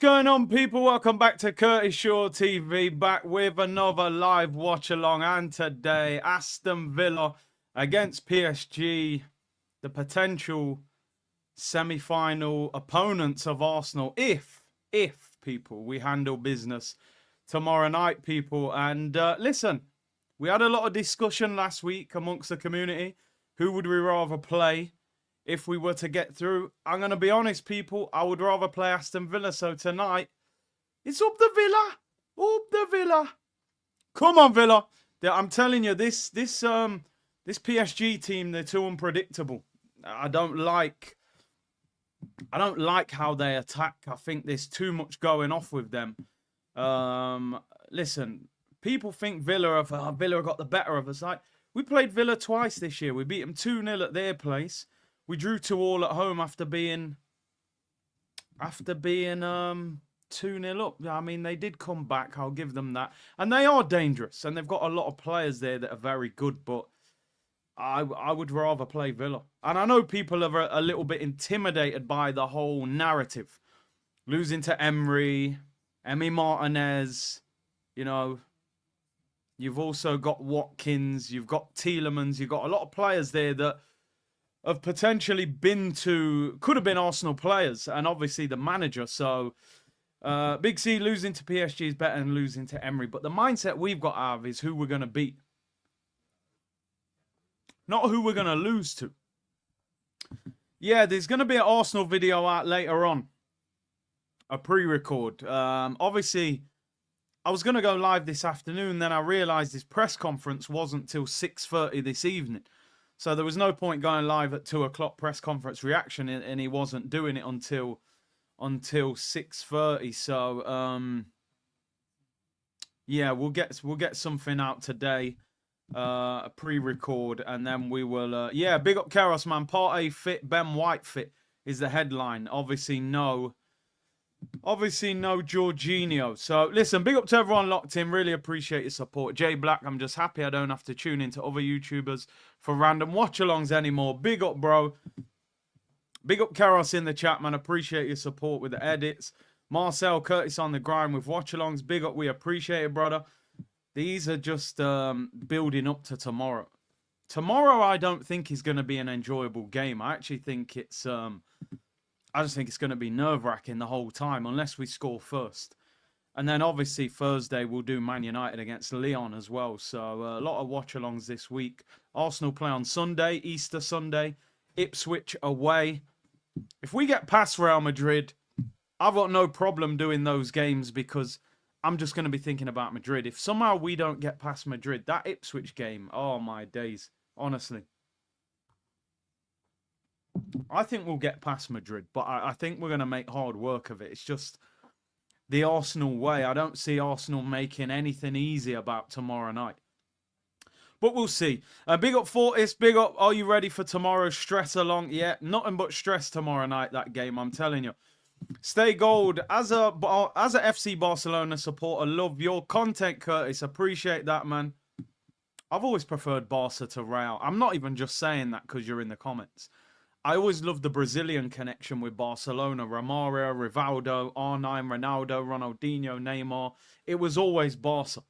going on, people? Welcome back to Curtis Shaw TV, back with another live watch along. And today, Aston Villa against PSG, the potential semi-final opponents of Arsenal. If people, we handle business tomorrow night, people. And listen, we had a lot of discussion last week amongst the community. Who would we rather play if we were to get through? I'm going to be honest, people. I would rather play Aston Villa. So tonight, it's up the Villa. Up the Villa. Come on, Villa. I'm telling you, this PSG team, they're too unpredictable. I don't like how they attack. I think there's too much going off with them. Listen, people think Villa got the better of us. Like, we played Villa twice this year. We beat them 2-0 at their place. We drew 2-2 at home after being 2-0 up. I mean, they did come back. I'll give them that. And they are dangerous. And they've got a lot of players there that are very good. But I would rather play Villa. And I know people are a little bit intimidated by the whole narrative. Losing to Emery, Emi Martinez, you know. You've also got Watkins. You've got Tielemans. You've got a lot of players there that have potentially could have been Arsenal players, and obviously the manager. So, Big C, losing to PSG is better than losing to Emery. But the mindset we've got to have is who we're going to beat, not who we're going to lose to. Yeah, there's going to be an Arsenal video out later on, a pre-record. Obviously, I was going to go live this afternoon, then I realised this press conference wasn't till 6:30 this evening. So there was no point going live at 2 o'clock press conference reaction, and he wasn't doing it until 6:30. So yeah, we'll get something out today, a pre-record, and then we will. Yeah, big up Keros, man. Partey fit, Ben White fit is the headline. Obviously no Jorginho. So listen, big up to everyone locked in. Really appreciate your support. Jay Black, I'm just happy I don't have to tune into other YouTubers for random watch-alongs anymore. Big up, bro. Big up Karos in the chat, man. Appreciate your support with the edits. Marcel Curtis on the grind with watch-alongs. Big up, we appreciate it, brother. These are just building up to tomorrow. Tomorrow, I don't think is going to be an enjoyable game. I actually think it's I just think it's going to be nerve-wracking the whole time unless we score first. And then obviously Thursday we'll do Man United against Lyon as well. So a lot of watch-alongs this week. Arsenal play on Sunday, Easter Sunday. Ipswich away. If we get past Real Madrid, I've got no problem doing those games because I'm just going to be thinking about Madrid. If somehow we don't get past Madrid, that Ipswich game, oh my days, honestly. I think we'll get past Madrid, but I think we're going to make hard work of it. It's just the Arsenal way. I don't see Arsenal making anything easy about tomorrow night. But we'll see. Big up Fortis, big up. Are you ready for tomorrow's stress along? Yeah, nothing but stress tomorrow night, that game, I'm telling you. Stay gold. As a FC Barcelona supporter, love your content, Curtis. Appreciate that, man. I've always preferred Barca to Real. I'm not even just saying that because you're in the comments. I always loved the Brazilian connection with Barcelona. Romario, Rivaldo, R9, Ronaldo, Ronaldinho, Neymar. It was always Barca.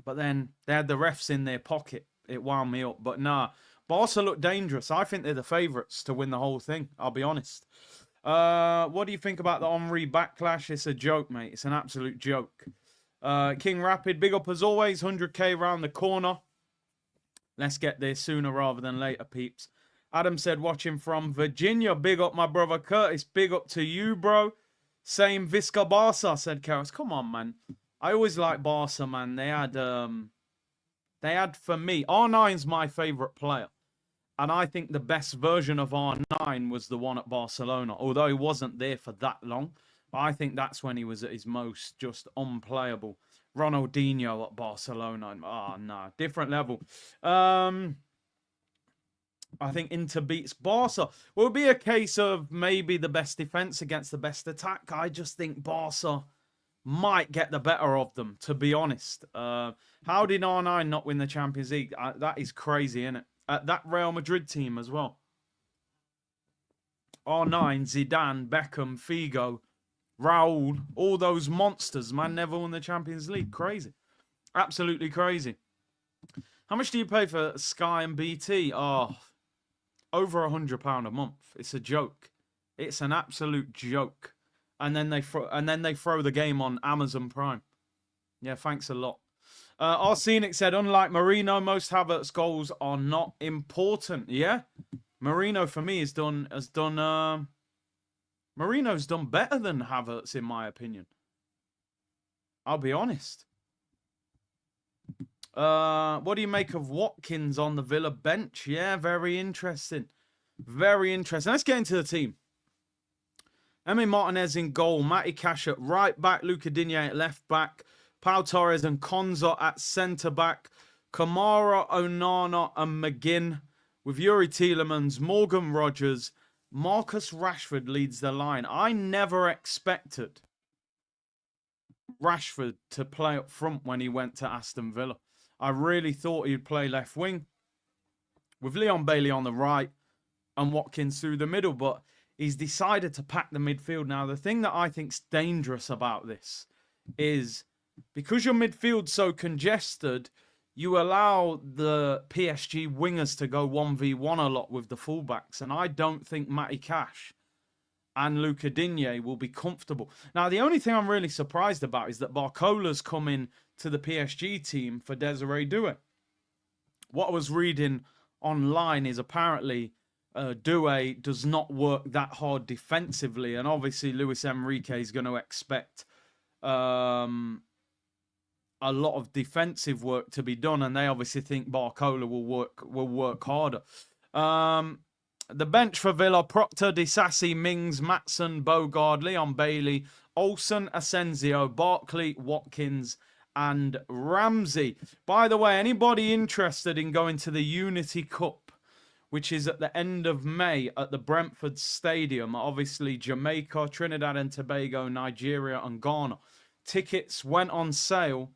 But then they had the refs in their pocket. It wound me up. But nah, Barca look dangerous. I think they're the favourites to win the whole thing. I'll be honest. What do you think about the Henry backlash? It's a joke, mate. It's an absolute joke. King Rapid, big up as always. 100k round the corner. Let's get there sooner rather than later, peeps. Adam said, watching from Virginia. Big up, my brother Curtis. Big up to you, bro. Same Visca Barca, said Karis. Come on, man. I always like Barca, man. They had for me, R9's my favourite player. And I think the best version of R9 was the one at Barcelona. Although he wasn't there for that long. But I think that's when he was at his most just unplayable. Ronaldinho at Barcelona. Oh, no. Different level. I think Inter beats Barca. Will be a case of maybe the best defense against the best attack. I just think Barca might get the better of them, to be honest. How did R9 not win the Champions League? That is crazy, isn't it? That Real Madrid team as well. R9, Zidane, Beckham, Figo, Raul, all those monsters, man, never won the Champions League. Crazy. Absolutely crazy. How much do you pay for Sky and BT? Oh, over £100 a month. It's a joke. It's an absolute joke. And then they throw the game on Amazon Prime. Yeah, thanks a lot. Arsenic said, unlike Marino, most Havertz goals are not important. Yeah, Marino for me Marino's done better than Havertz in my opinion. I'll be honest. What do you make of Watkins on the Villa bench? Yeah, very interesting. Very interesting. Let's get into the team. Emi Martinez in goal. Matty Cash at right back. Luca Digne at left back. Pau Torres and Konza at centre back. Kamara, Onana and McGinn. With Yuri Tielemans, Morgan Rogers. Marcus Rashford leads the line. I never expected Rashford to play up front when he went to Aston Villa. I really thought he'd play left wing with Leon Bailey on the right and Watkins through the middle, but he's decided to pack the midfield. Now, the thing that I think's dangerous about this is because your midfield's so congested, you allow the PSG wingers to go 1v1 a lot with the fullbacks, and I don't think Matty Cash and Luca Digne will be comfortable. Now, the only thing I'm really surprised about is that Barcola's come in to the PSG team for Desiree Doué. What I was reading online is apparently Doué does not work that hard defensively, and obviously Luis Enrique is going to expect a lot of defensive work to be done, and they obviously think Barcola will work harder. The bench for Villa: Proctor, Disasi, Mings, Matson, Bogard, Leon Bailey, Olsen, Asensio, Barkley, Watkins, and Ramsey. By the way, anybody interested in going to the Unity Cup, which is at the end of May at the Brentford Stadium, obviously Jamaica, Trinidad and Tobago, Nigeria, and Ghana. Tickets went on sale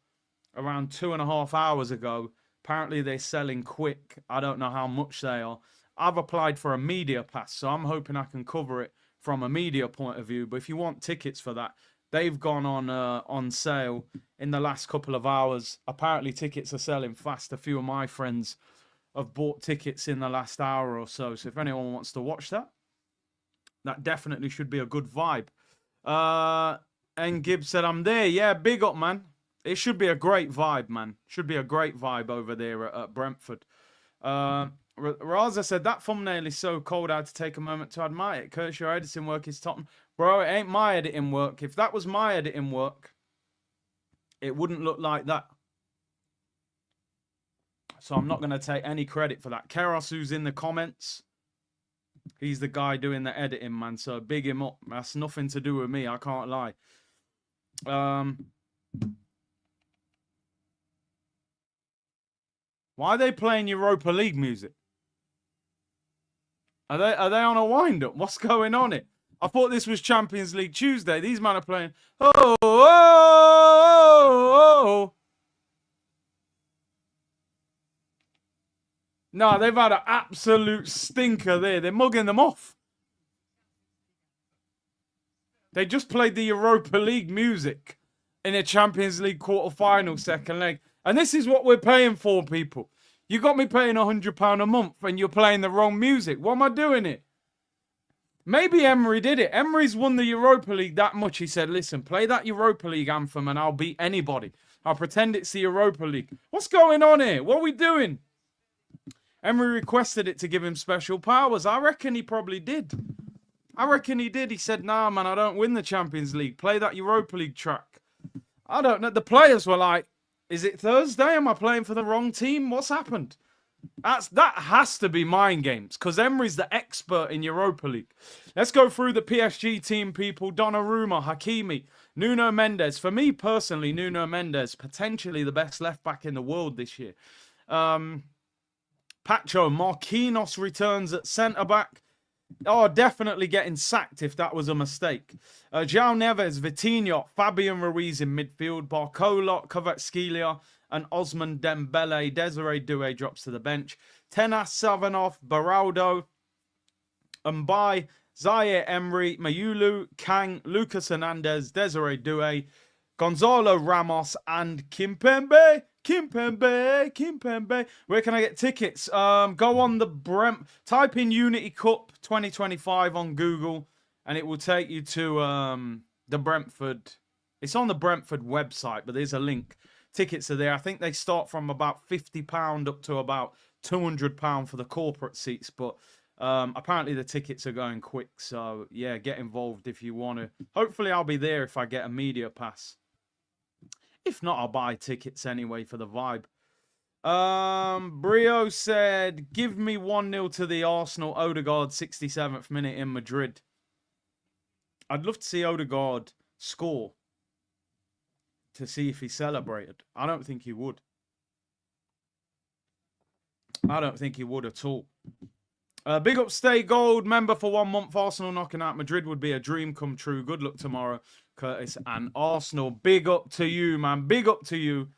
around 2.5 hours ago. Apparently they're selling quick. I don't know how much they are. I've applied for a media pass, so I'm hoping I can cover it from a media point of view. But if you want tickets for that, they've gone on sale in the last couple of hours. Apparently tickets are selling fast. A few of my friends have bought tickets in the last hour or so. So if anyone wants to watch that, that definitely should be a good vibe. And Gibbs said, I'm there. Yeah, big up, man. It should be a great vibe, man. Should be a great vibe over there at Brentford. Raza said, that thumbnail is so cold, I had to take a moment to admire it. Curtis, your editing work is top. Bro, it ain't my editing work. If that was my editing work, it wouldn't look like that. So I'm not going to take any credit for that. Keros, who's in the comments, he's the guy doing the editing, man. So big him up. That's nothing to do with me. I can't lie. Why are they playing Europa League music? Are they on a wind-up? What's going on here? I thought this was Champions League Tuesday. These men are playing. Oh, oh, oh, oh. No, they've had an absolute stinker there. They're mugging them off. They just played the Europa League music in a Champions League quarter-final second leg. And this is what we're paying for, people. You got me paying £100 a month and you're playing the wrong music. What am I doing it? Maybe Emery did it. Emery's won the Europa League that much. He said, listen, play that Europa League anthem and I'll beat anybody. I'll pretend it's the Europa League. What's going on here? What are we doing? Emery requested it to give him special powers. I reckon he probably did. I reckon he did. He said, nah, man, I don't win the Champions League. Play that Europa League track. I don't know. The players were like, is it Thursday? Am I playing for the wrong team? What's happened? That has to be mind games because Emery's the expert in Europa League. Let's go through the PSG team, people. Donnarumma, Hakimi, Nuno Mendes. For me personally, Nuno Mendes, potentially the best left-back in the world this year. Pacho, Marquinhos returns at centre-back. Oh, definitely getting sacked if that was a mistake. João Neves, Vitinho, Fabian Ruiz in midfield, Barcola, Kvaratskhelia, and Osman Dembele. Desiree Doué drops to the bench. Tenas, Savinov, Beraldo, Mbai, Zaire Emery, Mayulu, Kang, Lucas Hernandez, Desiree Doué, Gonzalo Ramos, and Kimpembe. Kimpembe. Where can I get tickets? Go on the type in Unity Cup 2025 on Google, and it will take you to the Brentford. It's on the Brentford website, but there's a link. Tickets are there. I think they start from about £50 up to about £200 for the corporate seats, but apparently the tickets are going quick. So yeah, get involved if you want to. Hopefully I'll be there if I get a media pass. If not, I'll buy tickets anyway for the vibe. Brio said, give me 1-0 to the Arsenal. Odegaard, 67th minute in Madrid. I'd love to see Odegaard score to see if he celebrated. I don't think he would. I don't think he would at all. Big up Stay Gold, member for 1 month. Arsenal knocking out Madrid would be a dream come true. Good luck tomorrow, Curtis and Arsenal. Big up to you, man. Big up to you.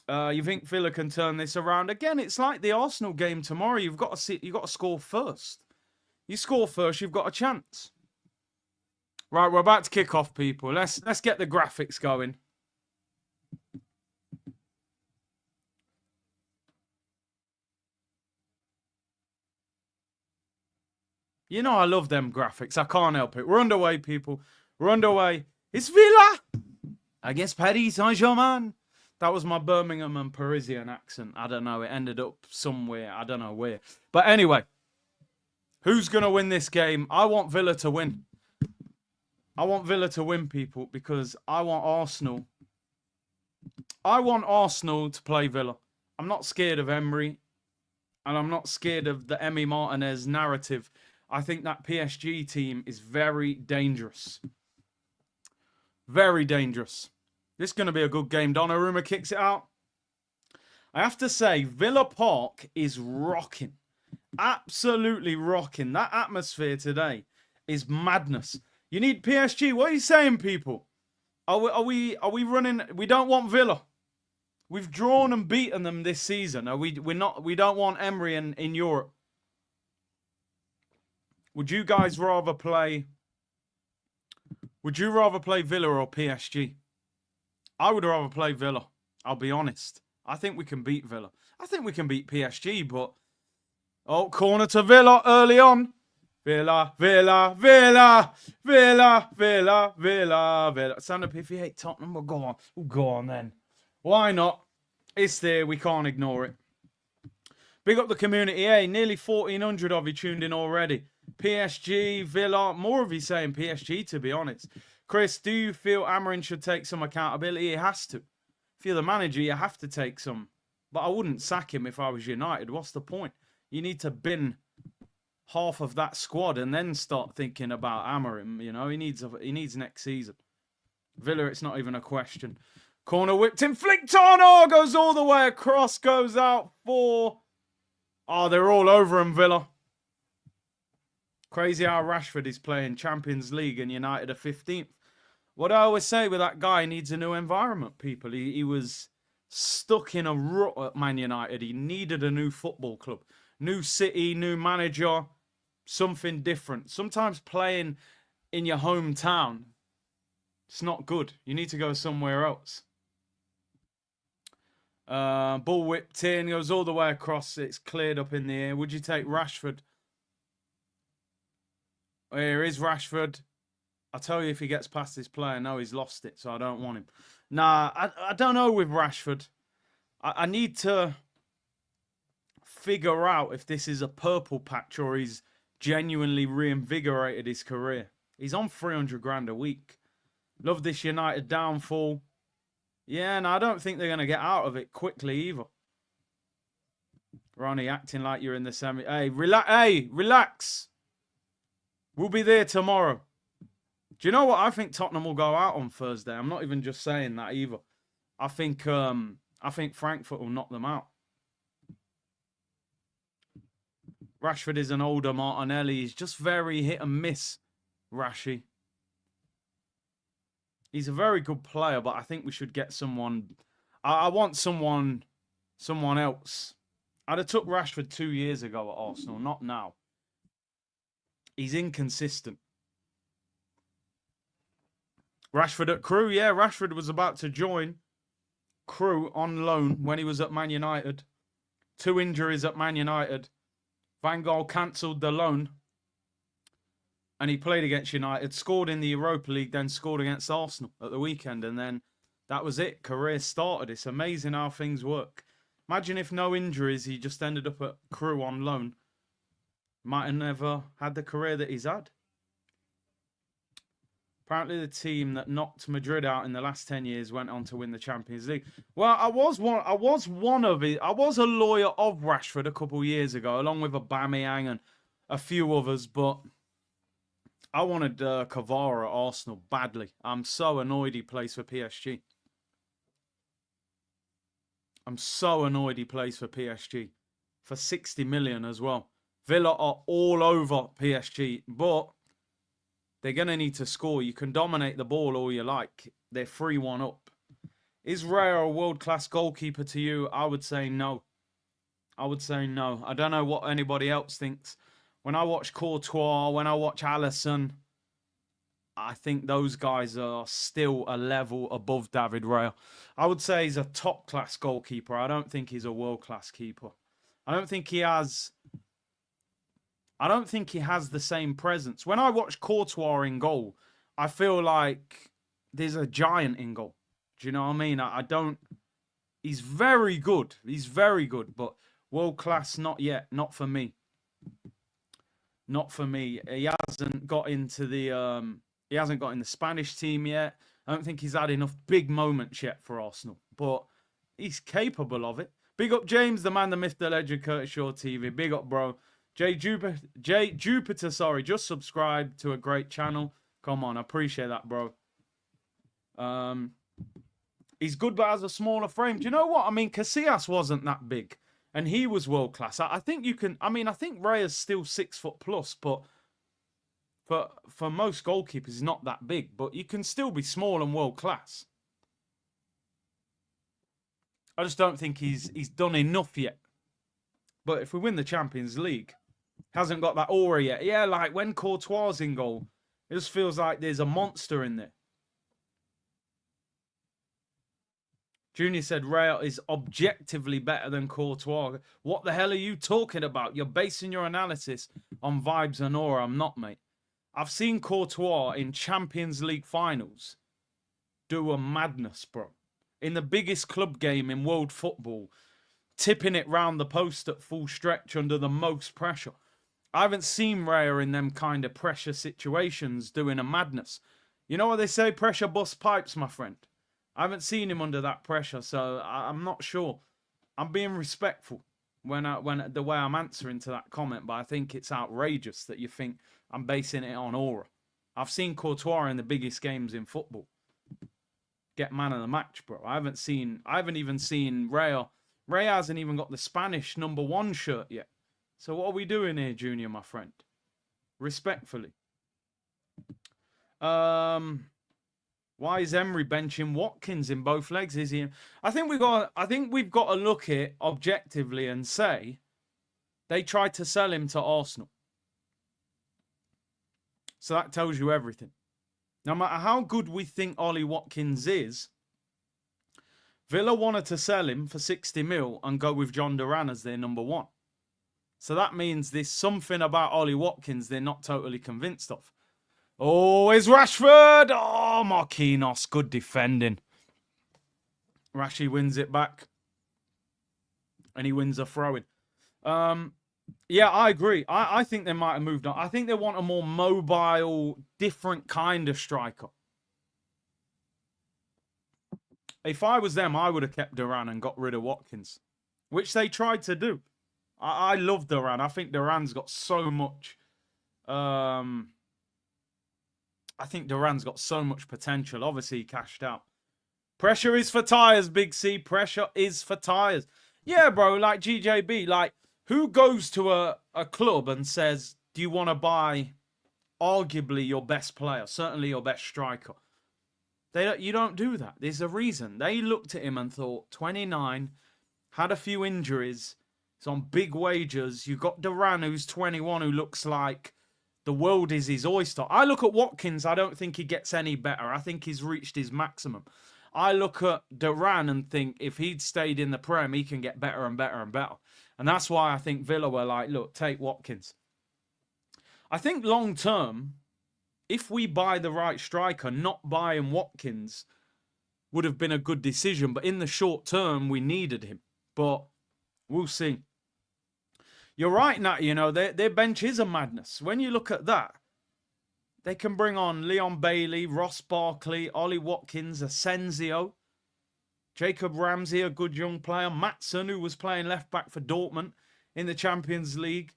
You think Villa can turn this around? Again, it's like the Arsenal game tomorrow. You've got to score first. You score first, you've got a chance. Right, we're about to kick off, people. Let's get the graphics going. You know I love them graphics. I can't help it. We're underway, people. We're underway. It's Villa against Paris Saint-Germain. That was my Birmingham and Parisian accent. I don't know. It ended up somewhere. I don't know where. But anyway, who's going to win this game? I want Villa to win. I want Villa to win, people, because I want Arsenal. I want Arsenal to play Villa. I'm not scared of Emery. And I'm not scared of the Emi Martinez narrative. I think that PSG team is very dangerous. Very dangerous. This is going to be a good game. Donnarumma kicks it out. I have to say, Villa Park is rocking. Absolutely rocking. That atmosphere today is madness. You need PSG. What are you saying, people? Are we running? We don't want Villa. We've drawn and beaten them this season. We don't want Emery in Europe. Would you guys rather play? Would you rather play Villa or PSG? I would rather play Villa. I'll be honest. I think we can beat Villa. I think we can beat PSG, but oh, corner to Villa early on. Villa. Stand up if you hate Tottenham. Well, go on. Well, go on then. Why not? It's there. We can't ignore it. Big up the community. Hey, nearly 1,400 of you tuned in already. PSG, Villa. More of you saying PSG, to be honest. Chris, do you feel Amarin should take some accountability? He has to. If you're the manager, you have to take some. But I wouldn't sack him if I was United. What's the point? You need to bin half of that squad and then start thinking about Amarin. You know, he needs next season. Villa, it's not even a question. Corner whipped in, flicked on. Oh, goes all the way across, goes out for... Oh, they're all over him, Villa. Crazy how Rashford is playing Champions League and United are 15th. What I always say with that guy, needs a new environment, people. He was stuck in a rut at Man United. He needed a new football club. New city, new manager, something different. Sometimes playing in your hometown, it's not good. You need to go somewhere else. Ball whipped in, goes all the way across. It's cleared up in the air. Would you take Rashford? Here is Rashford. I'll tell you if he gets past this player. No, he's lost it, so I don't want him. Nah, I don't know with Rashford. I need to figure out if this is a purple patch or he's genuinely reinvigorated his career. He's on 300 grand a week. Love this United downfall. Yeah, and I don't think they're going to get out of it quickly either. Ronnie acting like you're in the semi. Hey, relax. We'll be there tomorrow. Do you know what? I think Tottenham will go out on Thursday. I'm not even just saying that either. I think Frankfurt will knock them out. Rashford is an older Martinelli. He's just very hit and miss, Rashi. He's a very good player, but I think we should get someone. I want someone else. I'd have took Rashford 2 years ago at Arsenal, not now. He's inconsistent. Rashford at Crewe. Yeah, Rashford was about to join Crewe on loan when he was at Man United. 2 injuries at Man United. Van Gaal cancelled the loan. And he played against United, scored in the Europa League, then scored against Arsenal at the weekend. And then that was it. Career started. It's amazing how things work. Imagine if no injuries, he just ended up at Crewe on loan. Might have never had the career that he's had. Apparently the team that knocked Madrid out in the last 10 years went on to win the Champions League. Well, I was a lawyer of Rashford a couple of years ago, along with Aubameyang and a few others, but I wanted Kvara at Arsenal badly. I'm so annoyed he plays for PSG. I'm so annoyed he plays for PSG. For 60 million as well. Villa are all over PSG, but they're going to need to score. You can dominate the ball all you like. They're 3-1 up. Is Raya a world-class goalkeeper to you? I would say no. I would say no. I don't know what anybody else thinks. When I watch Courtois, when I watch Alisson, I think those guys are still a level above David Raya. I would say he's a top-class goalkeeper. I don't think he's a world-class keeper. I don't think he has the same presence. When I watch Courtois in goal, I feel like there's a giant in goal. Do you know what I mean? I don't... He's very good. He's very good, but world-class, not yet. Not for me. Not for me. He hasn't got into the... He hasn't got in the Spanish team yet. I don't think he's had enough big moments yet for Arsenal. But he's capable of it. Big up James, the man, the myth, the legend, Curtis Shaw TV. Big up, bro. Jay Jupiter, sorry, just subscribed to a great channel. Come on, I appreciate that, bro. He's good, but has a smaller frame. Do you know what? I mean, Casillas wasn't that big, and he was world class. I think you can. I mean, I think Raya's still 6 foot plus, but for most goalkeepers, he's not that big. But you can still be small and world class. I just don't think he's done enough yet. But if we win the Champions League, hasn't got that aura yet. Yeah, like when Courtois in goal, it just feels like there's a monster in there. Junior said Raya is objectively better than Courtois. What the hell are you talking about? You're basing your analysis on vibes and aura. I'm not, mate. I've seen Courtois in Champions League finals do a madness, bro. In the biggest club game in world football, tipping it round the post at full stretch under the most pressure. I haven't seen Raya in them kind of pressure situations doing a madness. You know what they say? Pressure busts pipes, my friend. I haven't seen him under that pressure, so I'm not sure. I'm being respectful when the way I'm answering to that comment, but I think it's outrageous that you think I'm basing it on aura. I've seen Courtois in the biggest games in football get man of the match, bro. I haven't even seen Raya. Raya hasn't even got the Spanish #1 shirt yet. So what are we doing here, Junior, my friend? Respectfully. Why is Emery benching Watkins in both legs? Is he? I think we've got to look at it objectively and say they tried to sell him to Arsenal. So that tells you everything. No matter how good we think Ollie Watkins is, Villa wanted to sell him for 60 mil and go with John Duran as their #1. So that means there's something about Ollie Watkins they're not totally convinced of. Oh, it's Rashford. Oh, Marquinhos. Good defending. Rashi wins it back. And he wins a throw-in. Yeah, I agree. I think they might have moved on. I think they want a more mobile, different kind of striker. If I was them, I would have kept Duran and got rid of Watkins, which they tried to do. I love Duran. I think Duran's got so much... I think Duran's got so much potential. Obviously, he cashed out. Pressure is for tyres, Big C. Pressure is for tyres. Yeah, bro, like GJB. Like, who goes to a club and says, do you want to buy arguably your best player? Certainly your best striker. You don't do that. There's a reason. They looked at him and thought, 29, had a few injuries. He's on big wages. You've got Duran, who's 21, who looks like the world is his oyster. I look at Watkins, I don't think he gets any better. I think he's reached his maximum. I look at Duran and think if he'd stayed in the Prem, he can get better and better and better. And that's why I think Villa were like, look, take Watkins. I think long term, if we buy the right striker, not buying Watkins would have been a good decision. But in the short term, we needed him. But we'll see. You're right, Nat. You know, their bench is a madness. When you look at that, they can bring on Leon Bailey, Ross Barkley, Ollie Watkins, Asensio, Jacob Ramsey, a good young player, Maatsen, who was playing left back for Dortmund in the Champions League.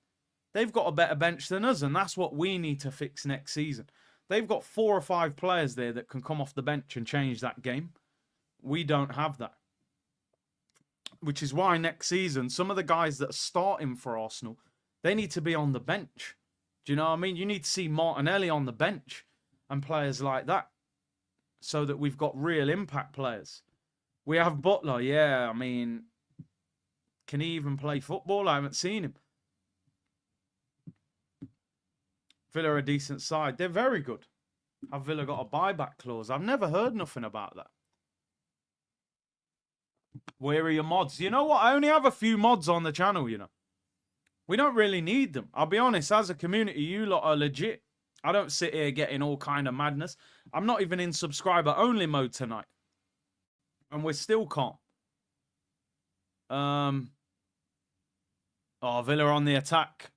They've got a better bench than us, and that's what we need to fix next season. They've got 4 or 5 players there that can come off the bench and change that game. We don't have that. Which is why next season, some of the guys that are starting for Arsenal, they need to be on the bench. Do you know what I mean? You need to see Martinelli on the bench and players like that so that we've got real impact players. We have Butler, yeah. I mean, can he even play football? I haven't seen him. Villa are a decent side. They're very good. Have Villa got a buyback clause? I've never heard nothing about that. Where are your mods? You know what? I only have a few mods on the channel, you know. We don't really need them. I'll be honest, as a community, you lot are legit. I don't sit here getting all kind of madness. I'm not even in subscriber-only mode tonight. And we're still calm. Oh, Villa on the attack.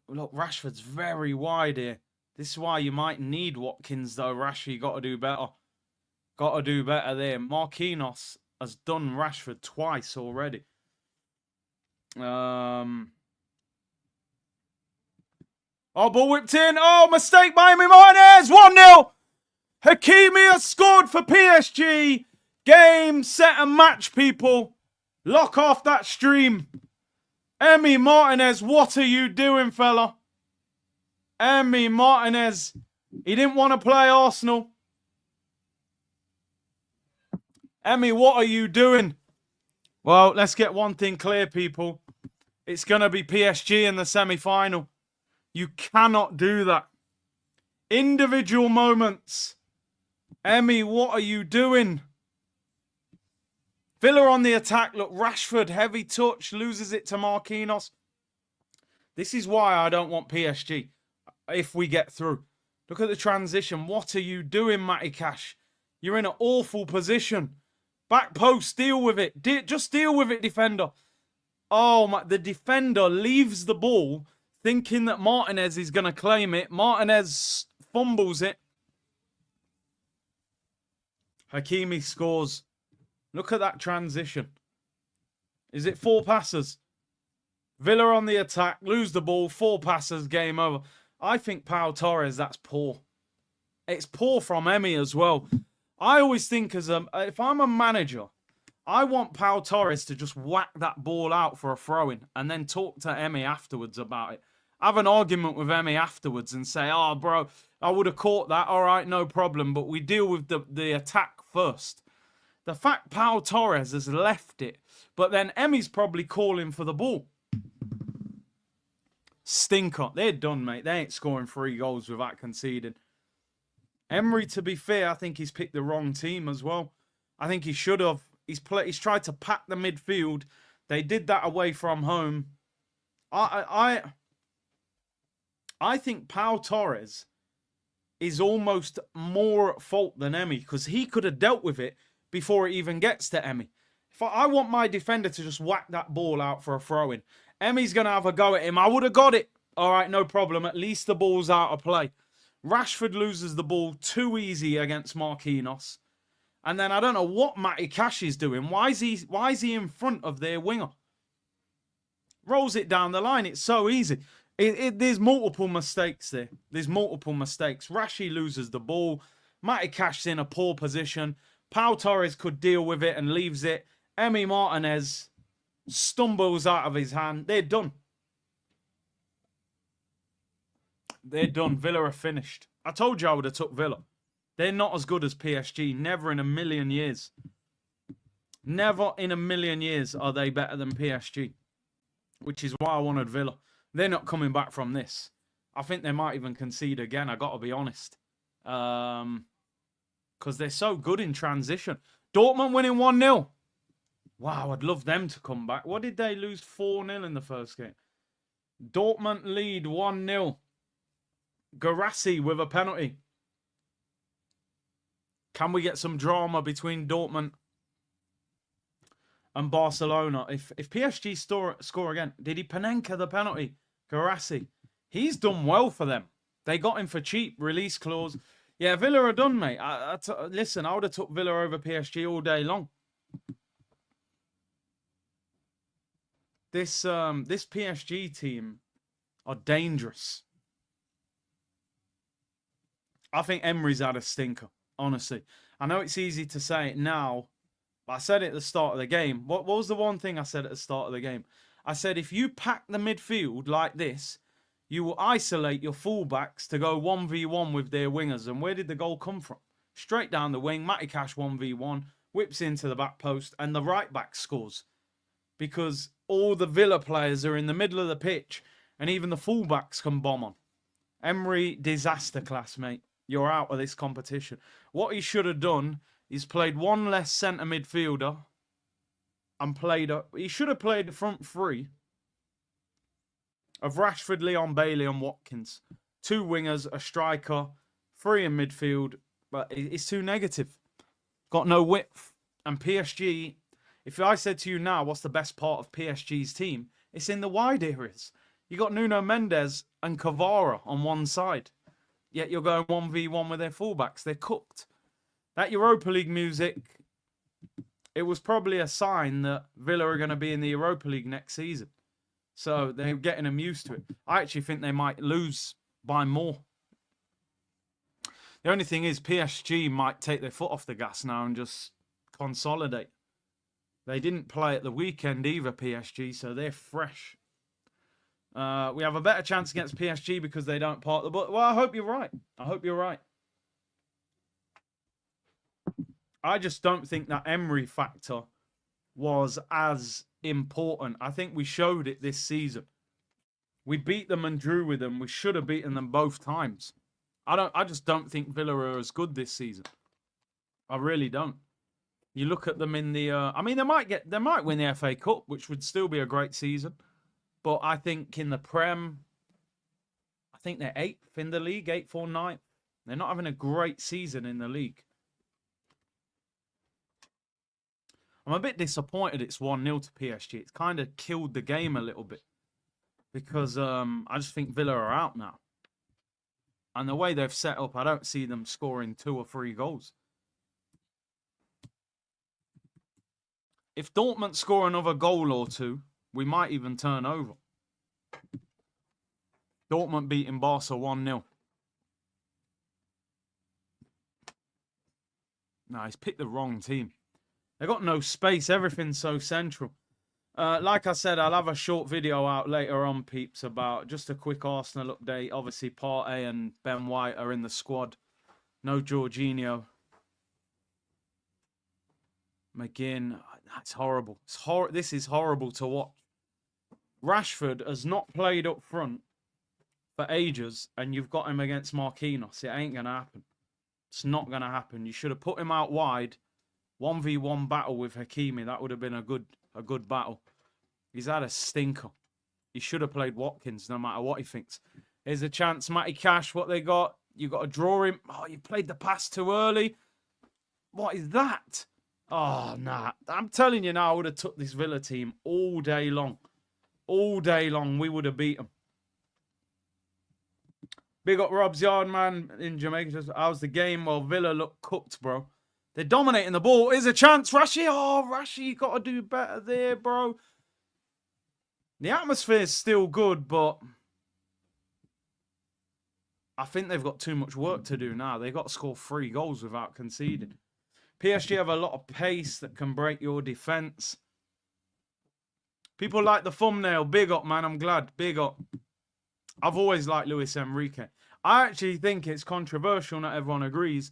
Look, Rashford's very wide here. This is why you might need Watkins, though. Rashford, you got to do better. Got to do better there. Marquinhos has done Rashford twice already. Oh, ball whipped in. Oh, mistake by Emi Martinez. 1-0. Hakimi has scored for PSG. Game, set, and match, people. Lock off that stream. Emi Martinez, what are you doing, fella? Emi Martinez. He didn't want to play Arsenal. Emi, what are you doing? Well, let's get one thing clear, people. It's going to be PSG in the semi-final. You cannot do that. Individual moments. Emi, what are you doing? Villa on the attack. Look, Rashford, heavy touch, loses it to Marquinhos. This is why I don't want PSG if we get through. Look at the transition. What are you doing, Matty Cash? You're in an awful position. Back post, deal with it. Just deal with it, defender. Oh, my, the defender leaves the ball thinking that Martinez is going to claim it. Martinez fumbles it. Hakimi scores. Look at that transition. Is it 4 passes? Villa on the attack, lose the ball, 4 passes, game over. I think Pau Torres, that's poor. It's poor from Emi as well. I always think if I'm a manager, I want Pau Torres to just whack that ball out for a throw-in and then talk to Emi afterwards about it. Have an argument with Emi afterwards and say, oh, bro, I would have caught that. All right, no problem. But we deal with the attack first. The fact Pau Torres has left it, but then Emi's probably calling for the ball. Stinker. They're done, mate. They ain't scoring 3 goals without conceding. Emery, to be fair, I think he's picked the wrong team as well. I think he should have. He's tried to pack the midfield. They did that away from home. I think Pau Torres is almost more at fault than Emi because he could have dealt with it before it even gets to Emi. If I want my defender to just whack that ball out for a throw-in, Emi's going to have a go at him. I would have got it. All right, no problem. At least the ball's out of play. Rashford loses the ball too easy against Marquinhos. And then I don't know what Matty Cash is doing. Why is he in front of their winger? Rolls it down the line. It's so easy. There's multiple mistakes there. There's multiple mistakes. Rashi loses the ball. Matty Cash's in a poor position. Pau Torres could deal with it and leaves it. Emi Martinez stumbles out of his hand. They're done. They're done. Villa are finished. I told you I would have took Villa. They're not as good as PSG. Never in a million years. Never in a million years are they better than PSG. Which is why I wanted Villa. They're not coming back from this. I think they might even concede again, I got to be honest. Because they're so good in transition. Dortmund winning 1-0. Wow, I'd love them to come back. What did they lose? 4-0 in the first game. Dortmund lead 1-0. Guirassy with a penalty. Can we get some drama between Dortmund and Barcelona? If PSG score again, did he Panenka the penalty? Guirassy. He's done well for them. They got him for cheap. Release clause. Yeah, Villa are done, mate. Listen, I would have took Villa over PSG all day long. This PSG team are dangerous. I think Emery's had a stinker, honestly. I know it's easy to say it now, but I said it at the start of the game. What was the one thing I said at the start of the game? I said, if you pack the midfield like this, you will isolate your fullbacks to go 1v1 with their wingers. And where did the goal come from? Straight down the wing. Matty Cash 1v1, whips into the back post, and the right back scores. Because all the Villa players are in the middle of the pitch, and even the fullbacks can bomb on. Emery, disaster class, mate. You're out of this competition. What he should have done is played one less centre midfielder and he should have played the front three of Rashford, Leon Bailey and Watkins. 2 wingers, a striker, 3 in midfield, but it's too negative. Got no width. And PSG, if I said to you now, what's the best part of PSG's team? It's in the wide areas. You got Nuno Mendes and Kvara on one side. Yet you're going 1v1 with their fullbacks. They're cooked. That Europa League music, it was probably a sign that Villa are going to be in the Europa League next season. So they're getting them used to it. I actually think they might lose by more. The only thing is PSG might take their foot off the gas now and just consolidate. They didn't play at the weekend either, PSG, so they're fresh. We have a better chance against PSG because they don't park the bus. Well, I hope you're right. I hope you're right. I just don't think that Emery factor was as important. I think we showed it this season. We beat them and drew with them. We should have beaten them both times. I just don't think Villa are as good this season. I really don't. You look at them in the I mean they might win the FA Cup, which would still be a great season. But I think in the Prem, I think they're 8th in the league, 8th or 9th. They're not having a great season in the league. I'm a bit disappointed it's 1-0 to PSG. It's kind of killed the game a little bit. Because I just think Villa are out now. And the way they've set up, I don't see them scoring 2 or 3 goals. If Dortmund score another goal or 2, we might even turn over. Dortmund beating Barca 1-0. No, he's picked the wrong team. They got no space. Everything's so central. Like I said, I'll have a short video out later on, peeps, about just a quick Arsenal update. Obviously, Partey and Ben White are in the squad. No Jorginho. McGinn. That's horrible. This is horrible to watch. Rashford has not played up front for ages, and you've got him against Marquinhos. It ain't going to happen. It's not going to happen. You should have put him out wide. 1v1 battle with Hakimi. That would have been a good battle. He's had a stinker. He should have played Watkins no matter what he thinks. Here's a chance. Matty Cash, what they got? You got to draw him. Oh, you played the pass too early. What is that? Oh, nah. I'm telling you now, I would have took this Villa team all day long. All day long, we would have beat them. Big up Rob's Yard, man, in Jamaica. How's the game? Well, Villa look cooked, bro. They're dominating the ball. Here's a chance. Rashi. Oh, Rashi, you got to do better there, bro. The atmosphere's still good, but I think they've got too much work to do now. They've got to score 3 goals without conceding. PSG have a lot of pace that can break your defence. People like the thumbnail. Big up, man. I'm glad. Big up. I've always liked Luis Enrique. I actually think it's controversial. Not everyone agrees.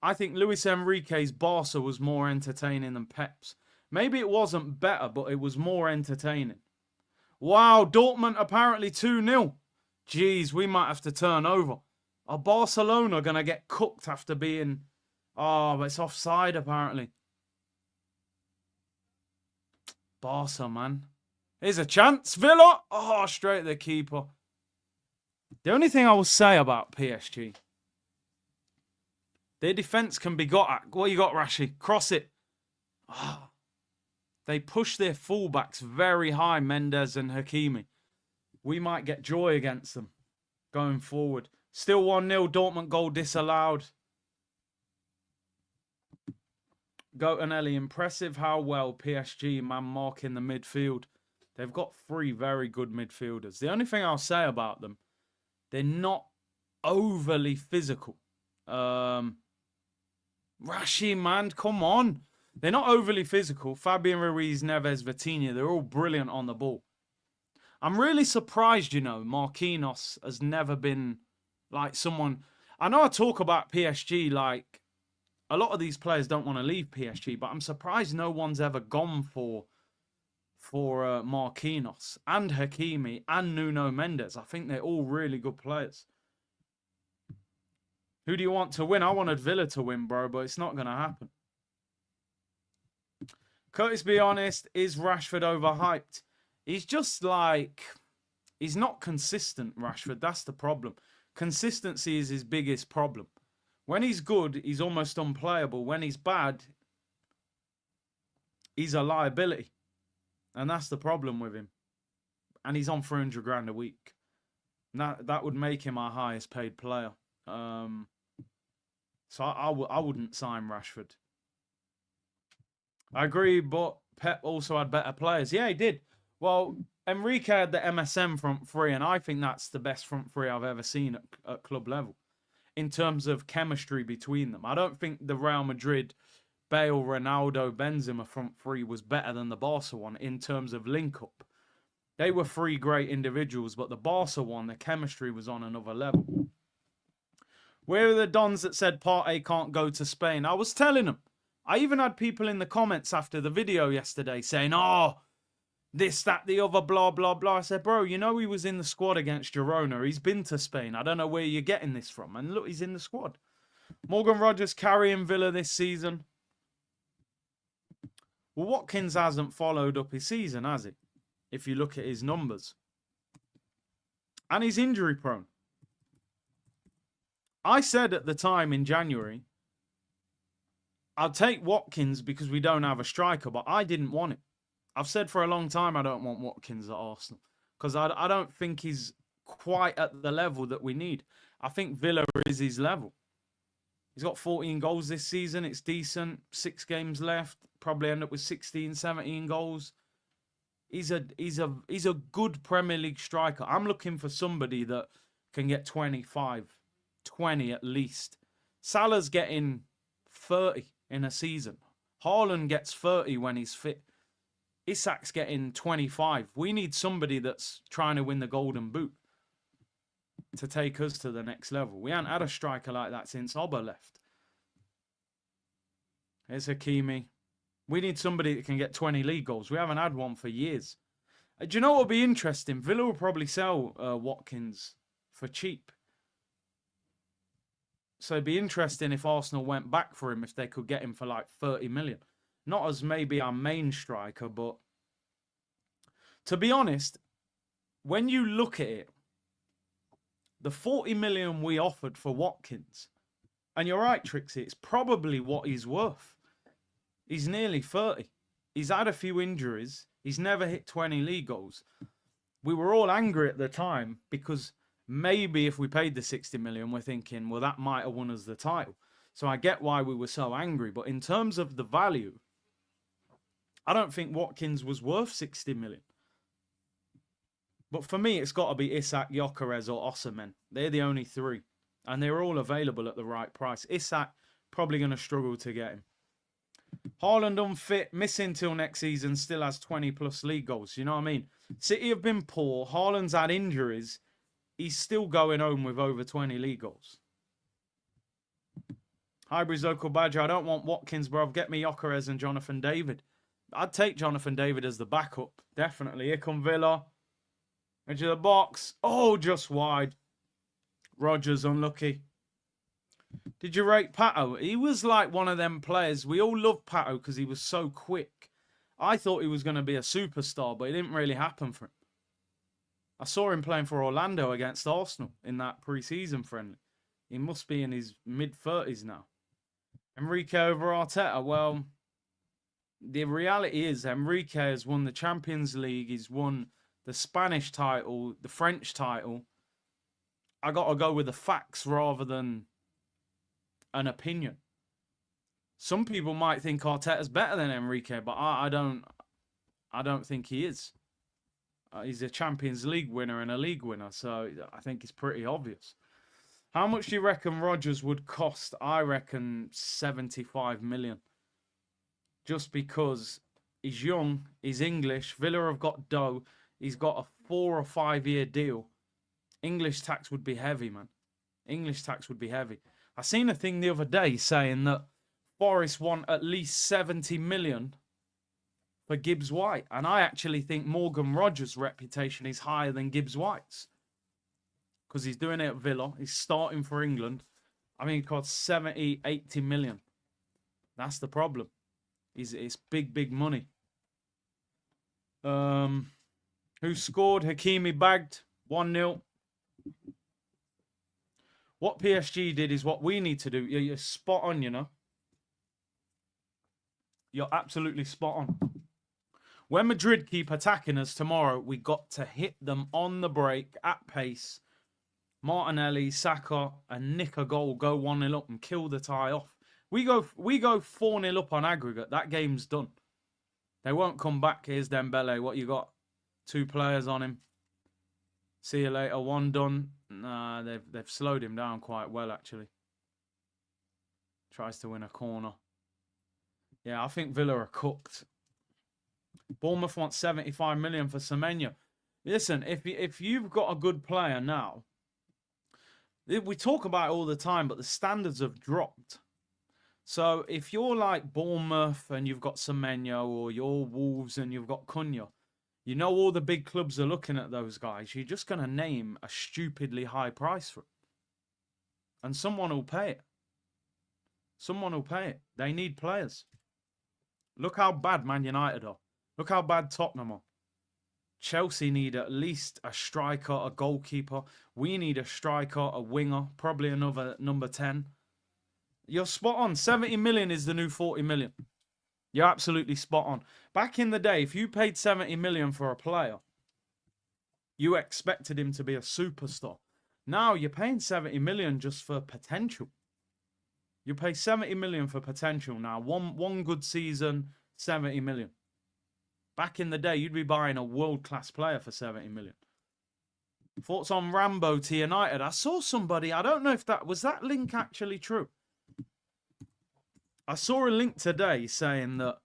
I think Luis Enrique's Barca was more entertaining than Pep's. Maybe it wasn't better, but it was more entertaining. Wow, Dortmund apparently 2-0. Jeez, we might have to turn over. Are Barcelona going to get cooked after being... Oh, but it's offside, apparently. Barca, man. Here's a chance. Villa. Oh, straight at the keeper. The only thing I will say about PSG, their defence can be got at. What you got, Rashi? Cross it. Oh, they push their fullbacks very high, Mendes and Hakimi. We might get joy against them going forward. Still 1-0. Dortmund goal disallowed. Gotenelli, impressive how well PSG man mark in the midfield. They've got 3 very good midfielders. The only thing I'll say about them, they're not overly physical. Rashi, man, come on. They're not overly physical. Fabian Ruiz, Neves, Vitinha, they're all brilliant on the ball. I'm really surprised, you know, Marquinhos has never been like someone... I know I talk about PSG like a lot of these players don't want to leave PSG, but I'm surprised no one's ever gone for Marquinhos and Hakimi and Nuno Mendes. I think they're all really good players. Who do you want to win? I wanted Villa to win, bro, but it's not going to happen. Curtis, be honest, is Rashford overhyped? He's just like... He's not consistent, Rashford. That's the problem. Consistency is his biggest problem. When he's good, he's almost unplayable. When he's bad, he's a liability. And that's the problem with him. And he's on 300 grand a week. That would make him our highest paid player. So I wouldn't sign Rashford. I agree, but Pep also had better players. Yeah, he did. Well, Enrique had the MSM front three, and I think that's the best front three I've ever seen at club level in terms of chemistry between them. I don't think the Real Madrid, Bale, Ronaldo, Benzema front three was better than the Barca one in terms of link-up. They were 3 great individuals, but the Barca one, the chemistry was on another level. Where are the Dons that said Partey can't go to Spain? I was telling them. I even had people in the comments after the video yesterday saying, oh, this, that, the other, blah, blah, blah. I said, bro, you know he was in the squad against Girona. He's been to Spain. I don't know where you're getting this from. And look, he's in the squad. Morgan Rogers carrying Villa this season. Well, Watkins hasn't followed up his season, has he? If you look at his numbers. And he's injury prone. I said at the time in January, I'll take Watkins because we don't have a striker, but I didn't want it. I've said for a long time I don't want Watkins at Arsenal because I don't think he's quite at the level that we need. I think Villa is his level. He's got 14 goals this season. It's decent. 6 games left. Probably end up with 16, 17 goals. He's a good Premier League striker. I'm looking for somebody that can get 25, 20 at least. Salah's getting 30 in a season. Haaland gets 30 when he's fit. Isak's getting 25. We need somebody that's trying to win the Golden Boot to take us to the next level. We haven't had a striker like that since Oba left. Here's Hakimi. We need somebody that can get 20 league goals. We haven't had one for years. Do you know what would be interesting? Villa will probably sell Watkins for cheap. So it'd be interesting if Arsenal went back for him, if they could get him for like 30 million. Not as maybe our main striker, but to be honest, when you look at it, the 40 million we offered for Watkins, and you're right, Trixie, it's probably what he's worth. He's nearly 30. He's had a few injuries. He's never hit 20 league goals. We were all angry at the time because maybe if we paid the 60 million, we're thinking, well, that might have won us the title. So I get why we were so angry. But in terms of the value, I don't think Watkins was worth 60 million. But for me, it's got to be Isak, Gyökeres or Osimhen. They're the only 3. And they're all available at the right price. Isak, probably going to struggle to get him. Haaland unfit, missing till next season, still has 20 plus league goals. You know what I mean? City have been poor. Haaland's had injuries. He's still going home with over 20 league goals. Highbury's local badger. I don't want Watkins, bro. Get me Gyökeres and Jonathan David. I'd take Jonathan David as the backup. Definitely. Here come Villa. Edge of the box. Oh, just wide. Rodgers unlucky. Did you rate Pato? He was like one of them players. We all loved Pato because he was so quick. I thought he was going to be a superstar, but it didn't really happen for him. I saw him playing for Orlando against Arsenal in that pre-season friendly. He must be in his mid-30s now. Enrique over Arteta. Well, the reality is Enrique has won the Champions League. He's won the Spanish title, the French title. I got to go with the facts rather than an opinion. Some people might think Arteta's better than Enrique, but I don't think he is. He's a Champions League winner and a league winner, so I think it's pretty obvious. How much do you reckon Rodgers would cost? I reckon 75 million. Just because he's young, he's English, Villa have got dough, he's got a 4 or 5 year deal. English tax would be heavy, man. English tax would be heavy. I seen a thing the other day saying that Forest want at least 70 million for Gibbs White. And I actually think Morgan Rodgers' reputation is higher than Gibbs White's. Because he's doing it at Villa. He's starting for England. I mean, it costs 70, 80 million. That's the problem. It's big, big money. Who scored? Hakimi bagged 1-0. What PSG did is what we need to do. You're spot on, you know. You're absolutely spot on. When Madrid keep attacking us tomorrow, we got to hit them on the break at pace. Martinelli, Saka, and nick a goal, go 1-0 up and kill the tie off. We go 4-0 up on aggregate. That game's done. They won't come back. Here's Dembele. What you got? 2 players on him. See you later. 1 done. Nah, they've slowed him down quite well, actually. Tries to win a corner. Yeah, I think Villa are cooked. Bournemouth wants 75 million for Semenyo. Listen, if you've got a good player now, we talk about it all the time, but the standards have dropped. So if you're like Bournemouth and you've got Semenyo, or you're Wolves and you've got Cunha, you know all the big clubs are looking at those guys. You're just going to name a stupidly high price for it. And someone will pay it. Someone will pay it. They need players. Look how bad Man United are. Look how bad Tottenham are. Chelsea need at least a striker, a goalkeeper. We need a striker, a winger, probably another number 10. You're spot on. 70 million is the new 40 million. You're absolutely spot on. Back in the day, if you paid 70 million for a player, you expected him to be a superstar. Now you're paying 70 million just for potential. You pay 70 million for potential now. One good season, 70 million. Back in the day, you'd be buying a world-class player for 70 million. Thoughts on Rambo to United? I saw somebody, I don't know if was that link actually true? I saw a link today saying that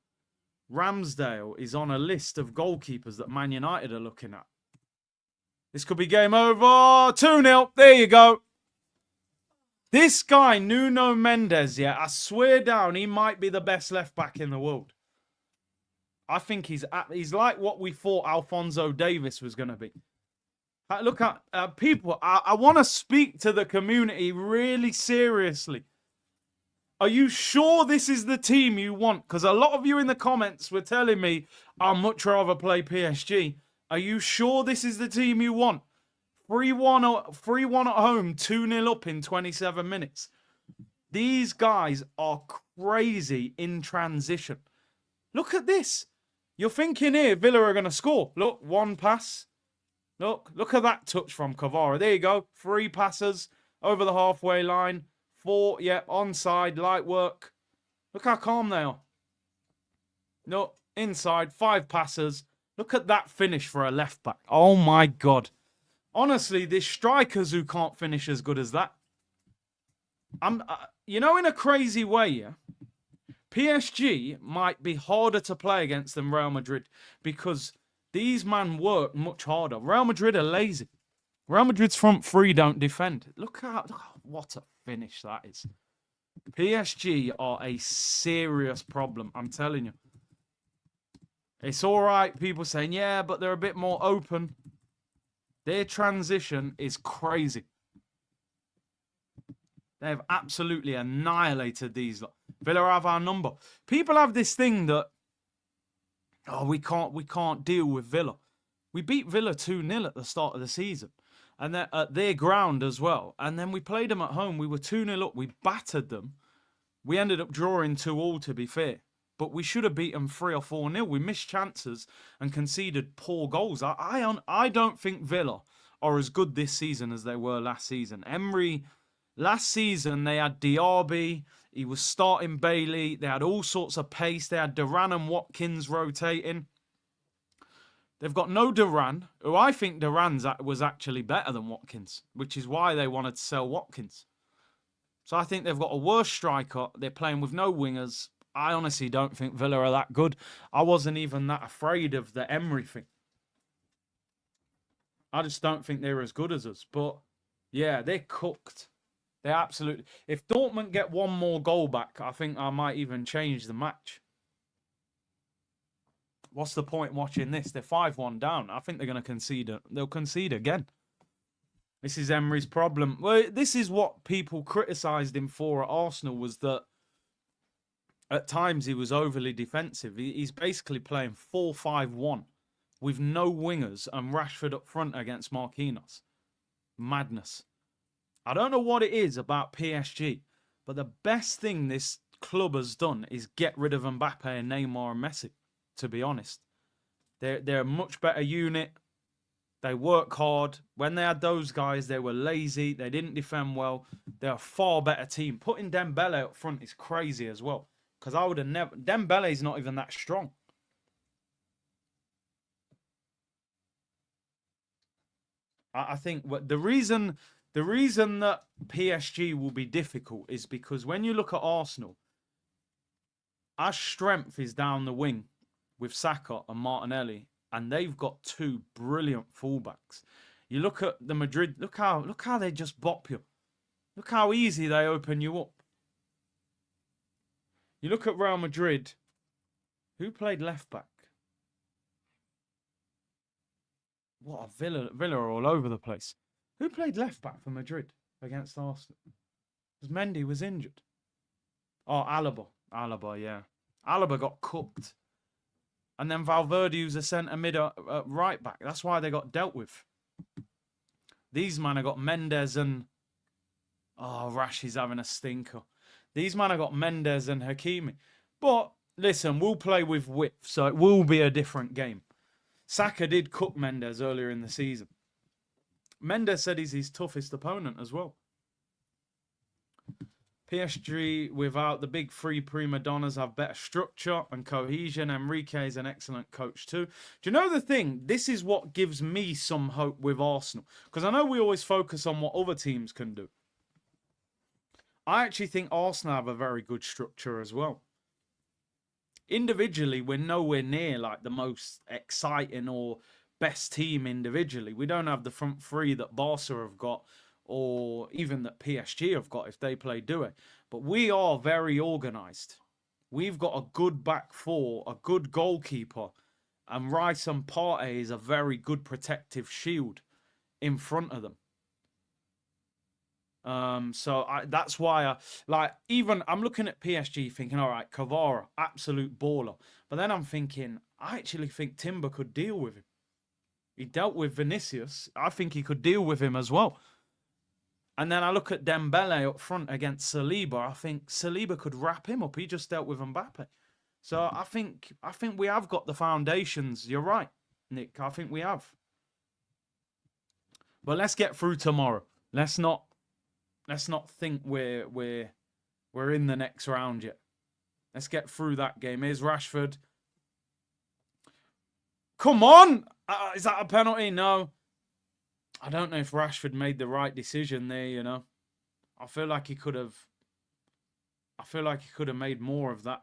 Ramsdale is on a list of goalkeepers that Man United are looking at. This could be game over. 2-0. There you go. This guy, Nuno Mendes, yeah, I swear down, he might be the best left-back in the world. I think he's like what we thought Alphonso Davies was going to be. Look at people. I want to speak to the community really seriously. Are you sure this is the team you want? Because a lot of you in the comments were telling me I'd much rather play PSG. Are you sure this is the team you want? 3-1 at home, 2-0 up in 27 minutes. These guys are crazy in transition. Look at this. You're thinking here, Villa are going to score. Look, 1 pass. Look at that touch from Kvara. There you go. 3 passes over the halfway line. 4, yep, onside, light work. Look how calm they are. No, inside, 5 passes. Look at that finish for a left back. Oh my God. Honestly, there's strikers who can't finish as good as that. You know, in a crazy way, yeah, PSG might be harder to play against than Real Madrid because these men work much harder. Real Madrid are lazy. Real Madrid's front 3 don't defend. Look what a finish that is. PSG are a serious problem, I'm telling you. It's all right, people saying, yeah, but they're a bit more open. Their transition is crazy. They have absolutely annihilated these. Villa have our number. People have this thing that, oh, we can't deal with Villa. We beat Villa 2-0 at the start of the season. And they're at their ground as well. And then we played them at home. We were 2-0 up. We battered them. We ended up drawing 2-2, to be fair. But we should have beaten 3 or 4-0. We missed chances and conceded poor goals. I don't think Villa are as good this season as they were last season. Emery, last season, they had Diaby. He was starting Bailey. They had all sorts of pace. They had Duran and Watkins rotating. They've got no Duran, who I think Duran was actually better than Watkins, which is why they wanted to sell Watkins. So I think they've got a worse striker. They're playing with no wingers. I honestly don't think Villa are that good. I wasn't even that afraid of the Emery thing. I just don't think they're as good as us. But yeah, they're cooked. They're absolutely... If Dortmund get one more goal back, I think I might even change the match. What's the point watching this? They're 5-1 down. I think they're going to concede. They'll concede again. This is Emery's problem. Well, this is what people criticised him for at Arsenal, was that at times he was overly defensive. He's basically playing 4-5-1 with no wingers and Rashford up front against Marquinhos. Madness. I don't know what it is about PSG, but the best thing this club has done is get rid of Mbappe and Neymar and Messi. To be honest, they're a much better unit. They work hard. When they had those guys, they were lazy. They didn't defend well. They're a far better team. Putting Dembele up front is crazy as well, because I would have never... Dembele's not even that strong. I think the reason that PSG will be difficult is because when you look at Arsenal, our strength is down the wing with Saka and Martinelli, and they've got 2 brilliant fullbacks. You look at the Madrid, look how they just bop you. Look how easy they open you up. You look at Real Madrid, who played left back? What a Villa are all over the place. Who played left back for Madrid against Arsenal? Because Mendy was injured. Oh, Alaba, yeah. Alaba got cooked. And then Valverde, who's a centre mid right back. That's why they got dealt with. These men have got Mendes and... Oh, Rashi's having a stinker. These men have got Mendes and Hakimi. But, listen, we'll play with width, so it will be a different game. Saka did cook Mendes earlier in the season. Mendes said he's his toughest opponent as well. PSG, without the big 3 prima donnas, have better structure and cohesion. Enrique is an excellent coach too. Do you know the thing? This is what gives me some hope with Arsenal. Because I know we always focus on what other teams can do. I actually think Arsenal have a very good structure as well. Individually, we're nowhere near like the most exciting or best team individually. We don't have the front 3 that Barca have got, or even that PSG have got if they play duet. But we are very organised. We've got a good back 4, a good goalkeeper, and Rice and Partey is a very good protective shield in front of them. That's why I'm looking at PSG thinking, all right, Kvara, absolute baller. But then I'm thinking, I actually think Timber could deal with him. He dealt with Vinicius. I think he could deal with him as well. And then I look at Dembele up front against Saliba. I think Saliba could wrap him up. He just dealt with Mbappe. So I think we have got the foundations. You're right, Nick. I think we have. But let's get through tomorrow. Let's not think we're in the next round yet. Let's get through that game. Here's Rashford. Come on! Is that a penalty? No. I don't know if Rashford made the right decision there, you know. I feel like he could have made more of that.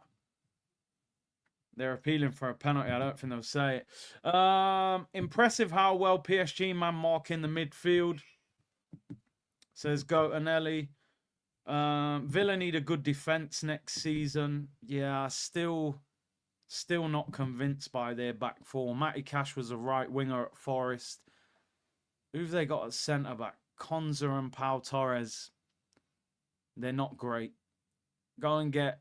They're appealing for a penalty. I don't think they'll say it. Impressive how well PSG man mark in the midfield. Says Gotanelli. Villa need a good defence next season. Yeah, still not convinced by their back four. Matty Cash was a right winger at Forest. Who've they got at centre back? Konza and Pau Torres. They're not great. Go and get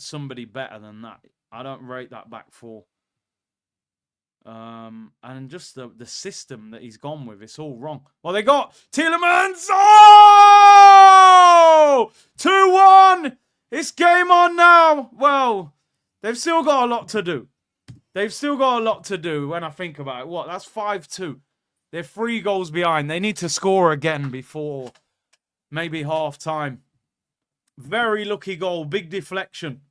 somebody better than that. I don't rate that back four. And just the system that he's gone with, it's all wrong. Well, they got Tielemans. Oh! 2-1. It's game on now. Well, they've still got a lot to do. They've still got a lot to do when I think about it. What? That's 5-2. They're 3 goals behind. They need to score again before maybe half time. Very lucky goal. Big deflection.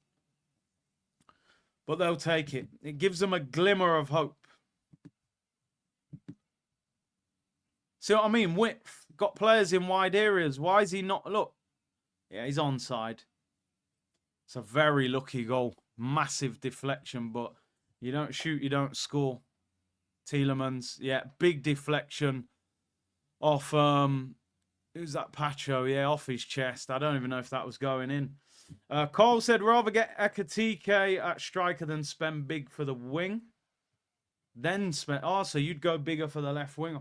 But they'll take it. It gives them a glimmer of hope. See what I mean? Width. Got players in wide areas. Why is he not? Look. Yeah, he's onside. It's a very lucky goal. Massive deflection, but you don't shoot, you don't score. Tielemans, yeah, big deflection off, who's that, Pacho? Yeah, off his chest. I don't even know if that was going in. Carl said, rather get Ekatike at striker than spend big for the wing. Then spend, so you'd go bigger for the left winger.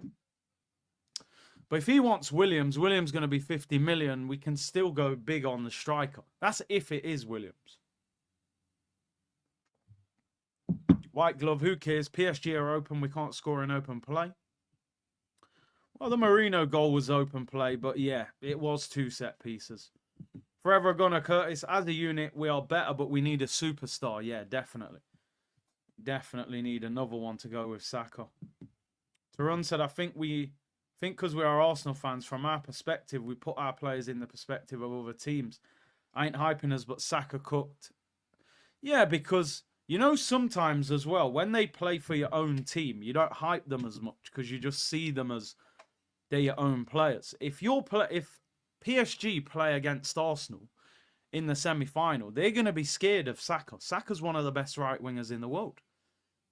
But if he wants Williams going to be 50 million. We can still go big on the striker. That's if it is Williams. White glove, who cares? PSG are open. We can't score in open play. Well, the Marino goal was open play, but yeah, it was 2 set pieces. Forever Gunnar Curtis, as a unit, we are better, but we need a superstar. Yeah, definitely. Definitely need another one to go with Saka. Tarun said, I think because we are Arsenal fans, from our perspective, we put our players in the perspective of other teams. I ain't hyping us, but Saka cooked. Yeah, because, you know, sometimes as well, when they play for your own team, you don't hype them as much because you just see them as they're your own players. If PSG play against Arsenal in the semi-final, they're going to be scared of Saka. Saka's one of the best right wingers in the world.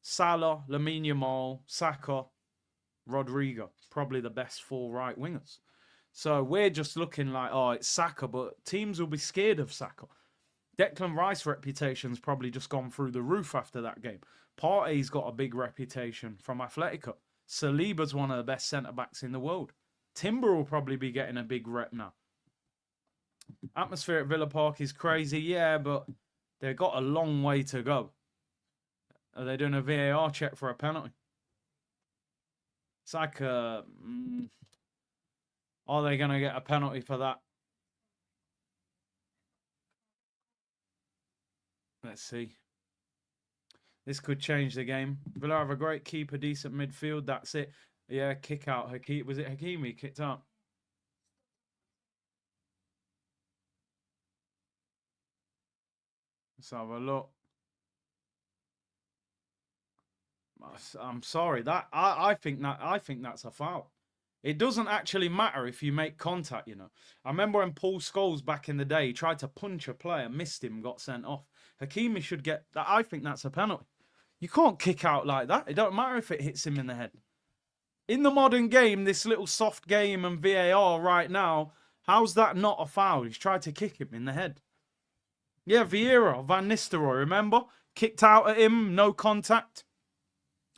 Salah, Lamine Yamal, Saka, Rodrigo, probably the best 4 right wingers. So we're just looking like, oh, it's Saka, but teams will be scared of Saka. Declan Rice's reputation's probably just gone through the roof after that game. Partey's got a big reputation from Atletico. Saliba's one of the best centre-backs in the world. Timber will probably be getting a big rep now. Atmosphere at Villa Park is crazy, yeah, but they've got a long way to go. Are they doing a VAR check for a penalty? It's like, are they going to get a penalty for that? Let's see. This could change the game. Villa have a great keeper, decent midfield. That's it. Yeah, kick out. Was it Hakimi kicked out? Let's have a look. I'm sorry. I think that's a foul. It doesn't actually matter if you make contact, you know. I remember when Paul Scholes back in the day, he tried to punch a player, missed him, got sent off. Hakimi should get that. I think that's a penalty. You can't kick out like that. It don't matter if it hits him in the head. In the modern game, this little soft game and VAR right now, how's that not a foul? He's tried to kick him in the head. Yeah, Vieira, Van Nistelrooy, remember? Kicked out at him, no contact.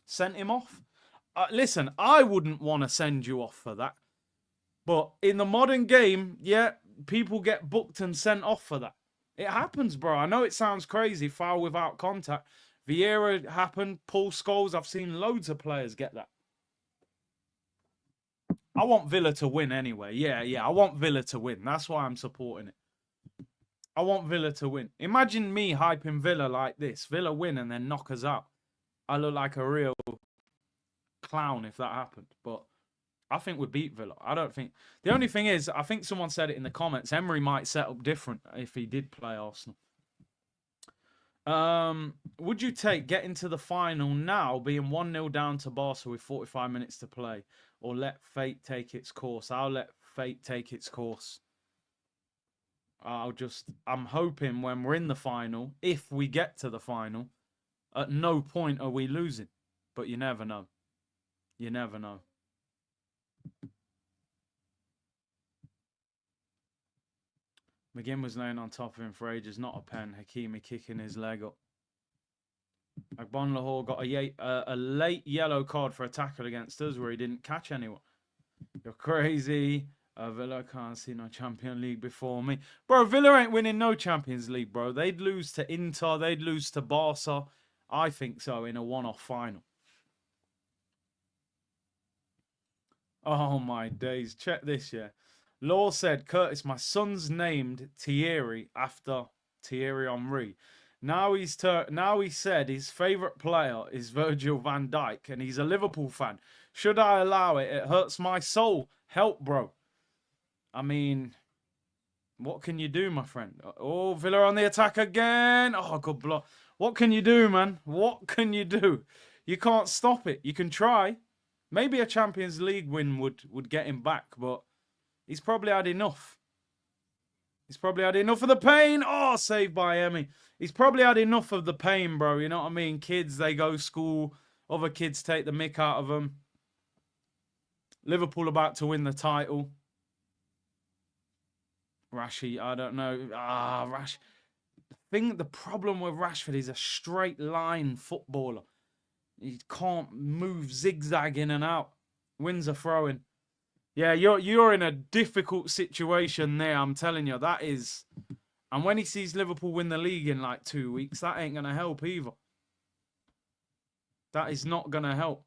Sent him off. Listen, I wouldn't want to send you off for that. But in the modern game, yeah, people get booked and sent off for that. It happens, bro. I know it sounds crazy, foul without contact. Vieira happened, Paul Scholes. I've seen loads of players get that. I want Villa to win anyway. Yeah, I want Villa to win. That's why I'm supporting it. I want Villa to win. Imagine me hyping Villa like this. Villa win and then knock us out. I look like a real clown if that happened. But I think we'd beat Villa. I don't think... The only thing is, I think someone said it in the comments, Emery might set up different if he did play Arsenal. Would you take getting to the final now, being 1-0 down to Barca with 45 minutes to play, or let fate take its course? I'll let fate take its course. I'm hoping when we're in the final, if we get to the final, at no point are we losing. But you never know. You never know. McGinn was laying on top of him for ages, not a pen. Hakimi kicking his leg up. Agbon Lahore got a late yellow card for a tackle against us where he didn't catch anyone. You're crazy. Villa can't see no Champions League before me. Bro, Villa ain't winning no Champions League, bro. They'd lose to Inter. They'd lose to Barca. I think so in a one-off final. Oh, my days. Check this, yeah. Law said, Curtis, my son's named Thierry after Thierry Henry. Now he said his favourite player is Virgil van Dijk, and he's a Liverpool fan. Should I allow it? It hurts my soul. Help, bro. I mean, what can you do, my friend? Oh, Villa on the attack again. Oh, good block. What can you do, man? What can you do? You can't stop it. You can try. Maybe a Champions League win would get him back, but he's probably had enough. He's probably had enough of the pain. Oh, saved by Emmy. He's probably had enough of the pain, bro. You know what I mean? Kids, they go school. Other kids take the mick out of them. Liverpool about to win the title. Rashi, I don't know. The problem with Rashford is a straight line footballer. He can't move zigzag in and out. Wins a throw-in. Yeah, you're in a difficult situation there. I'm telling you, that is. And when he sees Liverpool win the league in like 2 weeks, that ain't gonna help either. That is not gonna help.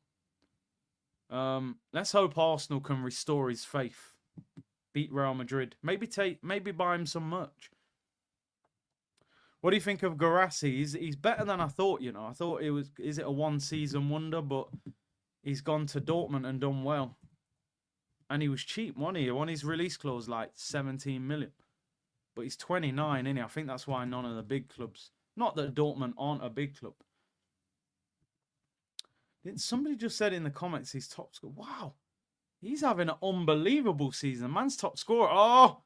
Let's hope Arsenal can restore his faith. Beat Real Madrid. Maybe buy him some merch. What do you think of Guirassy? He's better than I thought, you know. I thought is it a one-season wonder, but he's gone to Dortmund and done well. And he was cheap, wasn't he? He won his release clause like 17 million. But he's 29, isn't he? I think that's why none of the big clubs. Not that Dortmund aren't a big club. Somebody just said in the comments he's top scorer. Wow. He's having an unbelievable season. Man's top scorer. Oh,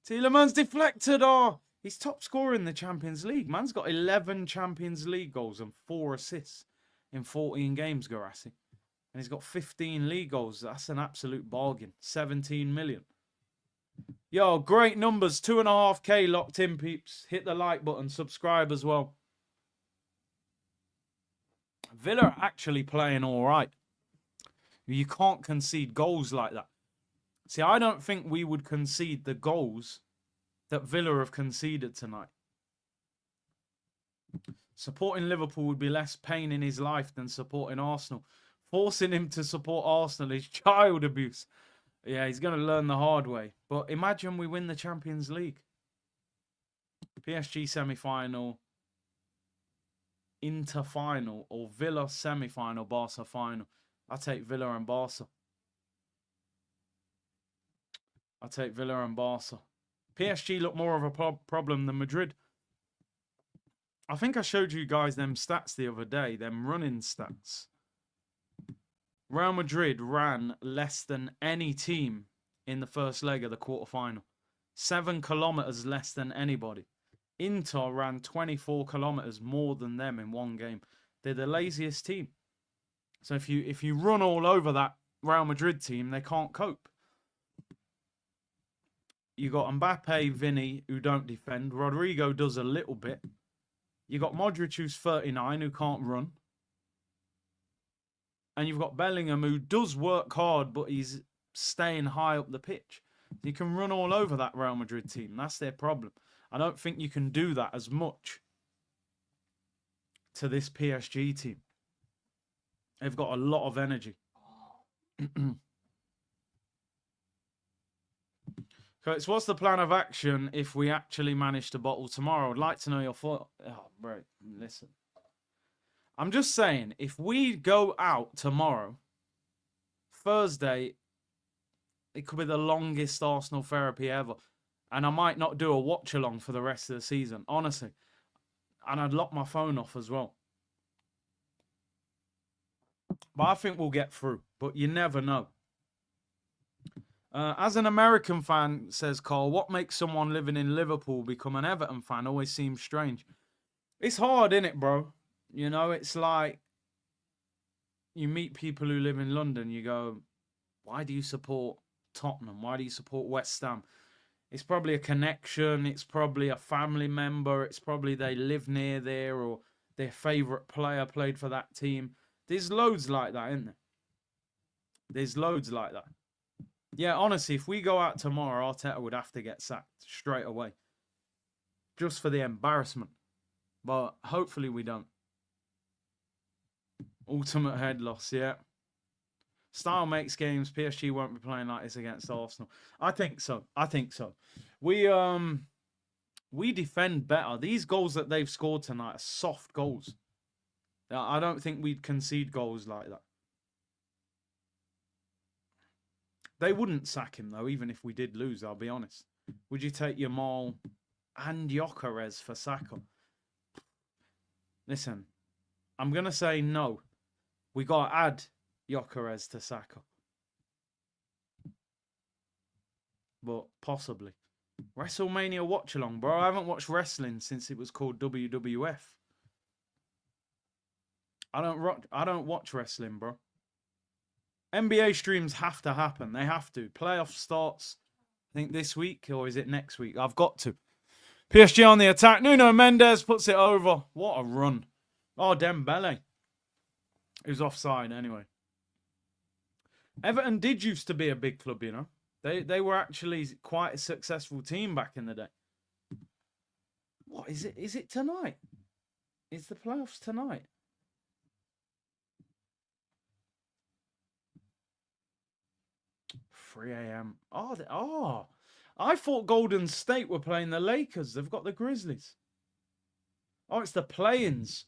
Tielemans deflected. Oh, he's top scorer in the Champions League. Man's got 11 Champions League goals and 4 assists in 14 games, Guirassy. And he's got 15 league goals. That's an absolute bargain. 17 million. Yo, great numbers. 2.5K locked in, peeps. Hit the like button. Subscribe as well. Villa are actually playing all right. You can't concede goals like that. See, I don't think we would concede the goals that Villa have conceded tonight. Supporting Liverpool would be less pain in his life than supporting Arsenal. Forcing him to support Arsenal is child abuse. Yeah, he's going to learn the hard way. But imagine we win the Champions League. PSG semi-final, Inter final, or Villa semi-final, Barca final. I take Villa and Barca. I take Villa and Barca. PSG look more of a problem than Madrid. I think I showed you guys them stats the other day, them running stats. Real Madrid ran less than any team in the first leg of the quarterfinal. 7 kilometers less than anybody. Inter ran 24 kilometers more than them in one game. They're the laziest team. So if you run all over that Real Madrid team, they can't cope. You got Mbappe, Vinny, who don't defend. Rodrigo does a little bit. You got Modric, who's 39, who can't run. And you've got Bellingham, who does work hard, but he's staying high up the pitch. You can run all over that Real Madrid team. That's their problem. I don't think you can do that as much to this PSG team. They've got a lot of energy. Curtis, what's the plan of action if we actually manage to bottle tomorrow? I'd like to know your thoughts. Oh, bro, listen. I'm just saying, if we go out tomorrow, Thursday, it could be the longest Arsenal therapy ever. And I might not do a watch-along for the rest of the season, honestly. And I'd lock my phone off as well. But I think we'll get through. But you never know. As an American fan, says Carl, what makes someone living in Liverpool become an Everton fan always seems strange. It's hard, innit, bro? You know, it's like you meet people who live in London. You go, why do you support Tottenham? Why do you support West Ham? It's probably a connection. It's probably a family member. It's probably they live near there or their favourite player played for that team. There's loads like that, isn't there? There's loads like that. Yeah, honestly, if we go out tomorrow, Arteta would have to get sacked straight away. Just for the embarrassment. But hopefully we don't. Ultimate head loss, yeah. Style makes games. PSG won't be playing like this against Arsenal. I think so. I think so. We defend better. These goals that they've scored tonight are soft goals. I don't think we'd concede goals like that. They wouldn't sack him, though, even if we did lose, I'll be honest. Would you take Yamal and Gyökeres for Saka? Listen, I'm going to say no. We got to add Gyökeres to Saka. But possibly. WrestleMania Watchalong, bro. I haven't watched wrestling since it was called WWF. I don't watch wrestling, bro. NBA streams have to happen. They have to. Playoff starts, I think, this week, or is it next week? I've got to. PSG on the attack. Nuno Mendes puts it over. What a run. Oh, Dembele. He was offside anyway. Everton did used to be a big club, you know. They were actually quite a successful team back in the day. What is it? Is it tonight? Is the playoffs tonight? $3 a.m. Oh, I thought Golden State were playing the Lakers. They've got the Grizzlies. Oh, it's the play-ins.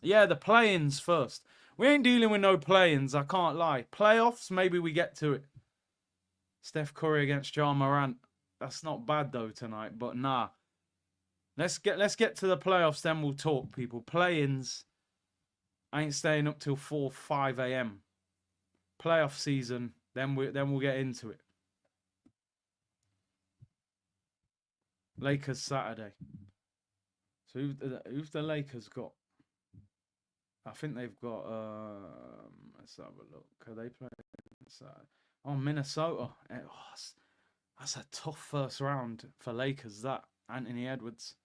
Yeah, the play-ins first. We ain't dealing with no play-ins, I can't lie. Playoffs, maybe we get to it. Steph Curry against Ja Morant. That's not bad though tonight, but nah. Let's get to the playoffs, then we'll talk, people. Play-ins. I ain't staying up till 5 a.m. Playoff season, then we'll get into it. Lakers Saturday. So who've the Lakers got? I think they've got let's have a look. Are they playing Saturday? Oh, Minnesota. That's a tough first round for Lakers, that. Anthony Edwards.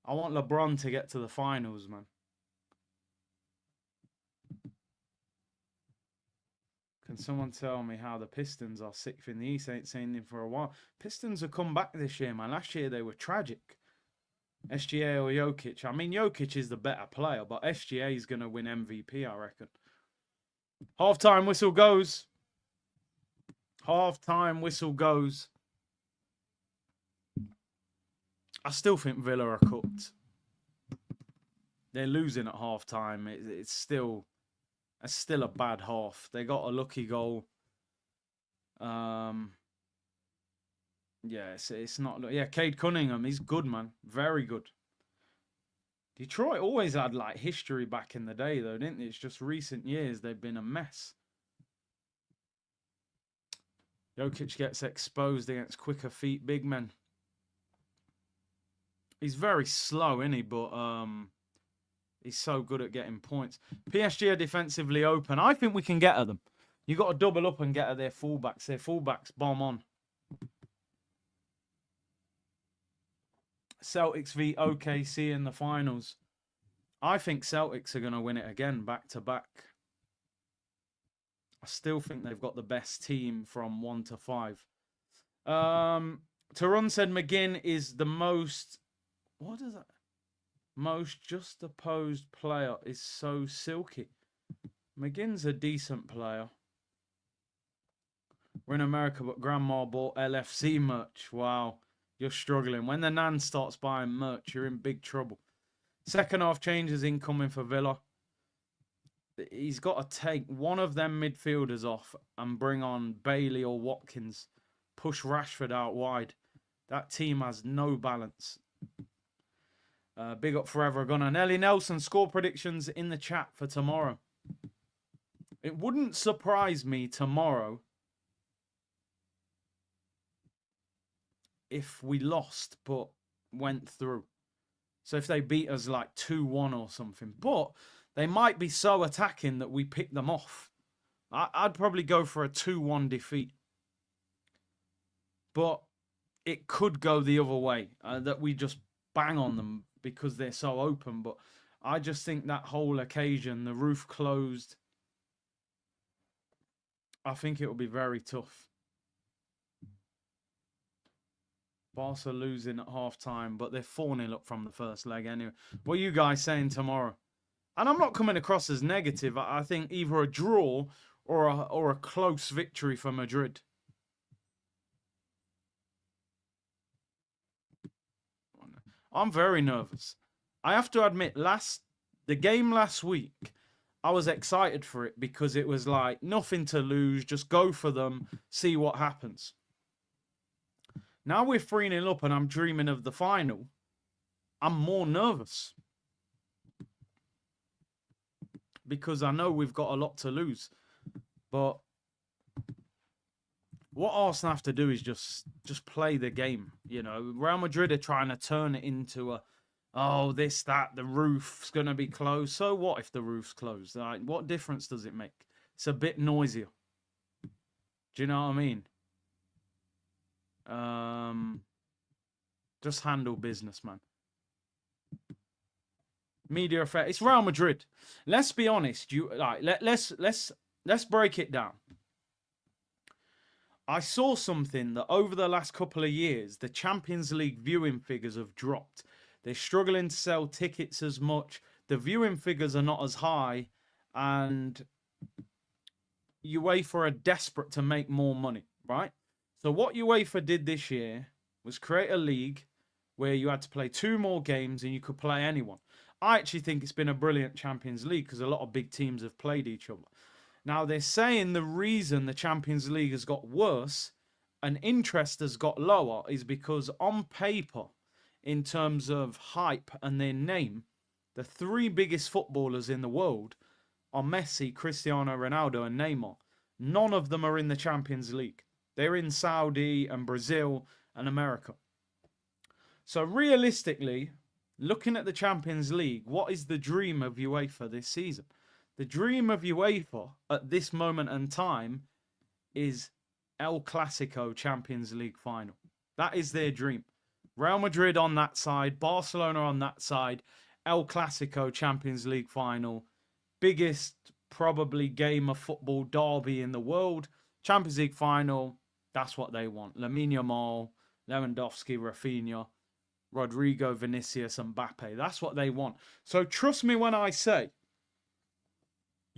I want LeBron to get to the finals, man. Can someone tell me how the Pistons are sixth in the East? Ain't seen them for a while. Pistons have come back this year, man. Last year they were tragic. SGA or Jokic. I mean, Jokic is the better player, but SGA is going to win MVP, I reckon. Half-time whistle goes. Half-time whistle goes. I still think Villa are cooked. They're losing at half-time. It's still a bad half. They got a lucky goal. Yeah, it's not. Yeah, Cade Cunningham, he's good, man. Very good. Detroit always had like history back in the day, though, didn't they? It's just recent years they've been a mess. Jokic gets exposed against quicker feet big men. He's very slow, isn't he? But he's so good at getting points. PSG are defensively open. I think we can get at them. You got to double up and get at their fullbacks. Their fullbacks bomb on. Celtics v OKC in the finals. I think Celtics are going to win it again, back to back. I still think they've got the best team from 1 to 5. Tarun said McGinn is the most... What is that? Most just opposed player is so silky. McGinn's a decent player. We're in America, but Grandma bought LFC merch. Wow. You're struggling. When the Nan starts buying merch, you're in big trouble. Second half changes incoming for Villa. He's got to take one of them midfielders off and bring on Bailey or Watkins. Push Rashford out wide. That team has no balance. Big up Forever Gunner. Nelly Nelson, score predictions in the chat for tomorrow. It wouldn't surprise me tomorrow if we lost but went through. So if they beat us like 2-1 or something. But they might be so attacking that we pick them off. I'd probably go for a 2-1 defeat. But it could go the other way. That we just bang on them because they're so open. But I just think that whole occasion, the roof closed, I think it will be very tough. Barca losing at half-time, but they're 4-0 up from the first leg anyway. What are you guys saying tomorrow? And I'm not coming across as negative. I think either a draw or a close victory for Madrid. I'm very nervous. I have to admit, the game last week, I was excited for it because it was like nothing to lose, just go for them, see what happens. Now we're 3-0 up and I'm dreaming of the final. I'm more nervous because I know we've got a lot to lose. But what Arsenal have to do is just play the game. You know, Real Madrid are trying to turn it into the roof's going to be closed. So what if the roof's closed? Like, what difference does it make? It's a bit noisier. Do you know what I mean? Just handle business, man. Media effect. It's Real Madrid. Let's be honest. Let's break it down. I saw something that over the last couple of years, the Champions League viewing figures have dropped. They're struggling to sell tickets as much. The viewing figures are not as high, and UEFA are desperate to make more money, right? So what UEFA did this year was create a league where you had to play 2 more games and you could play anyone. I actually think it's been a brilliant Champions League because a lot of big teams have played each other. Now, they're saying the reason the Champions League has got worse and interest has got lower is because on paper, in terms of hype and their name, the 3 biggest footballers in the world are Messi, Cristiano Ronaldo and Neymar. None of them are in the Champions League. They're in Saudi and Brazil and America. So realistically, looking at the Champions League, what is the dream of UEFA this season? The dream of UEFA at this moment in time is El Clasico Champions League final. That is their dream. Real Madrid on that side, Barcelona on that side, El Clasico Champions League final. Biggest probably game of football derby in the world. Champions League final, that's what they want. Lamine Yamal, Lewandowski, Rafinha, Rodrigo, Vinicius, and Mbappe. That's what they want. So trust me when I say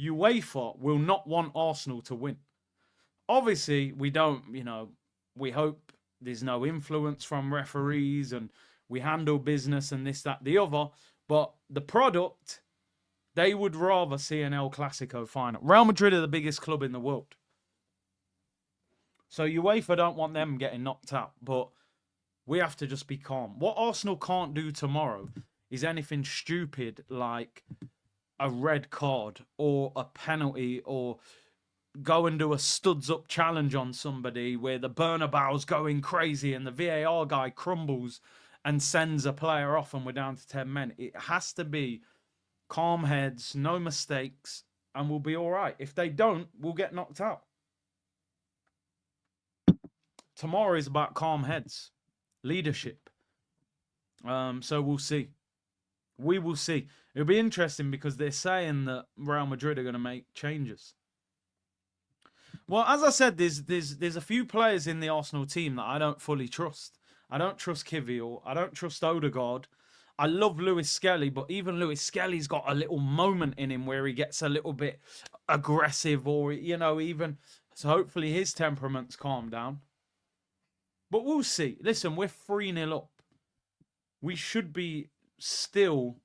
UEFA will not want Arsenal to win. Obviously, we don't, we hope there's no influence from referees and we handle business and this, that, the other. But the product, they would rather see an El Clasico final. Real Madrid are the biggest club in the world. So UEFA don't want them getting knocked out. But we have to just be calm. What Arsenal can't do tomorrow is anything stupid like a red card or a penalty or go and do a studs up challenge on somebody where the Bernabeu's going crazy and the VAR guy crumbles and sends a player off and we're down to 10 men. It has to be calm heads, no mistakes, and we'll be all right. If they don't, we'll get knocked out. Tomorrow is about calm heads, leadership. So we'll see. We will see. It'll be interesting because they're saying that Real Madrid are going to make changes. Well, as I said, there's a few players in the Arsenal team that I don't fully trust. I don't trust Kivior. I don't trust Odegaard. I love Lewis Skelly, but even Lewis Skelly's got a little moment in him where he gets a little bit aggressive or, even... So hopefully his temperament's calmed down. But we'll see. Listen, we're 3-0 up. We should be still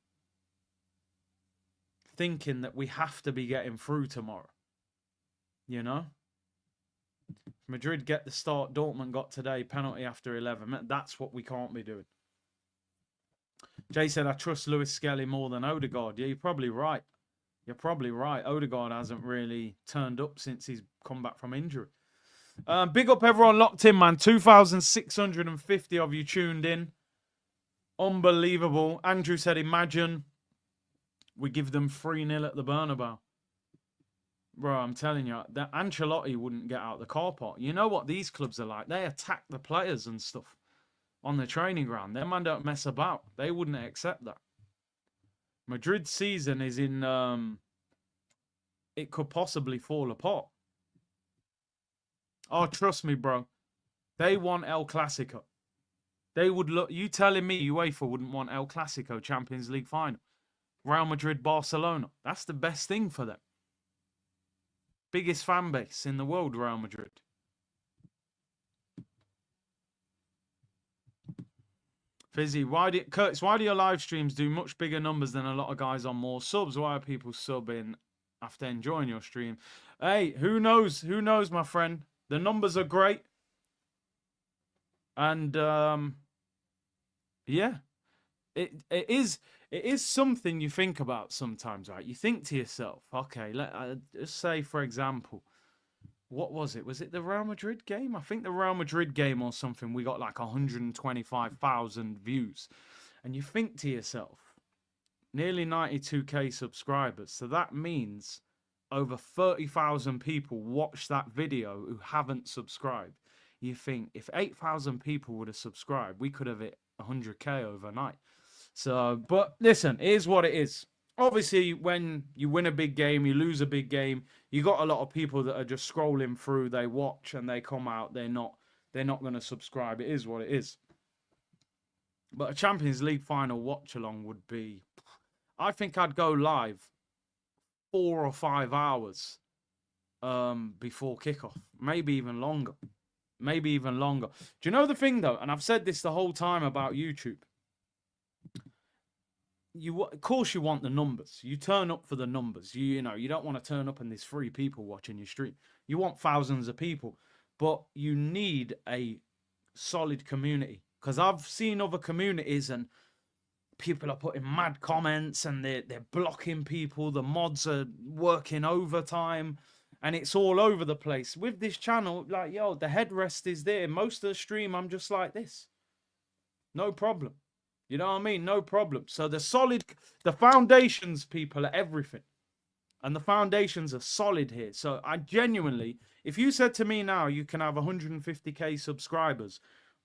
thinking that we have to be getting through tomorrow. Madrid get the start Dortmund got today, penalty after 11. That's what we can't be doing. Jay said, I trust Lewis Skelly more than Odegaard. Yeah, you're probably right. You're probably right. Odegaard hasn't really turned up since he's come back from injury. Big up everyone locked in, man. 2,650 of you tuned in. Unbelievable. Andrew said, imagine we give them 3-0 at the Bernabeu. Bro, I'm telling you, that Ancelotti wouldn't get out the car park. You know what these clubs are like? They attack the players and stuff on the training ground. Their man don't mess about. They wouldn't accept that. Madrid's season is in, it could possibly fall apart. Oh, trust me, bro. They want El Clasico. They would look. You telling me UEFA wouldn't want El Clasico Champions League final? Real Madrid, Barcelona. That's the best thing for them. Biggest fan base in the world, Real Madrid. Fizzy, Curtis, why do your live streams do much bigger numbers than a lot of guys on more subs? Why are people subbing after enjoying your stream? Hey, who knows? Who knows, my friend? The numbers are great. And yeah, it is something you think about sometimes, right? You think to yourself, okay, let's say, for example, what was it? Was it the Real Madrid game? I think the Real Madrid game or something, we got like 125,000 views. And you think to yourself, nearly 92K subscribers. So that means over 30,000 people watched that video who haven't subscribed. You think if 8,000 people would have subscribed, we could have hit 100K overnight. So, but listen, here's what it is. Obviously, when you win a big game, you lose a big game, you got a lot of people that are just scrolling through, they watch and they come out, they're not going to subscribe. It is what it is. But a Champions League final watch-along would be, I think I'd go live 4 or 5 hours before kickoff, maybe even longer. Maybe even longer. Do you know the thing, though? And I've said this the whole time about YouTube. Of course, you want the numbers. You turn up for the numbers. You know, you don't want to turn up and there's 3 people watching your stream. You want thousands of people. But you need a solid community. Because I've seen other communities and people are putting mad comments and they're blocking people. The mods are working overtime. And it's all over the place. With this channel, like, yo, the headrest is there. Most of the stream, I'm just like this. No problem. You know what I mean? No problem. So the foundations, people, are everything. And the foundations are solid here. So I genuinely, if you said to me now, you can have 150K subscribers,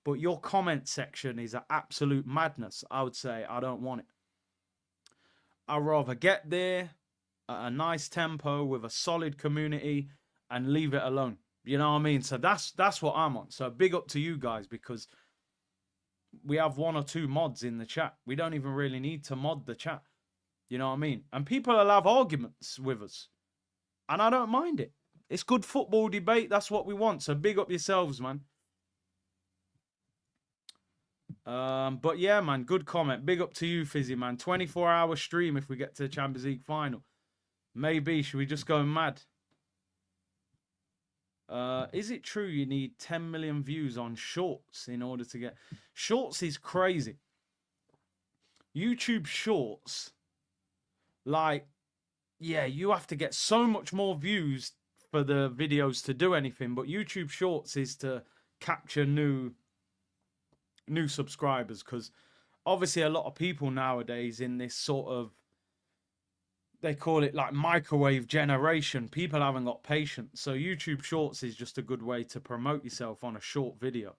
but your comment section is an absolute madness, I would say, I don't want it. I'd rather get there at a nice tempo with a solid community and leave it alone. You know what I mean? So that's what I'm on. So big up to you guys, because we have 1 or 2 mods in the chat. We don't even really need to mod the chat. You know what I mean? And people will have arguments with us. And I don't mind it. It's good football debate. That's what we want. So big up yourselves, man. But yeah, man, good comment. Big up to you, Fizzy, man. 24-hour stream if we get to the Champions League final. Maybe. Should we just go mad? Is it true you need 10 million views on shorts in order to get... Shorts is crazy. YouTube shorts, like, yeah, you have to get so much more views for the videos to do anything. But YouTube shorts is to capture new subscribers, because obviously a lot of people nowadays in this sort of, they call it like microwave generation, people haven't got patience. So YouTube shorts is just a good way to promote yourself on a short video.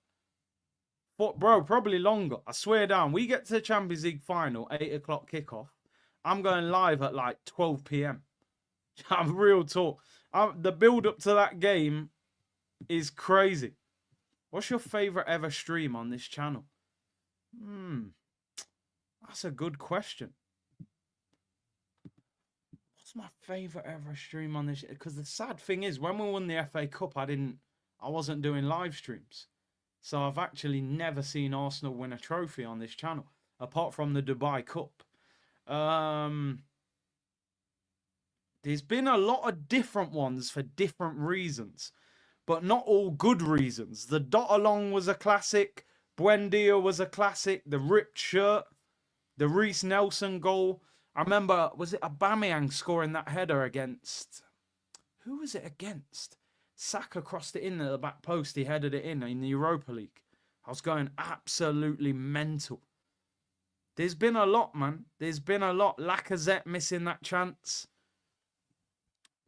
But bro, probably longer. I swear down, we get to the Champions League final, 8 o'clock kickoff. I'm going live at like 12 p.m. I'm real talk. The build up to that game is crazy. What's your favorite ever stream on this channel? That's a good question. What's my favorite ever stream on this? Because the sad thing is, when we won the FA Cup, I wasn't doing live streams. So I've actually never seen Arsenal win a trophy on this channel, apart from the Dubai Cup. There's been a lot of different ones for different reasons, but not all good reasons. The Watchalong was a classic. Buendia was a classic. The ripped shirt. The Reece Nelson goal. I remember, was it Aubameyang scoring that header against... Who was it against? Saka crossed it in at the back post. He headed it in the Europa League. I was going absolutely mental. There's been a lot, man. There's been a lot. Lacazette missing that chance.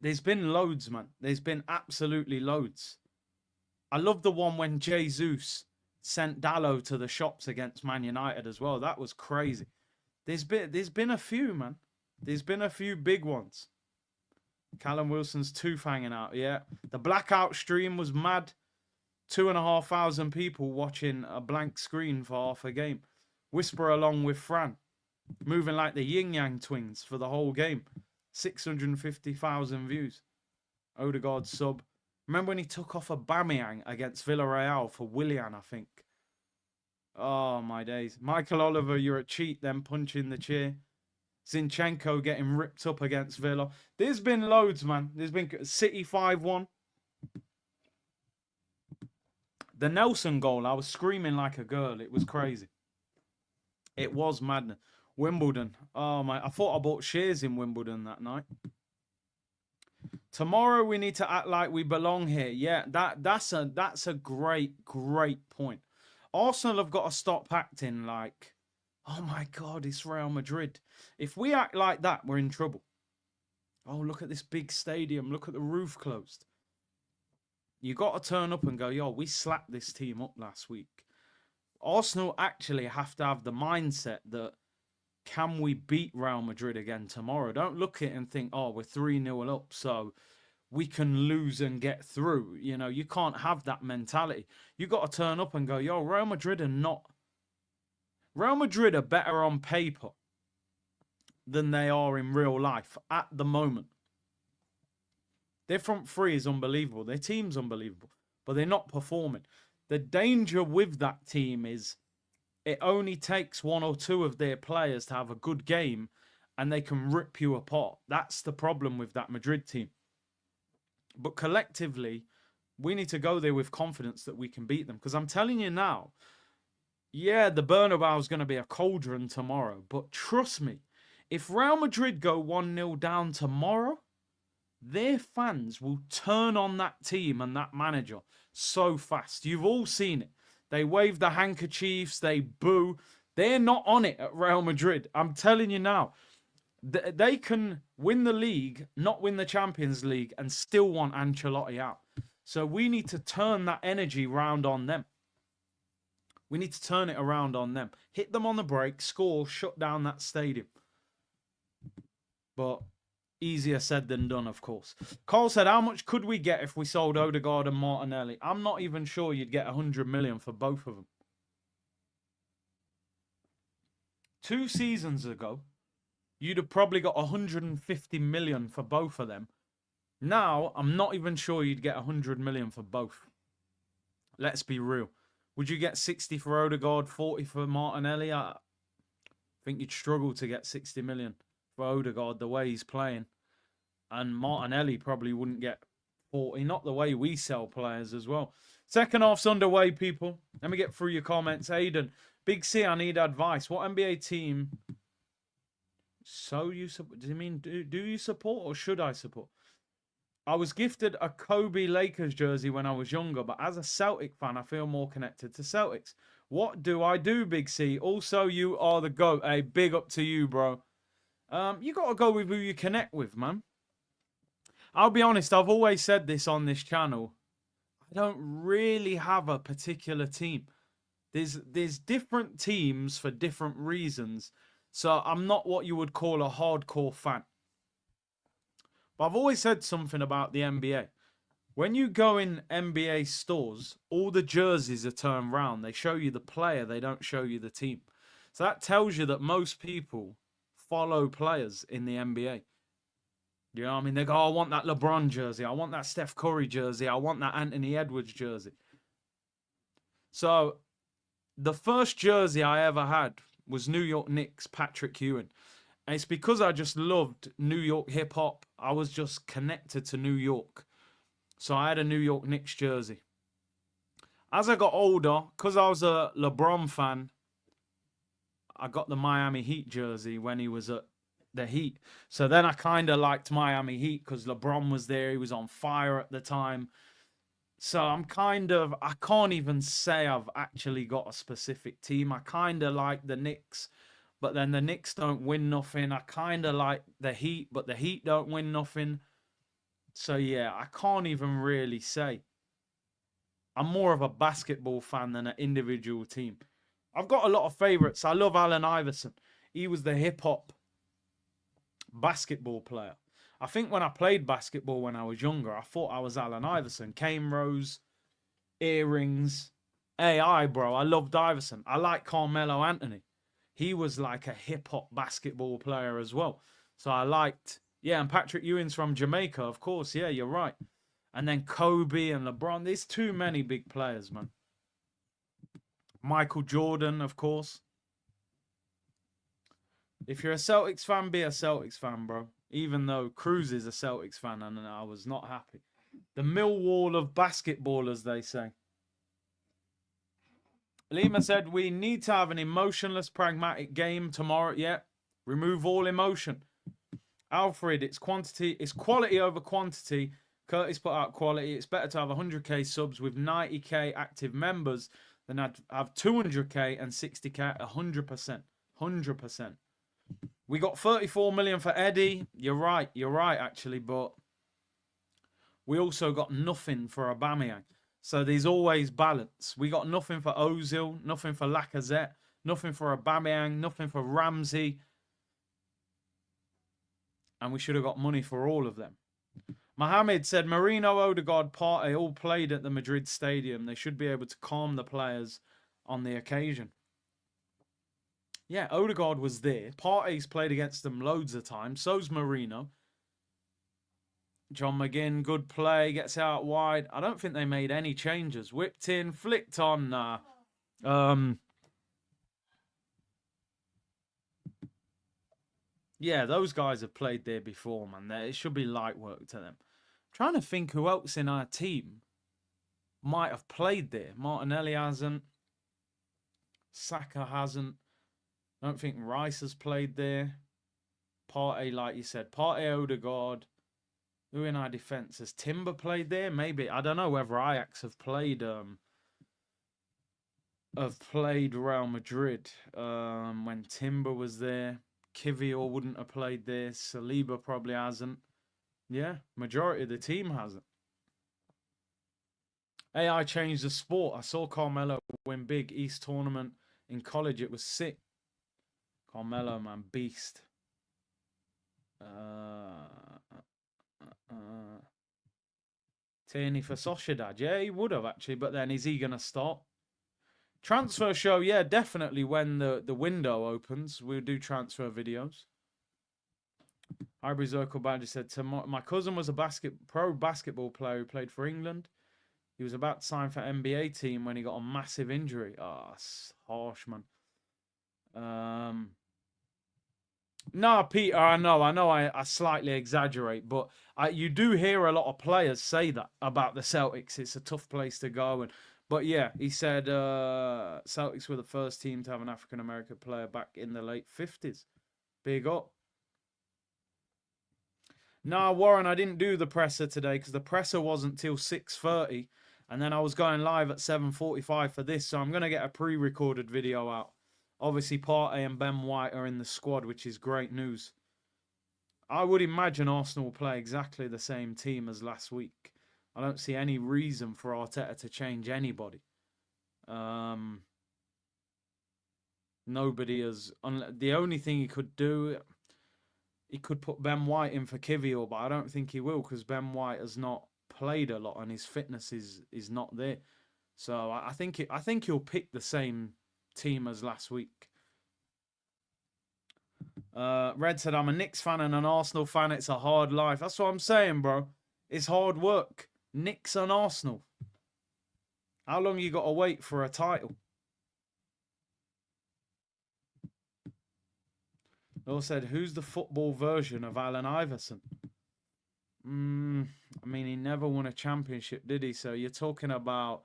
There's been loads, man. There's been absolutely loads. I love the one when Jesus sent Dalot to the shops against Man United as well. That was crazy. There's been a few, man. There's been a few big ones. Callum Wilson's tooth hanging out. Yeah. The blackout stream was mad. 2,500 people watching a blank screen for half a game. Whisper along with Fran. Moving like the yin yang twins for the whole game. 650,000 views. Odegaard sub. Remember when he took off Aubameyang against Villarreal for Willian, I think. Oh, my days. Michael Oliver, you're a cheat, then punching the chair. Zinchenko getting ripped up against Villa. There's been loads, man. There's been City 5-1. The Nelson goal, I was screaming like a girl. It was crazy. It was madness. Wimbledon. Oh, my. I thought I bought shares in Wimbledon that night. Tomorrow we need to act like we belong here. Yeah, that's a great point. Arsenal have got to stop acting like, oh my God, it's Real Madrid. If we act like that, we're in trouble. Oh, look at this big stadium. Look at the roof closed. You got to turn up and go, yo, we slapped this team up last week. Arsenal actually have to have the mindset that, can we beat Real Madrid again tomorrow? Don't look at it and think, oh, we're 3-0 up, so we can lose and get through. You know, you can't have that mentality. You got to turn up and go, yo, Real Madrid are better on paper than they are in real life at the moment. Their front three is unbelievable. Their team's unbelievable, but they're not performing. The danger with that team is it only takes one or two of their players to have a good game and they can rip you apart. That's the problem with that Madrid team. But collectively, we need to go there with confidence that we can beat them. Because I'm telling you now, yeah, the Bernabeu is going to be a cauldron tomorrow. But trust me, if Real Madrid go 1-0 down tomorrow, their fans will turn on that team and that manager so fast. You've all seen it. They wave the handkerchiefs, they boo. They're not on it at Real Madrid. I'm telling you now. They can win the league, not win the Champions League, and still want Ancelotti out. So we need to turn that energy round on them. We need to turn it around on them. Hit them on the break, score, shut down that stadium. But easier said than done, of course. Carl said, how much could we get if we sold Odegaard and Martinelli? I'm not even sure you'd get 100 million for both of them. 2 seasons ago, you'd have probably got 150 million for both of them. Now, I'm not even sure you'd get 100 million for both. Let's be real. Would you get 60 for Odegaard, 40 for Martinelli? I think you'd struggle to get 60 million for Odegaard the way he's playing. And Martinelli probably wouldn't get 40. Not the way we sell players as well. Second half's underway, people. Let me get through your comments. Aiden, Big C, I need advice. What NBA team... So you support? Do you mean do you support or should I support? I was gifted a Kobe Lakers jersey when I was younger, but as a Celtic fan, I feel more connected to Celtics. What do I do, Big C? Also, you are the GOAT. Hey, big up to you, bro. You got to go with who you connect with, man. I'll be honest, I've always said this on this channel. I don't really have a particular team. There's different teams for different reasons. So I'm not what you would call a hardcore fan. But I've always said something about the NBA. When you go in NBA stores, all the jerseys are turned round. They show you the player, they don't show you the team. So that tells you that most people follow players in the NBA. You know what I mean? They go, oh, I want that LeBron jersey. I want that Steph Curry jersey. I want that Anthony Edwards jersey. So the first jersey I ever had was New York Knicks, Patrick Ewing. And it's because I just loved New York hip-hop. I was just connected to New York. So I had a New York Knicks jersey. As I got older, because I was a LeBron fan, I got the Miami Heat jersey when he was at the Heat. So then I kind of liked Miami Heat because LeBron was there. He was on fire at the time. So I can't even say I've actually got a specific team. I kind of like the Knicks, but then the Knicks don't win nothing. I kind of like the Heat, but the Heat don't win nothing. So yeah, I can't even really say. I'm more of a basketball fan than an individual team. I've got a lot of favorites. I love Allen Iverson. He was the hip-hop Basketball player. I think when I played basketball when I was younger, I thought I was Allen Iverson. Cane Rose, earrings, AI, bro. I loved Iverson. I like Carmelo Anthony. He was like a hip-hop basketball player as well. So I liked, yeah, and Patrick Ewing's from Jamaica, of course. Yeah, you're right. And then Kobe and LeBron. There's too many big players, man. Michael Jordan, of course. If you're a Celtics fan, be a Celtics fan, bro. Even though Cruz is a Celtics fan, and I was not happy. The Millwall of basketballers, they say. Lima said, we need to have an emotionless, pragmatic game tomorrow. Yeah, remove all emotion. Alfred, it's quality over quantity. Curtis put out quality. It's better to have 100k subs with 90k active members than have 200k and 60k. 100%. 100%. We got 34 million for Eddie. You're right, actually, but we also got nothing for Aubameyang. So there's always balance. We got nothing for Ozil, nothing for Lacazette, nothing for Aubameyang, nothing for Ramsey. And we should have got money for all of them. Mohamed said, Marino, Odegaard, Partey all played at the Madrid stadium. They should be able to calm the players on the occasion. Yeah, Odegaard was there. Partey's played against them loads of times. So's Marino. John McGinn, good play. Gets out wide. I don't think they made any changes. Whipped in, flicked on. Yeah, those guys have played there before, man. It should be light work to them. I'm trying to think who else in our team might have played there. Martinelli hasn't. Saka hasn't. I don't think Rice has played there. Partey, like you said. Partey, Odegaard. Who in our defence? Has Timber played there? Maybe. I don't know whether Ajax have played Real Madrid when Timber was there. Kivior wouldn't have played there. Saliba probably hasn't. Yeah, majority of the team hasn't. AI changed the sport. I saw Carmelo win big East tournament in college. It was sick. Carmelo, man, beast. Tierney for Sociedad. Yeah, he would have actually, but then is he going to start? Transfer show, yeah, definitely when the window opens. We'll do transfer videos. Hybrid Zirkle Badger said, my cousin was a pro basketball player who played for England. He was about to sign for NBA team when he got a massive injury. Oh, it's harsh, man. No, Peter, I know I slightly exaggerate, but you do hear a lot of players say that about the Celtics. It's a tough place to go. But yeah, he said Celtics were the first team to have an African-American player back in the late 50s. Big up. No, Warren, I didn't do the presser today because the presser wasn't till 6:30. And then I was going live at 7:45 for this. So I'm going to get a pre-recorded video out. Obviously, Partey and Ben White are in the squad, which is great news. I would imagine Arsenal will play exactly the same team as last week. I don't see any reason for Arteta to change anybody. Nobody has... The only thing he could do... He could put Ben White in for Kivior, but I don't think he will because Ben White has not played a lot and his fitness is not there. So I think he'll pick the same team as last week. Red said, I'm a Knicks fan and an Arsenal fan. It's a hard life. That's what I'm saying, bro. It's hard work. Knicks and Arsenal. How long you got to wait for a title? They said, who's the football version of Allen Iverson? I mean, he never won a championship, did he? So you're talking about...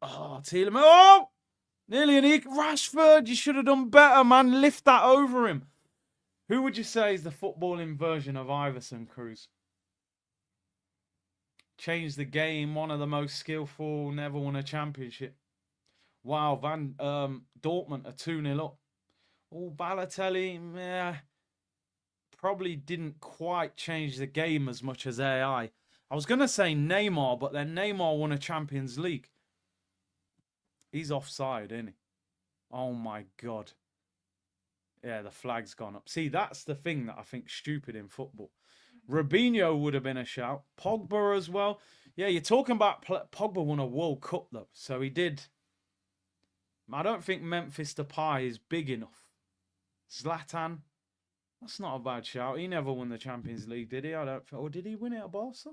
Oh, Tielemans. Oh! Nearly an equal. Rashford, you should have done better, man. Lift that over him. Who would you say is the footballing version of Iverson, Cruz? Changed the game, one of the most skillful, never won a championship. Wow, Dortmund are 2-0 up. Oh, Balotelli, yeah, probably didn't quite change the game as much as AI. I was going to say Neymar, but then Neymar won a Champions League. He's offside, isn't he? Oh, my God. Yeah, the flag's gone up. See, that's the thing that I think stupid in football. Robinho would have been a shout. Pogba as well. Yeah, you're talking about Pogba won a World Cup, though. So he did. I don't think Memphis Depay is big enough. Zlatan. That's not a bad shout. He never won the Champions League, did he? I don't. Or did he win it at Barca?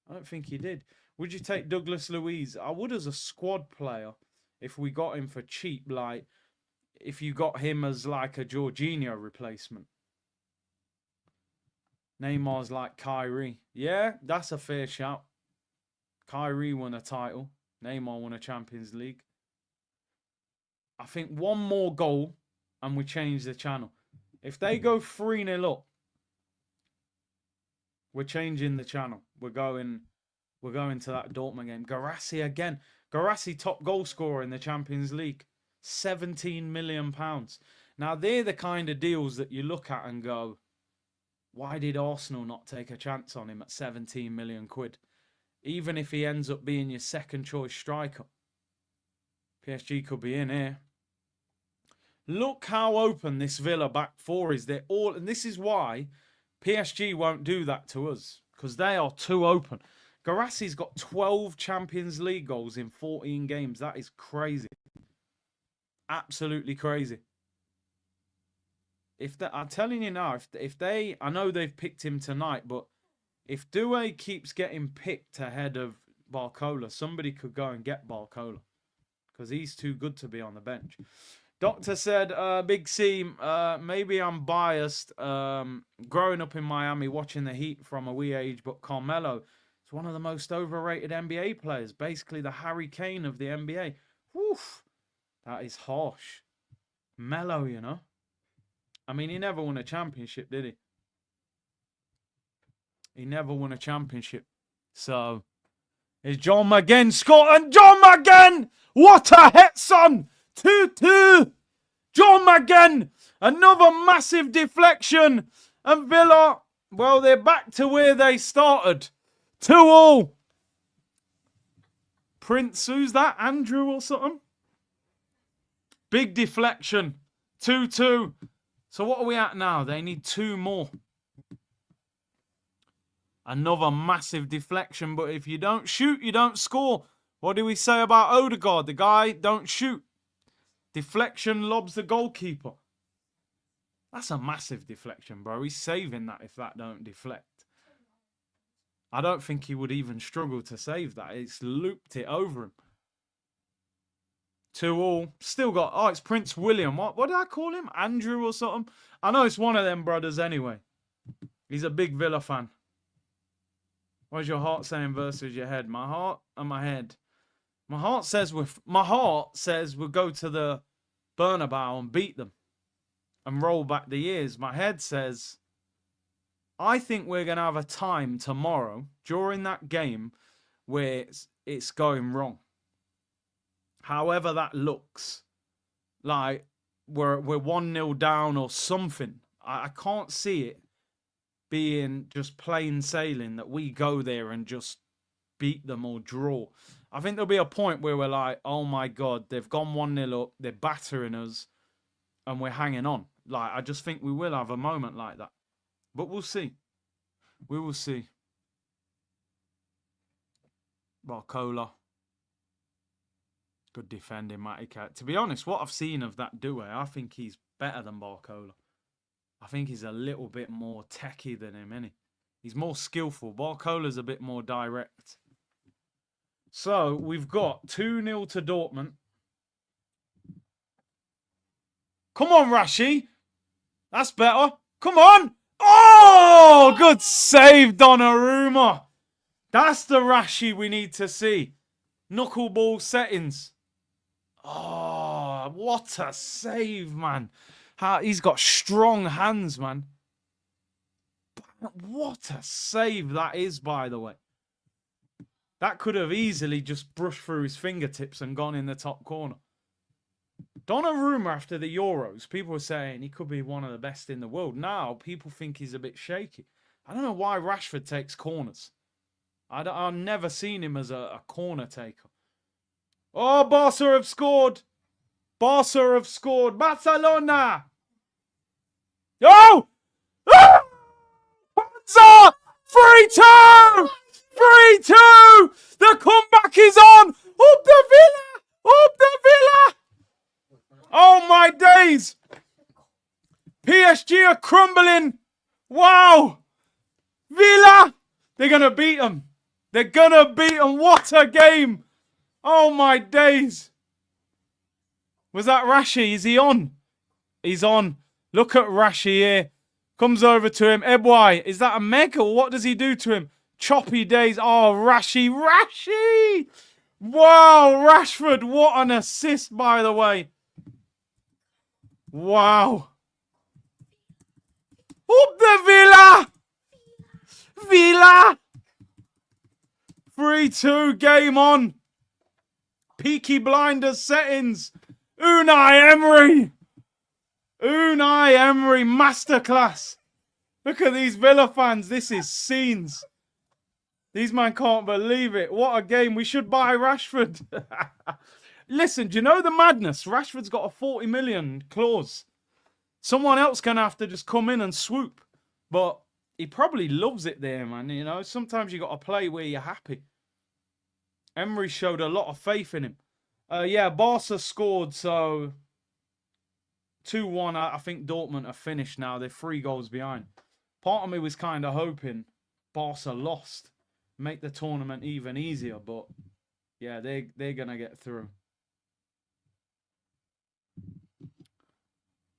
I don't think he did. Would you take Douglas Luiz? I would as a squad player if we got him for cheap. Like, if you got him as like a Jorginho replacement. Neymar's like Kyrie. Yeah, that's a fair shout. Kyrie won a title. Neymar won a Champions League. I think one more goal and we change the channel. If they go 3-0 up, we're changing the channel. We're going to that Dortmund game. Guirassy again. Guirassy top goal scorer in the Champions League. £17 million. Now, they're the kind of deals that you look at and go, why did Arsenal not take a chance on him at 17 million quid? Even if he ends up being your second choice striker. PSG could be in here. Look how open this Villa back four is. They're all, and this is why PSG won't do that to us, because they are too open. Guirassy's got 12 Champions League goals in 14 games. That is crazy. Absolutely crazy. I'm telling you now, if they, I know they've picked him tonight, but if Doué keeps getting picked ahead of Barcola, somebody could go and get Barcola, because he's too good to be on the bench. Doctor said, Big C, maybe I'm biased. Growing up in Miami, watching the Heat from a wee age, but Carmelo is one of the most overrated NBA players. Basically the Harry Kane of the NBA. Woof. That is harsh. Melo, you know. I mean, he never won a championship, did he? He never won a championship. So, is John McGinn Scotland? John McGinn! What a hit, son! 2-2. John McGinn. Another massive deflection. And Villa, well, they're back to where they started. 2-2. Prince, who's that? Andrew or something? Big deflection. 2-2. So what are we at now? They need 2 more. Another massive deflection. But if you don't shoot, you don't score. What do we say about Odegaard? The guy don't shoot. Deflection lobs the goalkeeper. That's a massive deflection, bro. He's saving that if that don't deflect. I don't think he would even struggle to save that. It's looped it over him. 2-2. Still got... Oh, it's Prince William. What did I call him? Andrew or something? I know it's one of them brothers anyway. We's a big Villa fan. What's your heart saying versus your head? My heart and my head. My heart says we'll go to the Bernabeu and beat them and roll back the years. My head says I think we're going to have a time tomorrow during that game where it's going wrong. However that looks, like we're 1-0 down or something. I can't see it being just plain sailing that we go there and just beat them or draw. I think there'll be a point where we're like, oh my God, they've gone 1-0 up, they're battering us, and we're hanging on. Like, I just think we will have a moment like that. But we'll see. We will see. Barcola. Good defending, Matty Cat. To be honest, what I've seen of that Doué, I think he's better than Barcola. I think he's a little bit more techie than him, isn't he? He's more skillful. Barcola's a bit more direct. So, we've got 2-0 to Dortmund. Come on, Rashi. That's better. Come on. Oh, good save, Donnarumma. That's the Rashi we need to see. Knuckleball settings. Oh, what a save, man. He's got strong hands, man. What a save that is, by the way. That could have easily just brushed through his fingertips and gone in the top corner. Donnarumma, after the Euros, people were saying he could be one of the best in the world. Now, people think he's a bit shaky. I don't know why Rashford takes corners. I've never seen him as a corner taker. Oh, Barca have scored. Barca have scored. Barcelona. Oh! Oh! Panzer! 3-2! 3-2! The comeback is on! Up the Villa! Up the Villa! Oh my days! PSG are crumbling! Wow! Villa! They're gonna beat them. They're gonna beat them. What a game! Oh my days! Was that Rashi? Is he on? He's on. Look at Rashi here. Comes over to him. Ebwai, is that a meg or what does he do to him? Choppy days. Oh, Rashi. Rashi! Wow, Rashford. What an assist, by the way. Wow. Up the Villa! Villa! 3-2, game on. Peaky Blinders settings. Unai Emery. Unai Emery masterclass. Look at these Villa fans. This is scenes. These men can't believe it. What a game. We should buy Rashford. Listen, do you know the madness? Rashford's got a 40 million clause. Someone else can have to just come in and swoop. But he probably loves it there, man. You know, sometimes you got to play where you're happy. Emery showed a lot of faith in him. Yeah, Barca scored, so 2-1. I think Dortmund are finished now. They're 3 goals behind. Part of me was kind of hoping Barca lost. Make the tournament even easier, but yeah, they're going to get through.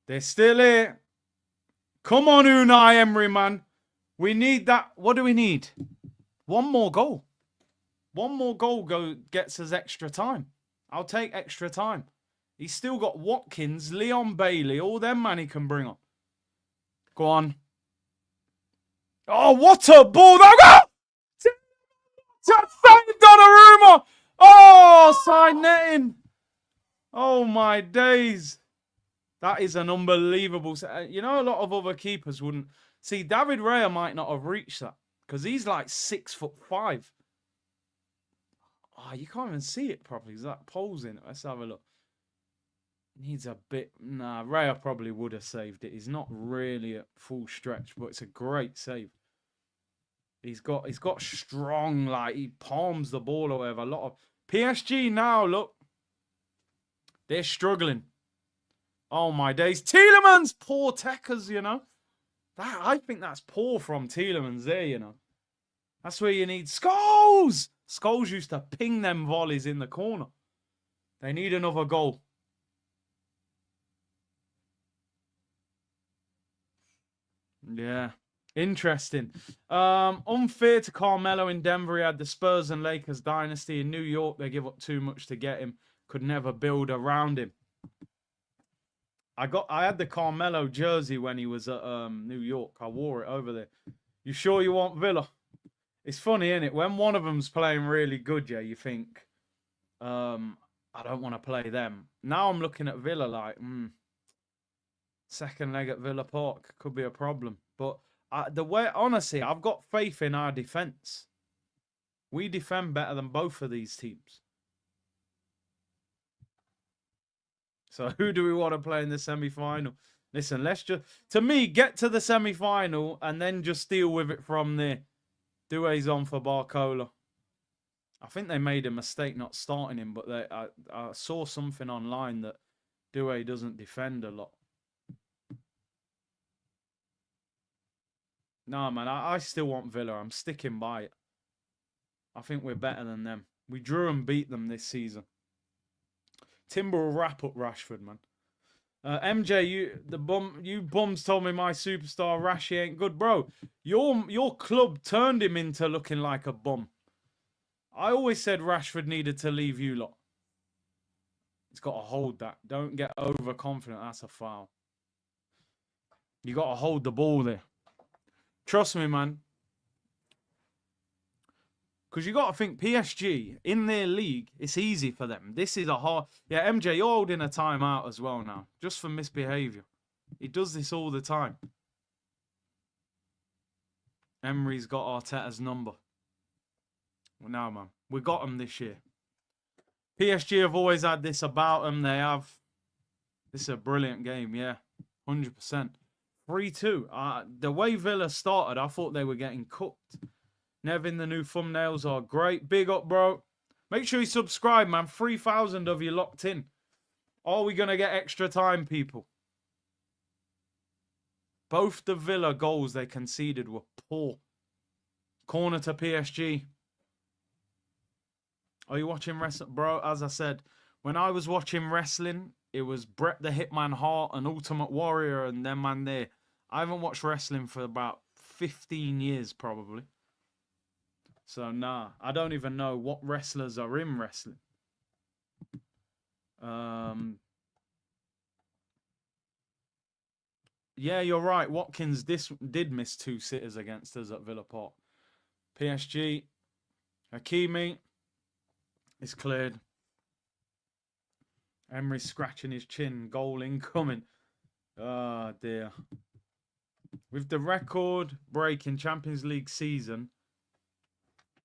They're still here. Come on, Unai Emery, man. We need that. What do we need? One more goal. One more goal gets us extra time. I'll take extra time. He's still got Watkins, Leon Bailey, all them man he can bring on. Go on. Oh, what a ball. Saved Donnarumma. Oh, side netting. Oh, my days. That is an unbelievable... You know, a lot of other keepers wouldn't... See, David Raya might not have reached that because he's like 6'5". Oh, you can't even see it properly. Is that pole's in it? Let's have a look. Needs a bit... Nah, Raya probably would have saved it. He's not really at full stretch, but it's a great save. He's got strong, like, he palms the ball or whatever. A lot of... PSG now, look. They're struggling. Oh, my days. Tielemans! Poor techers, you know. I think that's poor from Tielemans there, you know. That's where you need Scholes! Scholes used to ping them volleys in the corner. They need another goal. Yeah. Interesting. Unfair to Carmelo in Denver. He had the Spurs and Lakers dynasty. In New York, they give up too much to get him. Could never build around him. I had the Carmelo jersey when he was at New York. I wore it over there. You sure you want Villa? It's funny, isn't it? When one of them's playing really good, yeah, you think, I don't want to play them. Now I'm looking at Villa like, second leg at Villa Park could be a problem. But honestly, I've got faith in our defence. We defend better than both of these teams. So who do we want to play in the semi-final? Listen, let's just, to me, get to the semi-final and then just deal with it from there. Doué's on for Barcola. I think they made a mistake not starting him, but I saw something online that Doué doesn't defend a lot. No, man, I still want Villa. I'm sticking by it. I think we're better than them. We drew and beat them this season. Timber will wrap up Rashford, man. MJ, you bums told me my superstar Rashi ain't good, bro. Your club turned him into looking like a bum. I always said Rashford needed to leave you lot. He's got to hold that. Don't get overconfident. That's a foul. You got to hold the ball there. Trust me, man. Because you got to think PSG, in their league, it's easy for them. This is a hard... Yeah, MJ, you're holding a timeout as well now. Just for misbehaviour. He does this all the time. Emery's got Arteta's number. Well, no, man. We got him this year. PSG have always had this about them. They have. This is a brilliant game, yeah. 100%. 3-2. The way Villa started, I thought they were getting cooked. Nevin, the new thumbnails are great. Big up, bro. Make sure you subscribe, man. 3,000 of you locked in. Are we going to get extra time, people? Both the Villa goals they conceded were poor. Corner to PSG. Are you watching wrestling? Bro, as I said, when I was watching wrestling, it was Bret the Hitman Hart and Ultimate Warrior and them man there. I haven't watched wrestling for about 15 years, probably. So, nah, I don't even know what wrestlers are in wrestling. Yeah, you're right. Watkins did miss 2 sitters against us at Villa Park. PSG, Hakimi is cleared. Emery's scratching his chin. Goal incoming. Oh, dear. With the record-breaking Champions League season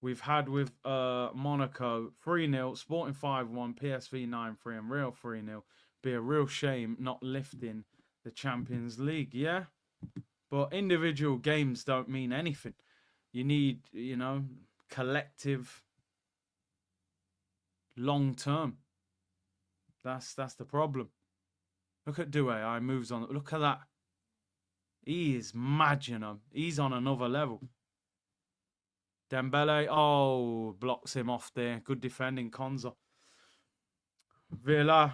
we've had with Monaco 3-0, Sporting 5-1, PSV 9-3, and Real 3-0, be a real shame not lifting the Champions League, yeah? But individual games don't mean anything. You need, you know, collective, long-term. That's the problem. Look at Doué. Moves on. Look at that. He is mad, you know. He's on another level. Dembele. Oh, blocks him off there. Good defending, Konza. Villa.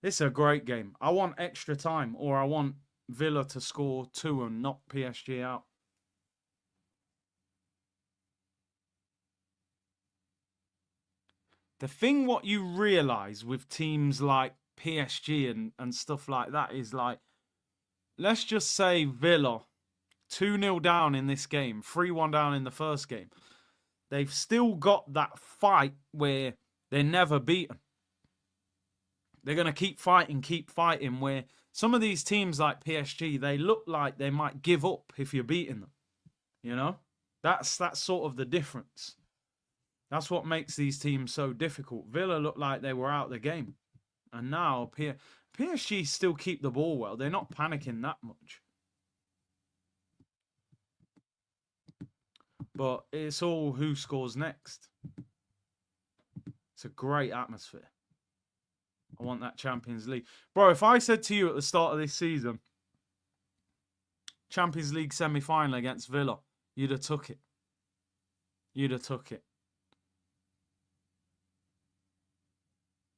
It's a great game. I want extra time, or I want Villa to score 2 and knock PSG out. The thing what you realise with teams like PSG and stuff like that is like, let's just say Villa 2-0 down in this game, 3-1 down in the first game. They've still got that fight where they're never beaten. They're going to keep fighting, where some of these teams like PSG, they look like they might give up if you're beating them. You know? That's sort of the difference. That's what makes these teams so difficult. Villa looked like they were out of the game. And now PSG still keep the ball well. They're not panicking that much. But it's all who scores next. It's a great atmosphere. I want that Champions League. Bro, if I said to you at the start of this season, Champions League semi-final against Villa, you'd have took it. You'd have took it.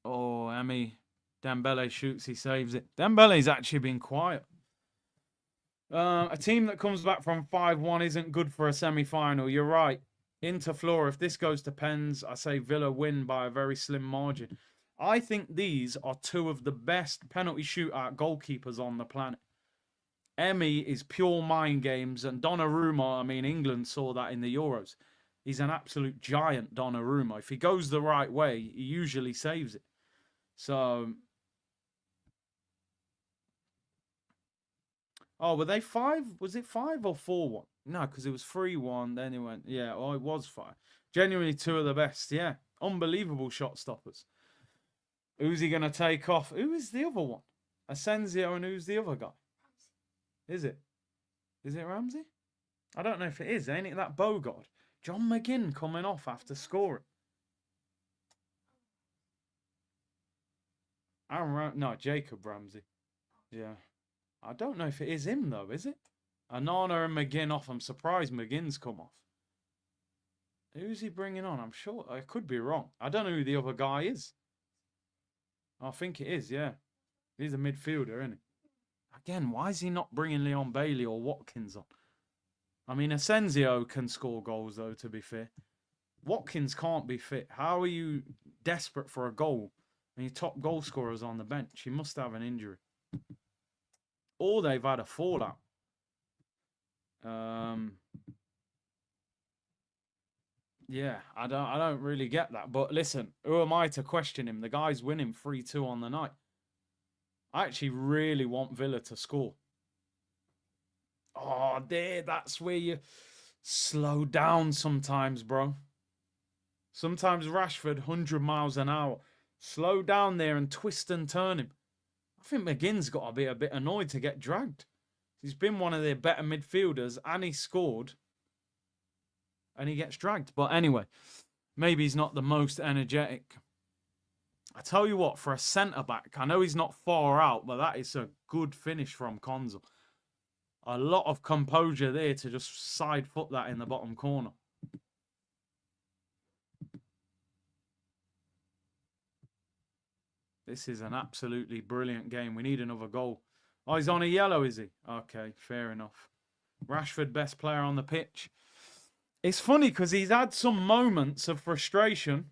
Oh, Emmy. Dembele shoots, he saves it. Dembele's actually been quiet. A team that comes back from 5-1 isn't good for a semi-final. You're right. Interflora, if this goes to pens, I say Villa win by a very slim margin. I think these are 2 of the best penalty shootout goalkeepers on the planet. Emmy is pure mind games, and Donnarumma, I mean, England saw that in the Euros. He's an absolute giant, Donnarumma. If he goes the right way, he usually saves it. So, oh, were they 5? Was it 5 or 4-1? No, because it was 3-1. Then it went, yeah, oh, it was 5. Genuinely 2 of the best, yeah. Unbelievable shot stoppers. Who's he going to take off? Who is the other one? Asensio, and who's the other guy? Is it? Is it Ramsey? I don't know if it is. Ain't it that Bogard? John McGinn coming off after scoring. No, Jacob Ramsey. Yeah. I don't know if it is him, though, is it? Anana and McGinn off. I'm surprised McGinn's come off. Who's he bringing on? I'm sure. I could be wrong. I don't know who the other guy is. I think it is, yeah. He's a midfielder, isn't he? Again, why is he not bringing Leon Bailey or Watkins on? I mean, Asensio can score goals, though, to be fair. Watkins can't be fit. How are you desperate for a goal and your top goal scorer's on the bench? He must have an injury. Or they've had a fallout. Yeah, I don't really get that. But listen, who am I to question him? The guy's winning 3-2 on the night. I actually really want Villa to score. Oh, that's where you slow down sometimes, bro. Sometimes Rashford, 100 miles an hour. Slow down there and twist and turn him. I think McGinn's got to be a bit annoyed to get dragged. He's been one of their better midfielders and he scored. And he gets dragged. But anyway, maybe he's not the most energetic. I tell you what, for a centre-back, I know he's not far out, but that is a good finish from Konzel. A lot of composure there to just side foot that in the bottom corner. This is an absolutely brilliant game. We need another goal. Oh, he's on a yellow, is he? Okay, fair enough. Rashford, best player on the pitch. It's funny because he's had some moments of frustration,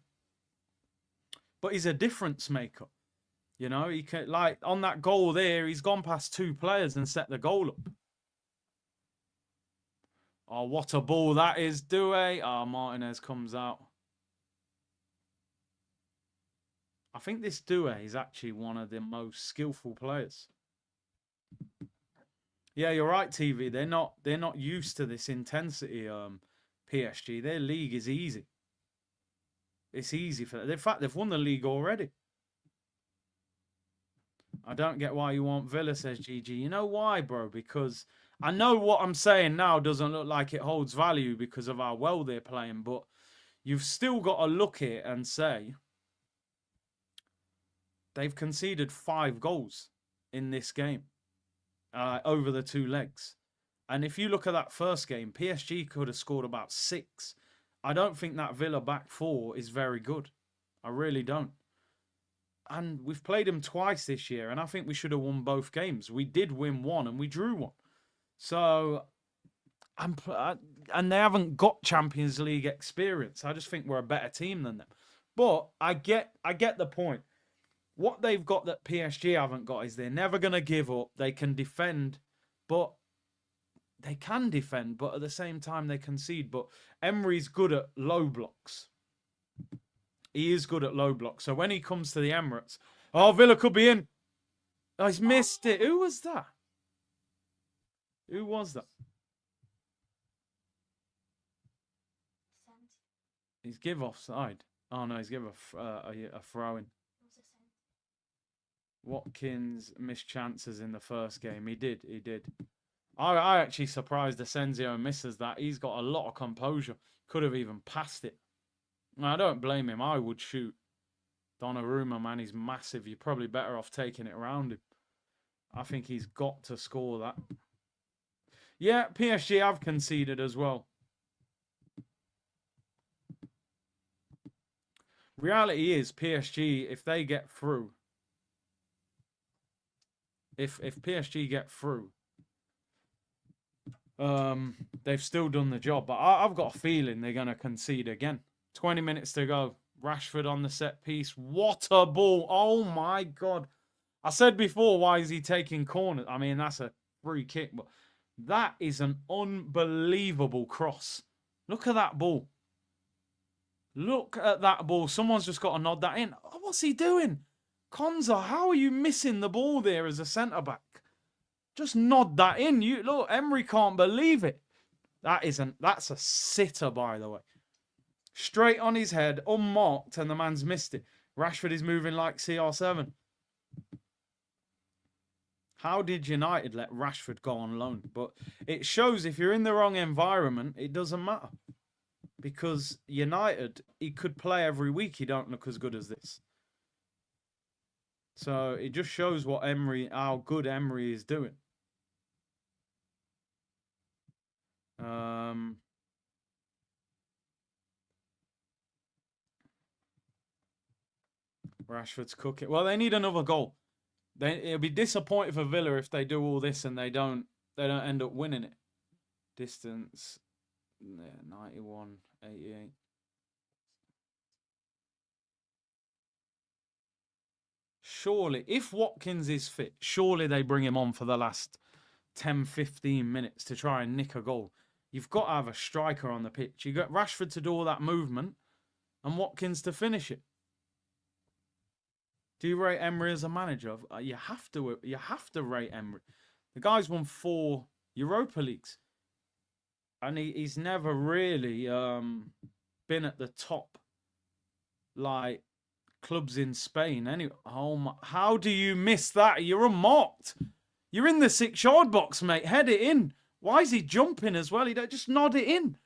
but he's a difference maker. You know, he can, like on that goal there, he's gone past 2 players and set the goal up. Oh, what a ball that is, Doué. Oh, Martinez comes out. I think this Doué is actually one of the most skillful players. Yeah, you're right, TV. They're not used to this intensity. PSG, their league is easy. It's easy for them. In fact, they've won the league already. I don't get why you want Villa, says GG. You know why, bro? Because I know what I'm saying now doesn't look like it holds value because of how well they're playing, but you've still got to look at it and say they've conceded 5 goals in this game over the 2 legs. And if you look at that first game, PSG could have scored about 6. I don't think that Villa back 4 is very good. I really don't. And we've played them twice this year, and I think we should have won both games. We did win 1 and we drew 1. So, and they haven't got Champions League experience. I just think we're a better team than them. But I get the point. What they've got that PSG haven't got is they're never going to give up. They can defend, but they can defend, but at the same time they concede. But Emery's good at low blocks. He is good at low blocks. So when he comes to the Emirates, oh, Villa could be in. Oh, he's missed it. Who was that? Who was that? He's give offside. Oh no, he's give a throw in. Watkins missed chances in the first game. He did. I actually surprised Asensio misses that. He's got a lot of composure. Could have even passed it. I don't blame him. I would shoot. Donnarumma, man, he's massive. You're probably better off taking it around him. I think he's got to score that. Yeah, PSG have conceded as well. Reality is, PSG, if they get through, if PSG get through, they've still done the job. But I've got a feeling they're going to concede again. 20 minutes to go. Rashford on the set piece. What a ball. Oh, my God. I said before, why is he taking corners? I mean, that's a free kick. But that is an unbelievable cross. Look at that ball. Look at that ball. Someone's just got to nod that in. Oh, what's he doing? Konza, how are you missing the ball there as a centre-back? Just nod that in. Look, Emery can't believe it. That's a sitter, by the way. Straight on his head, unmarked, and the man's missed it. Rashford is moving like CR7. How did United let Rashford go on loan? But it shows if you're in the wrong environment, it doesn't matter. Because United, he could play every week. He don't look as good as this. So it just shows how good Emery is doing. Rashford's cooking. Well, they need another goal. It'll be disappointing for Villa if they do all this and they don't end up winning it. Distance, yeah, 91, 88. Surely, if Watkins is fit, surely they bring him on for the last 10, 15 minutes to try and nick a goal. You've got to have a striker on the pitch. You got Rashford to do all that movement and Watkins to finish it. Do you rate Emery as a manager? You have to rate Emery. The guy's won 4 Europa Leagues. And he's never really been at the top, like, clubs in Spain. Anyway, oh my, how do you miss that? You're unmarked. You're in the 6-yard box, mate. Head it in. Why is he jumping as well? He don't just nod it in.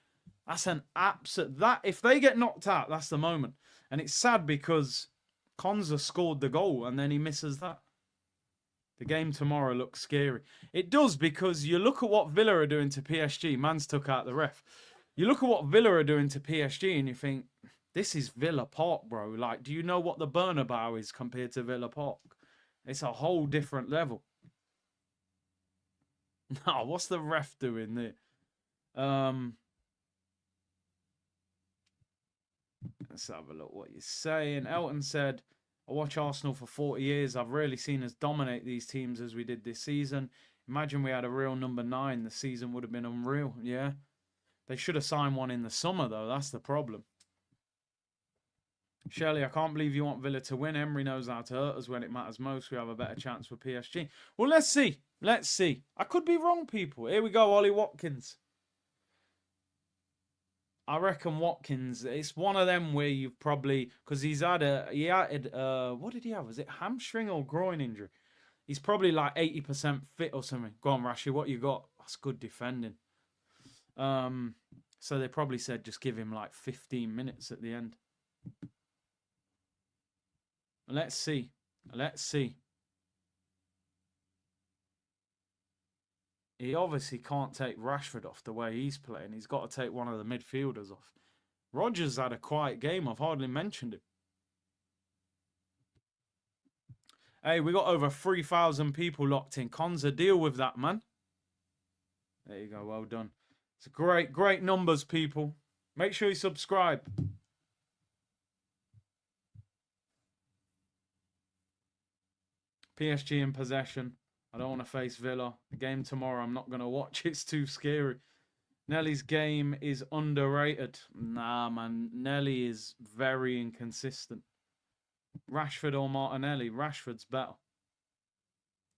That's an absolute... That, if they get knocked out, that's the moment. And it's sad because Konza scored the goal and then he misses that. The game tomorrow looks scary. It does, because you look at what Villa are doing to PSG. Man's took out the ref. You look at what Villa are doing to PSG and you think, this is Villa Park, bro. Like, do you know what the Bernabeu is compared to Villa Park? It's a whole different level. No, what's the ref doing there? Let's have a look what you're saying. Elton said, I watch Arsenal for 40 years. I've rarely seen us dominate these teams as we did this season. Imagine we had a real number 9. The season would have been unreal. Yeah. They should have signed one in the summer, though. That's the problem. Shirley, I can't believe you want Villa to win. Emery knows how to hurt us when it matters most. We have a better chance with PSG. Well, let's see. Let's see. I could be wrong, people. Here we go, Ollie Watkins. I reckon Watkins, it's one of them where you've probably... Because he had what did he have? Was it hamstring or groin injury? He's probably like 80% fit or something. Go on, Rashi, what you got? That's good defending. So they probably said just give him like 15 minutes at the end. Let's see. Let's see. He obviously can't take Rashford off the way he's playing. He's got to take one of the midfielders off. Rodgers had a quiet game. I've hardly mentioned him. Hey, we got over 3,000 people locked in. Konza, deal with that, man. There you go. Well done. It's great, great numbers, people. Make sure you subscribe. PSG in possession. I don't want to face Villa. The game tomorrow, I'm not going to watch. It's too scary. Nelly's game is underrated. Nah, man. Nelly is very inconsistent. Rashford or Martinelli? Rashford's better.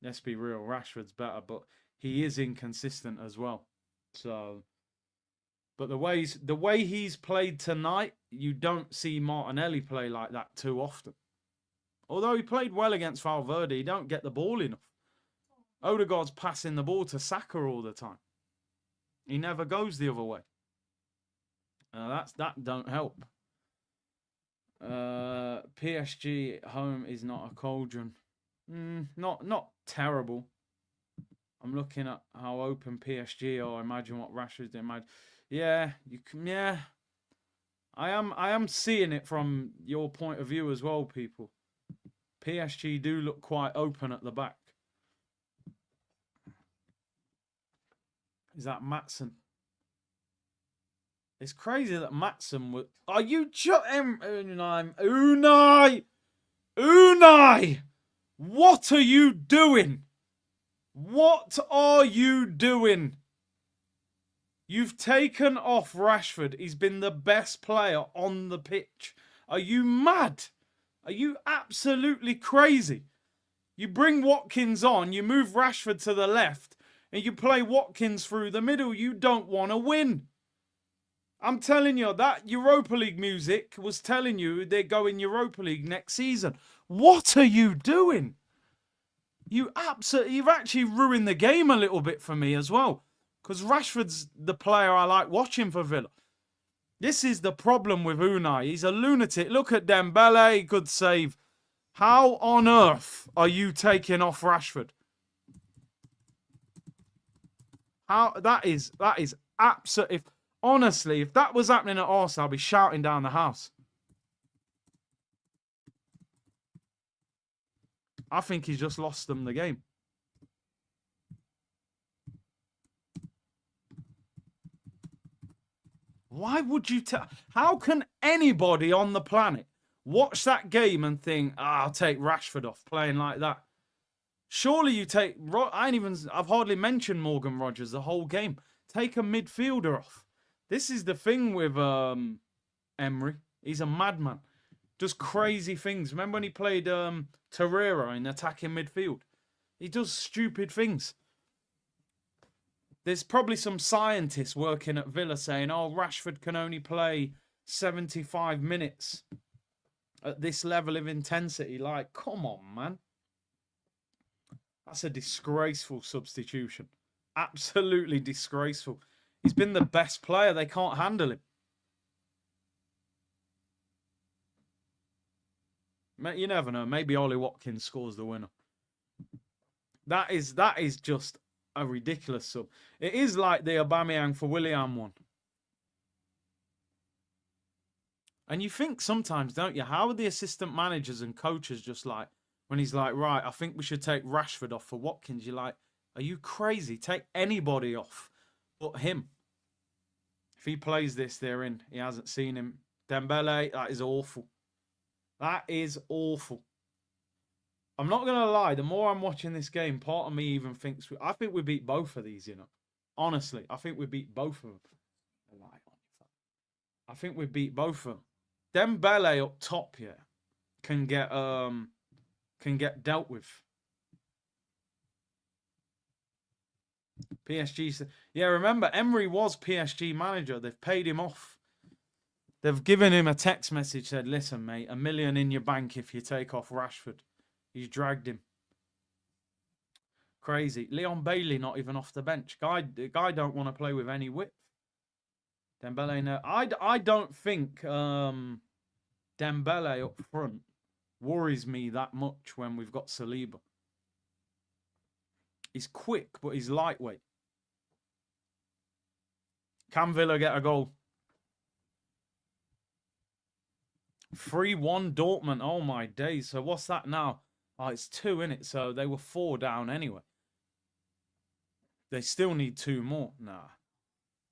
Let's be real. Rashford's better, but he is inconsistent as well. So, but the way he's played tonight, you don't see Martinelli play like that too often. Although he played well against Valverde, he don't get the ball enough. Odegaard's passing the ball to Saka all the time. He never goes the other way. That don't help. PSG at home is not a cauldron. Not terrible. I'm looking at how open PSG are. Imagine what Rashford's doing. Yeah, you can. Yeah, I am seeing it from your point of view as well, people. PSG do look quite open at the back. Is that Matson? It's crazy that Matson would... Are you... Unai! What are you doing? What are you doing? You've taken off Rashford. He's been the best player on the pitch. Are you mad? Are you absolutely crazy? You bring Watkins on, you move Rashford to the left, and you play Watkins through the middle. You don't want to win. I'm telling you, that Europa League music was telling you they're going Europa League next season. What are you doing? You've actually ruined the game a little bit for me as well. Because Rashford's the player I like watching for Villa. This is the problem with Unai. He's a lunatic. Look at Dembele, good save. How on earth are you taking off Rashford? How that is absolutely... Honestly, if that was happening at Arsenal, I'd be shouting down the house. I think he's just lost them the game. Why would you tell... How can anybody on the planet watch that game and think, I'll take Rashford off playing like that? Surely you take... I've hardly mentioned Morgan Rogers the whole game. Take a midfielder off. This is the thing with Emery. He's a madman. Does crazy things. Remember when he played Torreira in attacking midfield? He does stupid things. There's probably some scientists working at Villa saying, oh, Rashford can only play 75 minutes at this level of intensity. Like, come on, man. That's a disgraceful substitution. Absolutely disgraceful. He's been the best player. They can't handle him. You never know. Maybe Ollie Watkins scores the winner. That is just a ridiculous sub. It is like the Aubameyang for Willian one. And you think sometimes, don't you? How are the assistant managers and coaches just like, when he's like, right, I think we should take Rashford off for Watkins. You're like, are you crazy? Take anybody off but him. If he plays this, they're in. He hasn't seen him. Dembele, that is awful. That is awful. I'm not going to lie. The more I'm watching this game, part of me even thinks... I think we beat both of these, you know. Honestly, I think we beat both of them. I think we beat both of them. Dembele up top, yeah, can get dealt with. PSG... Yeah, remember, Emery was PSG manager. They've paid him off. They've given him a text message, said, listen, mate, $1 million in your bank if you take off Rashford. He's dragged him. Crazy. Leon Bailey not even off the bench. The guy don't want to play with any width. Dembele, no. I don't think Dembele up front worries me that much when we've got Saliba. He's quick, but he's lightweight. Can Villa get a goal? 3-1 Dortmund. Oh, my days. So what's that now? Oh, it's 2, innit? So they were 4 down anyway. They still need 2 more. Nah.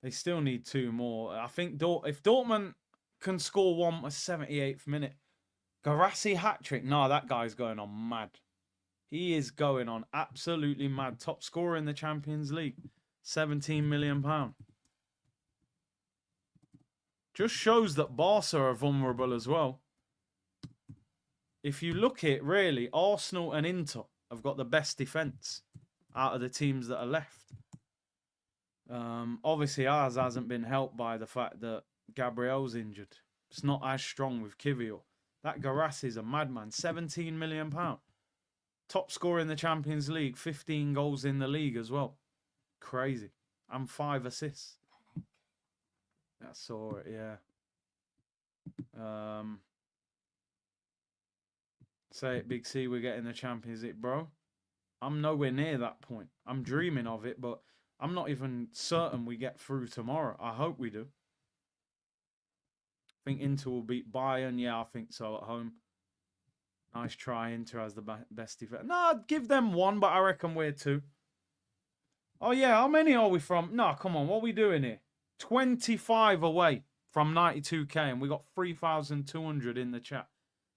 They still need 2 more. I think if Dortmund can score one at 78th minute, Garassi hat-trick. No, that guy's going on mad. He is going on absolutely mad. Top scorer in the Champions League. £17 million. Just shows that Barca are vulnerable as well. If you look at it, really, Arsenal and Inter have got the best defence out of the teams that are left. Obviously, ours hasn't been helped by the fact that Gabriel's injured. It's not as strong with Kivior. That Garassi is a madman. £17 million. Top scorer in the Champions League. 15 goals in the league as well. Crazy. And 5 assists. I saw it, yeah. Say it, Big C, we're getting the Champions League, bro. I'm nowhere near that point. I'm dreaming of it, but I'm not even certain we get through tomorrow. I hope we do. I think Inter will beat Bayern. Yeah, I think so at home. Nice try. Inter has the best defense. No, I'd give them 1, but I reckon we're 2. Oh, yeah. How many are we from? No, come on. What are we doing here? 25 away from 92k, and we got 3,200 in the chat.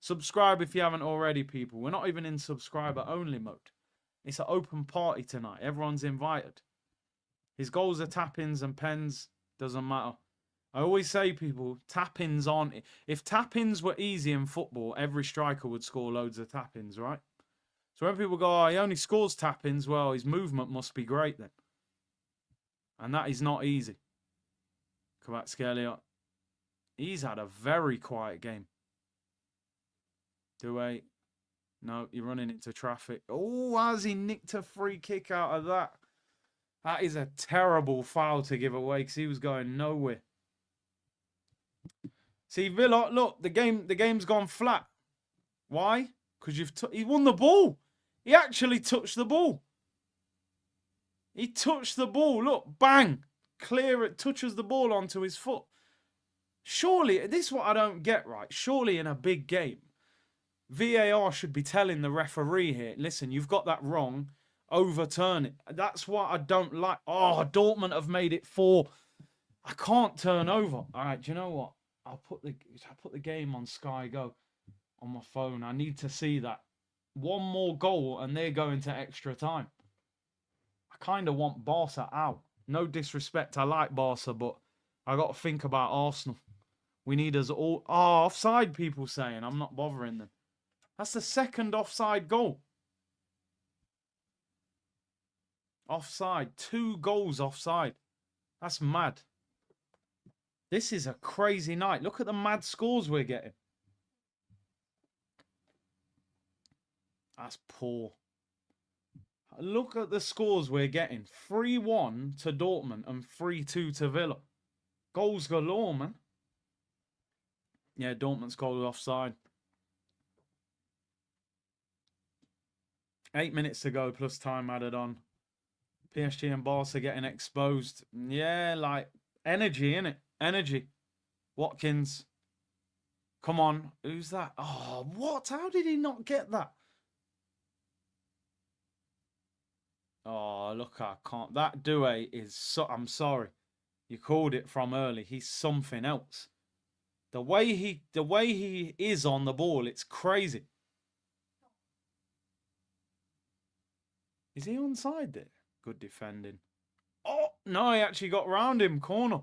Subscribe if you haven't already, people. We're not even in subscriber-only mode. It's an open party tonight. Everyone's invited. His goals are tap-ins and pens. Doesn't matter. I always say, people, tap-ins aren't... If tap-ins were easy in football, every striker would score loads of tap-ins, right? So when people go, oh, he only scores tap-ins, well, his movement must be great then. And that is not easy. Kvaratskhelia. He's had a very quiet game. Douay. No, you're running into traffic. Oh, has he nicked a free kick out of that? That is a terrible foul to give away because he was going nowhere. See, Villa, look, the game's gone flat. Why? Because he won the ball. He actually touched the ball. He touched the ball. Look, bang. Clear it, touches the ball onto his foot. Surely, this is what I don't get, right? Surely in a big game, VAR should be telling the referee here, listen, you've got that wrong, overturn it. That's what I don't like. Oh, Dortmund have made it 4. I can't turn over. All right, do you know what? I'll put the game on Sky Go on my phone. I need to see that. 1 more goal and they're going to extra time. I kind of want Barca out. No disrespect, I like Barca, but I got to think about Arsenal. We need us all... Oh, offside, people saying. I'm not bothering them. That's the 2nd offside goal. Offside. 2 goals offside. That's mad. This is a crazy night. Look at the mad scores we're getting. That's poor. Look at the scores we're getting. 3-1 to Dortmund and 3-2 to Villa. Goals galore, man. Yeah, Dortmund's goal was offside. 8 minutes to go plus time added on. PSG and Barca getting exposed. Yeah, like energy, innit? Energy. Watkins. Come on. Who's that? Oh, what? How did he not get that? Oh, look, I can't. That Doué is so... I'm sorry. You called it from early. He's something else. The way he is on the ball, it's crazy. Is he onside there? Good defending. Oh, no, he actually got round him. Corner.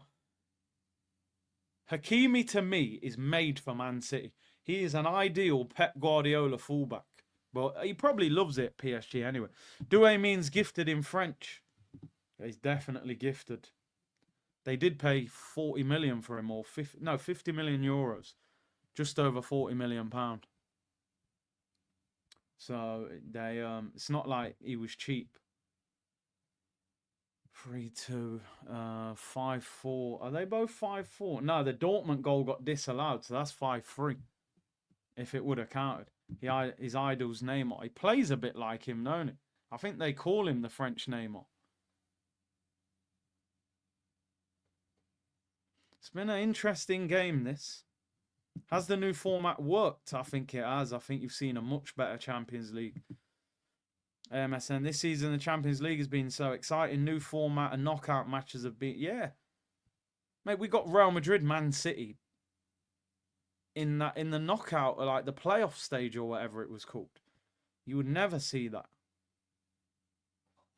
Hakimi, to me, is made for Man City. He is an ideal Pep Guardiola fullback. But he probably loves it, PSG, anyway. Doué means gifted in French. He's definitely gifted. They did pay 40 million for him, or 50 million euros. Just over 40 million pound. So they it's not like he was cheap. 3-2, 5-4. Are they both 5-4? No, the Dortmund goal got disallowed, so that's 5-3. If it would have counted. His idol's Neymar. He plays a bit like him, don't he? I think they call him the French Neymar. It's been an interesting game, this. Has the new format worked? I think it has. I think you've seen a much better Champions League. AMSN, this season the Champions League has been so exciting. New format and knockout matches have been... Yeah. Mate, we got Real Madrid, Man City in the knockout, or like the playoff stage or whatever it was called. You would never see that.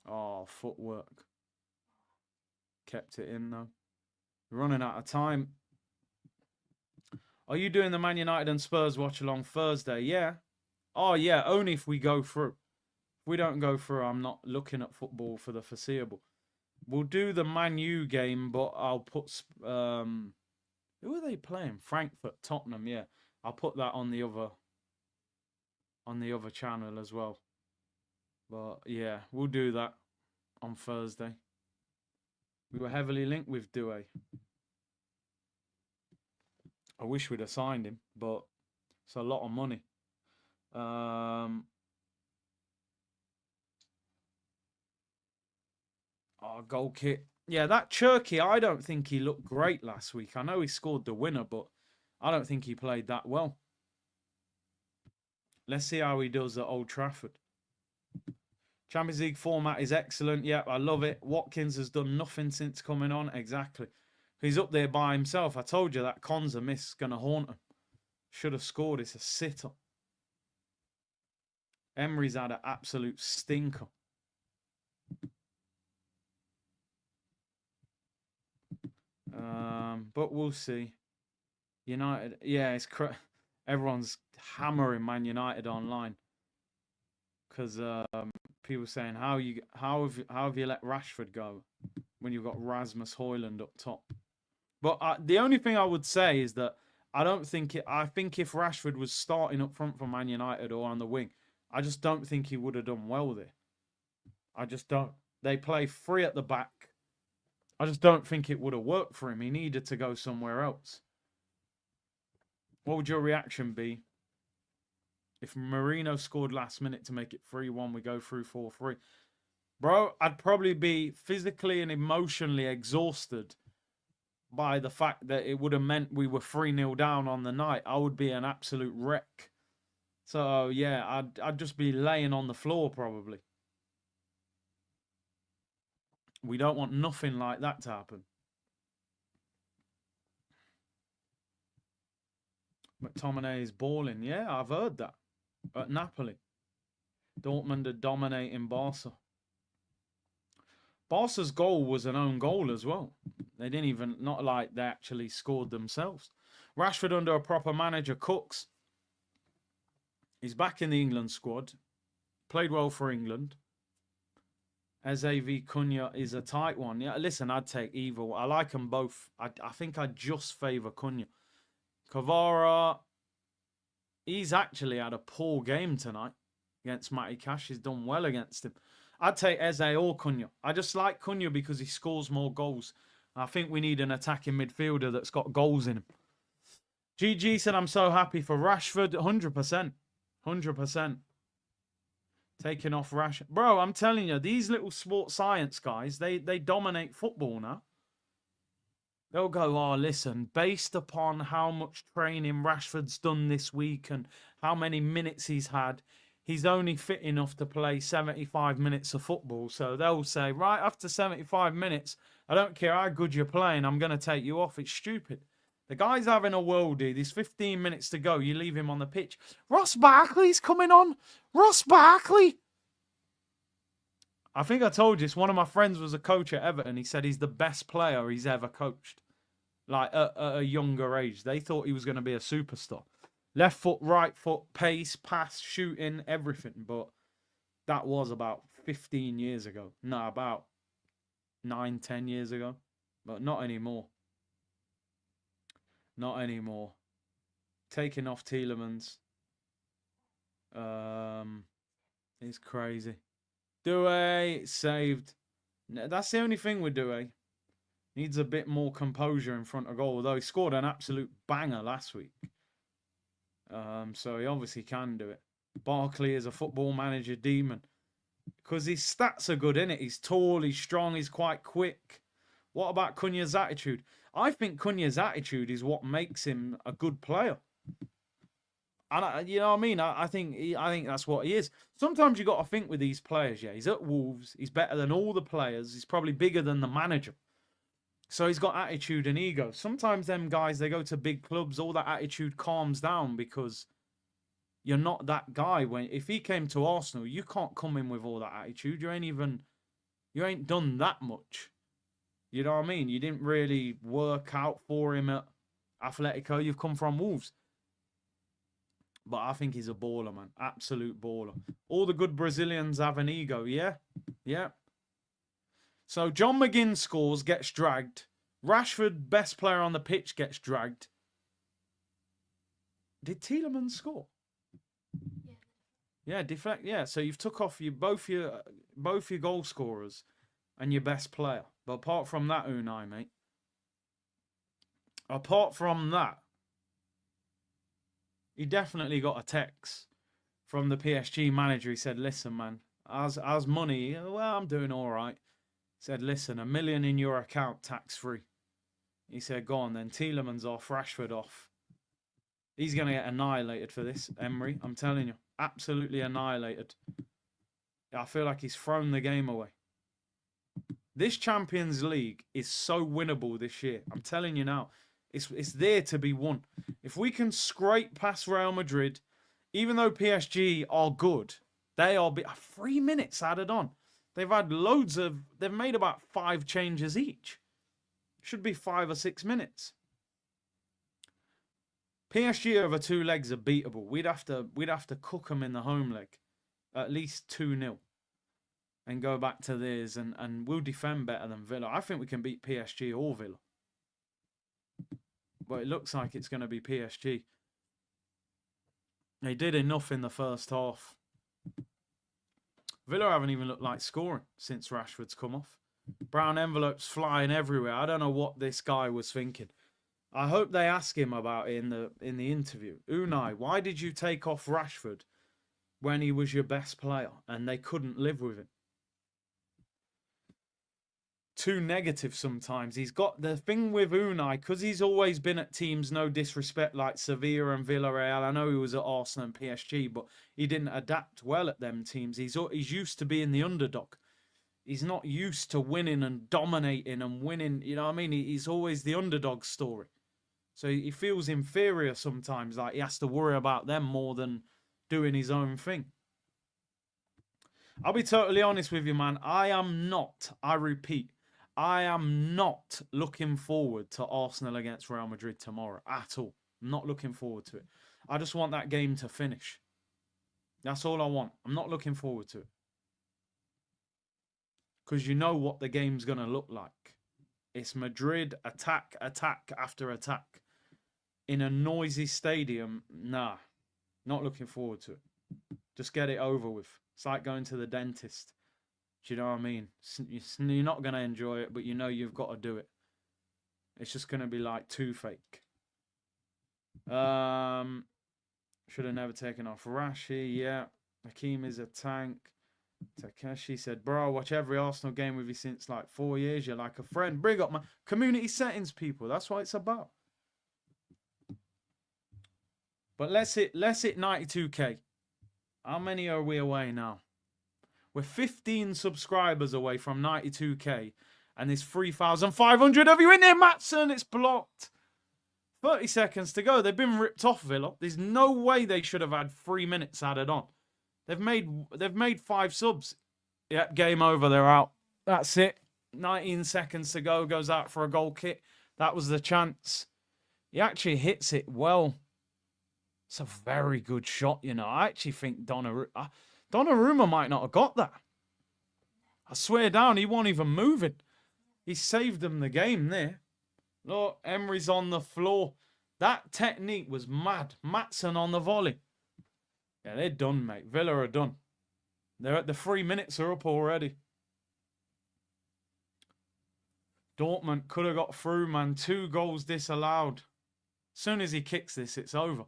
Oh, footwork. Kept it in, though. We're running out of time. Are you doing the Man United and Spurs watch along Thursday? Yeah. Oh, yeah, only if we go through. If we don't go through, I'm not looking at football for the foreseeable. We'll do the Man U game, but I'll put... who are they playing? Frankfurt, Tottenham, yeah. I'll put that on the other channel as well. But, yeah, we'll do that on Thursday. We were heavily linked with Doué. I wish we'd have signed him, but it's a lot of money. Goal kick. Yeah, that Cherky, I don't think he looked great last week. I know he scored the winner, but I don't think he played that well. Let's see how he does at Old Trafford. Champions League format is excellent. Yeah, I love it. Watkins has done nothing since coming on. Exactly. He's up there by himself. I told you that Konza miss going to haunt him. Should have scored. It's a sitter. Emery's had an absolute stinker. But we'll see. United, yeah, it's everyone's hammering Man United online because people saying how have you let Rashford go when you've got Rasmus Højlund up top. But the only thing I would say is that I think if Rashford was starting up front for Man United or on the wing, I just don't think he would have done well there. I just don't. They play three at the back. I just don't think it would have worked for him. He needed to go somewhere else. What would your reaction be if Marino scored last minute to make it 3-1, we go through 4-3? Bro, I'd probably be physically and emotionally exhausted by the fact that it would have meant we were 3-0 down on the night. I would be an absolute wreck. So, yeah, I'd just be laying on the floor probably. We don't want nothing like that to happen. McTominay is balling. Yeah, I've heard that. At Napoli. Dortmund are dominating Barca. Barca's goal was an own goal as well. They didn't even, not like they actually scored themselves. Rashford under a proper manager, Cooks. He's back in the England squad. Played well for England. Eze v Cunha is a tight one. Yeah, listen, I'd take either. I like them both. I think I just favour Cunha. Kvara, he's actually had a poor game tonight. against Matty Cash. He's done well against him. I'd take Eze or Cunha. I just like Cunha because he scores more goals. I think we need an attacking midfielder that's got goals in him. GG said, I'm so happy for Rashford. 100%. 100%. Taking off Rashford. Bro, I'm telling you, these little sports science guys, they dominate football now. They'll go, oh, listen, based upon how much training Rashford's done this week and how many minutes he's had, he's only fit enough to play 75 minutes of football. So they'll say, right, after 75 minutes, I don't care how good you're playing, I'm going to take you off. It's stupid. The guy's having a worldie. There's 15 minutes to go. You leave him on the pitch. Ross Barkley's coming on. Ross Barkley. I think I told you, one of my friends was a coach at Everton. He said he's the best player he's ever coached. Like, at a younger age. They thought he was going to be a superstar. Left foot, right foot, pace, pass, shooting, everything. But that was about 15 years ago. No, about 9, 10 years ago. But not anymore. Not anymore. Taking off Tielemans. It's crazy. Doué saved. That's the only thing with Doué. Needs a bit more composure in front of goal. Although he scored an absolute banger last week. So he obviously can do it. Barkley is a football manager demon. Because his stats are good, innit? He's tall, he's strong, he's quite quick. What about Cunha's attitude? I think Cunha's attitude is what makes him a good player. And you know what I mean? I think that's what he is. Sometimes you got to think with these players, yeah. He's at Wolves. He's better than all the players. He's probably bigger than the manager. So he's got attitude and ego. Sometimes them guys, they go to big clubs, all that attitude calms down because you're not that guy. If he came to Arsenal, you can't come in with all that attitude. You ain't done that much. You know what I mean? You didn't really work out for him at Atletico. You've come from Wolves. But I think he's a baller, man. Absolute baller. All the good Brazilians have an ego, yeah? Yeah. So John McGinn scores, gets dragged. Rashford, best player on the pitch, gets dragged. Did Tielemans score? Yeah. Yeah, deflect. Yeah, so you've took off both your goal scorers and your best player. But apart from that, Unai, mate. Apart from that, he definitely got a text from the PSG manager. He said, listen, man, as money, well, I'm doing all right. He said, listen, $1 million in your account, tax-free. He said, go on then. Tielemans off, Rashford off. He's going to get annihilated for this, Emery. I'm telling you. Absolutely annihilated. I feel like he's thrown the game away. This Champions League is so winnable this year. I'm telling you now. It's there to be won. If we can scrape past Real Madrid, even though PSG are good, they are 3 minutes added on. They've had they've made about 5 changes each. Should be 5 or 6 minutes. PSG over 2 legs are beatable. We'd have to cook them in the home leg. At least 2-0. And go back to theirs and we'll defend better than Villa. I think we can beat PSG or Villa. But it looks like it's going to be PSG. They did enough in the first half. Villa haven't even looked like scoring since Rashford's come off. Brown envelopes flying everywhere. I don't know what this guy was thinking. I hope they ask him about it in the interview. Unai, why did you take off Rashford when he was your best player and they couldn't live with him? Too negative sometimes. He's got the thing with Unai, because he's always been at teams, no disrespect, like Sevilla and Villarreal. I know he was at Arsenal and PSG, but he didn't adapt well at them teams. He's used to being the underdog. He's not used to winning and dominating and winning. You know what I mean? He's always the underdog story. So he feels inferior sometimes, like he has to worry about them more than doing his own thing. I'll be totally honest with you, man. I repeat, I am not looking forward to Arsenal against Real Madrid tomorrow at all. I'm not looking forward to it. I just want that game to finish. That's all I want. I'm not looking forward to it. Because you know what the game's going to look like. It's Madrid, attack, attack after attack. In a noisy stadium, nah. Not looking forward to it. Just get it over with. It's like going to the dentist. Do you know what I mean? You're not going to enjoy it, but you know you've got to do it. It's just going to be like toothache. Should have never taken off Rashi. Yeah. Hakeem is a tank. Takeshi said, bro, I watch every Arsenal game with you since like 4 years. You're like a friend. Bring up my community settings, people. That's what it's about. But let's hit 92K. How many are we away now? We're 15 subscribers away from 92K. And there's 3,500 of you in there, Matson. It's blocked. 30 seconds to go. They've been ripped off, Villa. There's no way they should have had 3 minutes added on. They've made 5 subs. Yep, game over. They're out. That's it. 19 seconds to go. Goes out for a goal kick. That was the chance. He actually hits it well. It's a very good shot, you know. I actually think Donnarumma might not have got that. I swear down, he wasn't even moving. He saved them the game there. Look, Emery's on the floor. That technique was mad. Matson on the volley. Yeah, they're done, mate. Villa are done. They're at the 3 minutes are up already. Dortmund could have got through, man. 2 goals disallowed. As soon as he kicks this, it's over.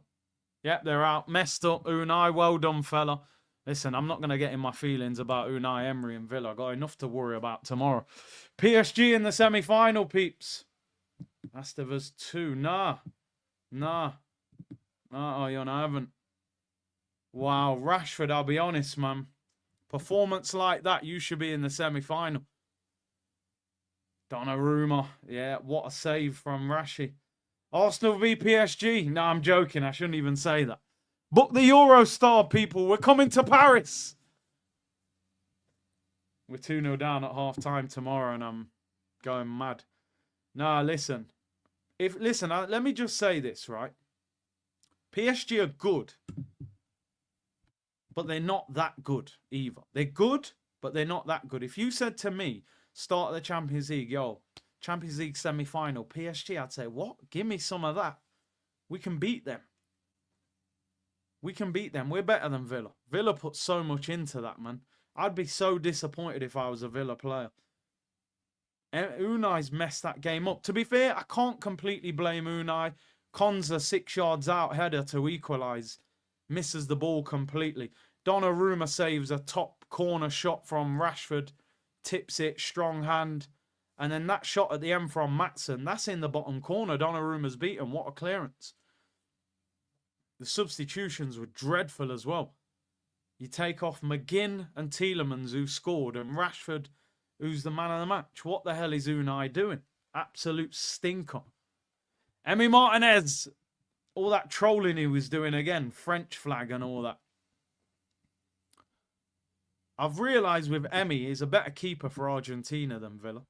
Yep, they're out. Messed up. Unai, well done, fella. Listen, I'm not going to get in my feelings about Unai Emery and Villa. I've got enough to worry about tomorrow. PSG in the semi-final, peeps. Aston Villa 2. Nah. Oh, I haven't. Wow, Rashford, I'll be honest, man. Performance like that, you should be in the semi-final. Donnarumma. Yeah, what a save from Rashi. Arsenal v PSG. No, I'm joking. I shouldn't even say that. Book the Eurostar, people. We're coming to Paris. We're 2-0 down at half-time tomorrow, and I'm going mad. Nah, listen. Let me just say this, right? PSG are good. But they're not that good either. They're good, but they're not that good. If you said to me, start of the Champions League, yo, Champions League semi-final, PSG, I'd say, what? Give me some of that. We can beat them. We can beat them. We're better than Villa. Villa put so much into that, man. I'd be so disappointed if I was a Villa player. Unai's messed that game up. To be fair, I can't completely blame Unai. Konza 6 yards out header to equalise. Misses the ball completely. Donnarumma saves a top corner shot from Rashford. Tips it, strong hand. And then that shot at the end from Matson, that's in the bottom corner. Donnarumma's beaten. What a clearance. The substitutions were dreadful as well. You take off McGinn and Tielemans, who scored, and Rashford, who's the man of the match. What the hell is Unai doing? Absolute stinker. Emi Martinez, all that trolling he was doing again, French flag and all that. I've realised with Emi, he's a better keeper for Argentina than Villa.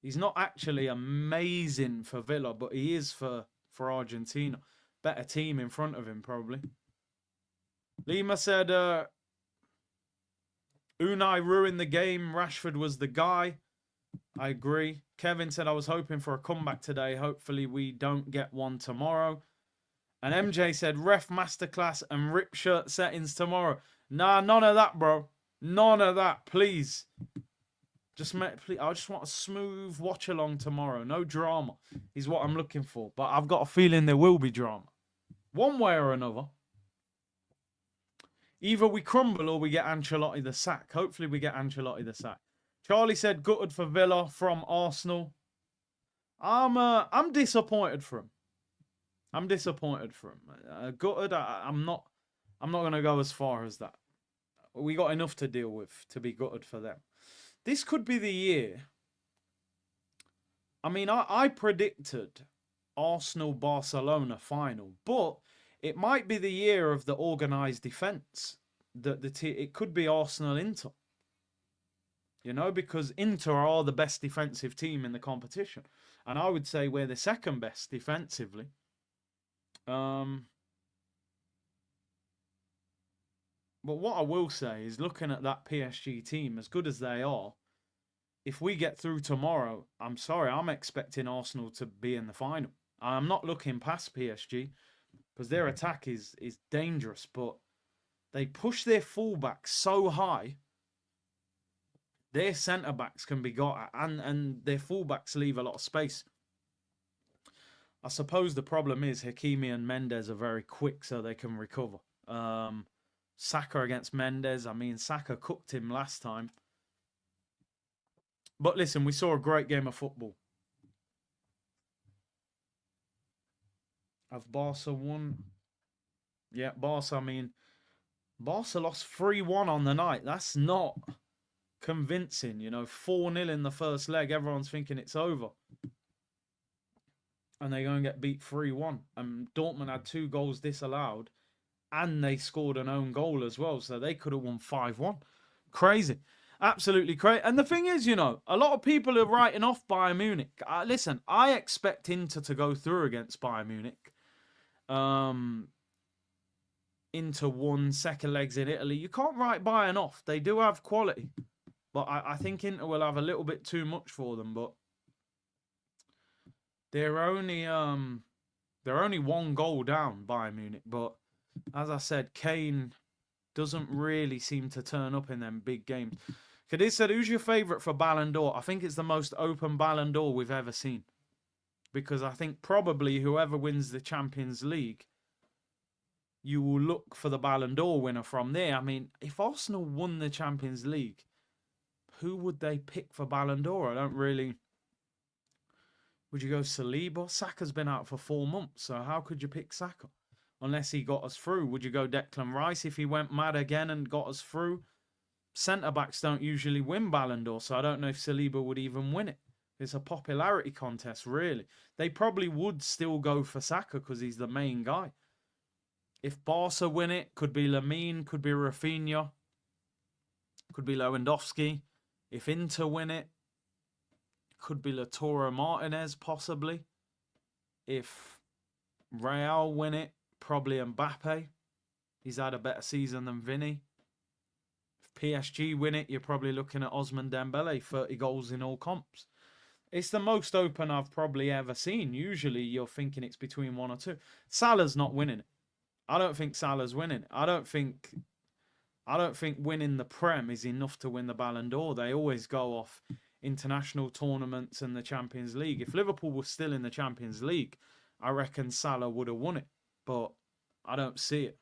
He's not actually amazing for Villa, but he is for Argentina. Better team in front of him, probably. Lima said, Unai ruined the game. Rashford was the guy. I agree. Kevin said, I was hoping for a comeback today. Hopefully we don't get one tomorrow. And MJ said, ref masterclass and rip shirt settings tomorrow. Nah, none of that, bro. None of that, please. Please, I just want a smooth watch along tomorrow. No drama is what I'm looking for. But I've got a feeling there will be drama. One way or another. Either we crumble or we get Ancelotti the sack. Hopefully we get Ancelotti the sack. Charlie said gutted for Villa from Arsenal. I'm disappointed for him. I'm disappointed for him. Gutted. I'm not going to go as far as that. We got enough to deal with to be gutted for them. This could be the year. I mean, I predicted Arsenal-Barcelona final, but it might be the year of the organised defence. It could be Arsenal-Inter. You know, because Inter are the best defensive team in the competition. And I would say we're the second best defensively. But what I will say is, looking at that PSG team, as good as they are, if we get through tomorrow, I'm sorry, I'm expecting Arsenal to be in the final. I'm not looking past PSG because their attack is dangerous, but They push their fullbacks so high, their centre-backs can be got at, and their fullbacks leave a lot of space. I suppose the problem is Hakimi and Mendes are very quick, so they can recover. Saka against Mendes, I mean, Saka cooked him last time. But listen, we saw a great game of football. Have Barca won? Yeah, Barca, I mean, Barca lost 3-1 on the night. That's not convincing, you know. 4-0 in the first leg. Everyone's thinking it's over. And they go and get beat 3-1. And Dortmund had 2 goals disallowed. And they scored an own goal as well. So they could have won 5-1. Crazy. Absolutely crazy. And the thing is, you know, a lot of people are writing off Bayern Munich. Listen, I expect Inter to go through against Bayern Munich. Inter won, second legs in Italy. You can't write Bayern off. They do have quality. But I think Inter will have a little bit too much for them. But they're only 1 goal down, Bayern Munich. But as I said, Kane doesn't really seem to turn up in them big games. Cadiz said, who's your favourite for Ballon d'Or? I think it's the most open Ballon d'Or we've ever seen. Because I think probably whoever wins the Champions League, you will look for the Ballon d'Or winner from there. I mean, if Arsenal won the Champions League, who would they pick for Ballon d'Or? I don't really... Would you go Saliba? Saka's been out for 4 months, so how could you pick Saka? Unless he got us through. Would you go Declan Rice if he went mad again and got us through? Centre-backs don't usually win Ballon d'Or, so I don't know if Saliba would even win it. It's a popularity contest, really. They probably would still go for Saka because he's the main guy. If Barca win it, could be Lamine, could be Rafinha, could be Lewandowski. If Inter win it, could be Lautaro Martinez, possibly. If Real win it, probably Mbappe. He's had a better season than Vinny. If PSG win it, you're probably looking at Ousmane Dembele, 30 goals in all comps. It's the most open I've probably ever seen. Usually you're thinking it's between 1 or 2. Salah's not winning it. I don't think Salah's winning it. I don't think winning the Prem is enough to win the Ballon d'Or. They always go off international tournaments and the Champions League. If Liverpool was still in the Champions League, I reckon Salah would have won it. But I don't see it.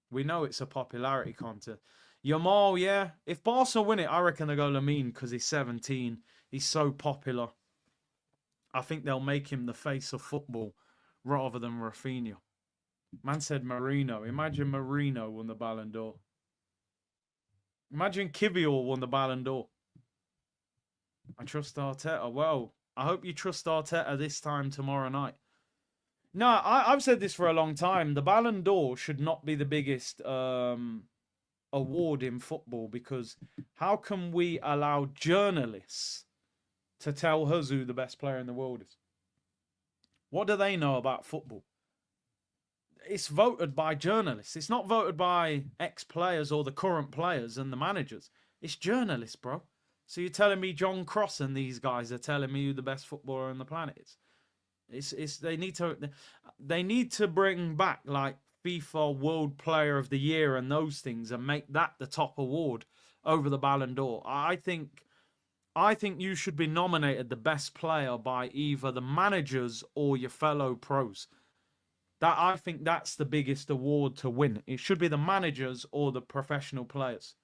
We know it's a popularity contest. Yamal, yeah. If Barca win it, I reckon they go Lamine because he's 17. He's so popular. I think they'll make him the face of football rather than Rafinha. Man said Marino. Imagine Marino won the Ballon d'Or. Imagine Kivior won the Ballon d'Or. I trust Arteta. Well, I hope you trust Arteta this time tomorrow night. No, I've said this for a long time. The Ballon d'Or should not be the biggest award in football because how can we allow journalists to tell us who the best player in the world is? What do they know about football? It's voted by journalists. It's not voted by ex-players or the current players and the managers. It's journalists, bro. So you're telling me John Cross and these guys are telling me who the best footballer on the planet is? They need to bring back like FIFA World Player of the Year and those things and make that the top award over the Ballon d'Or. I think you should be nominated the best player by either the managers or your fellow pros. I think that's the biggest award to win. It should be the managers or the professional players,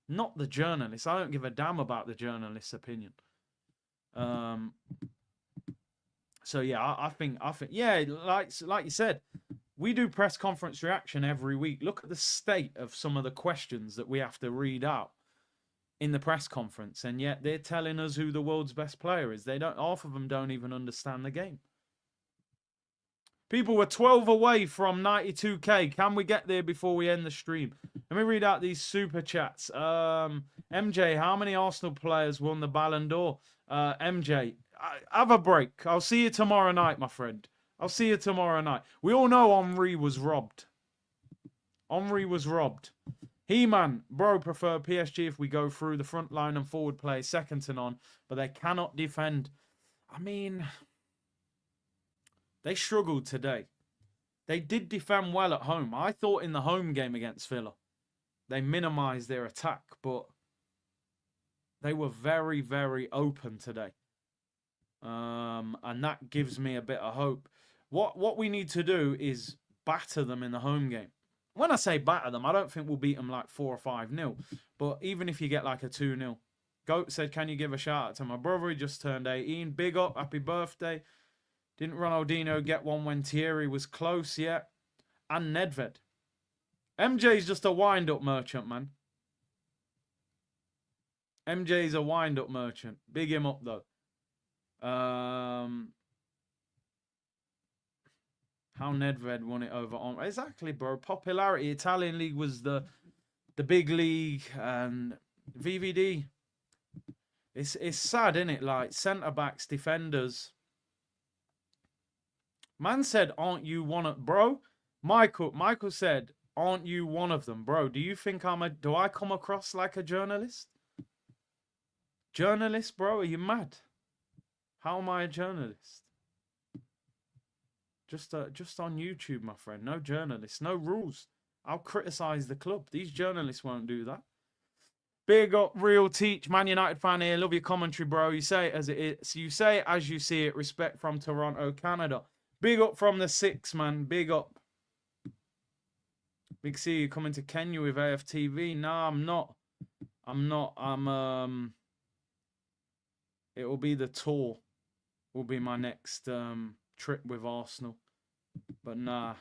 not the journalists. I don't give a damn about the journalist's opinion. So yeah, I think yeah, like you said, we do press conference reaction every week. Look at the state of some of the questions that we have to read out in the press conference, and yet they're telling us who the world's best player is. Half of them don't even understand the game. People were 12 away from 92k. Can we get there before we end the stream? Let me read out these super chats. MJ, how many Arsenal players won the Ballon d'Or? MJ, have a break. I'll see you tomorrow night, my friend. I'll see you tomorrow night. We all know Henry was robbed. Henry was robbed. He-Man, bro, prefer PSG if we go through the front line and forward play second to none, but they cannot defend. I mean, they struggled today. They did defend well at home. I thought in the home game against Villa, they minimised their attack, but they were very, very open today. And that gives me a bit of hope. What we need to do is batter them in the home game. When I say batter them, I don't think we'll beat them like 4 or 5-0. But even if you get like a 2-0. Goat said, can you give a shout out to my brother? He just turned 18. Big up, happy birthday. Didn't Ronaldinho get one when Thierry was close yet? And Nedved. MJ's just a wind-up merchant, man. MJ's a wind-up merchant. Big him up, though. How Nedved won it over on... Exactly, bro. Popularity. Italian league was the big league. And VVD. It's sad, isn't it? Like, centre-backs, defenders. Man said, aren't you one of... Bro, Michael said, aren't you one of them? Bro, do you think do I come across like a journalist? Journalist, bro? Are you mad? How am I a journalist? Just on YouTube, my friend. No journalists, no rules. I'll criticize the club. These journalists won't do that. Big up, Real Teach, Man United fan here. Love your commentary, bro. You say it as it is. You say it as you see it. Respect from Toronto, Canada. Big up from the 6, man. Big up. Big C, you coming to Kenya with AFTV? Nah, I'm not. It will be the tour. Will be my next trip with Arsenal. But nah.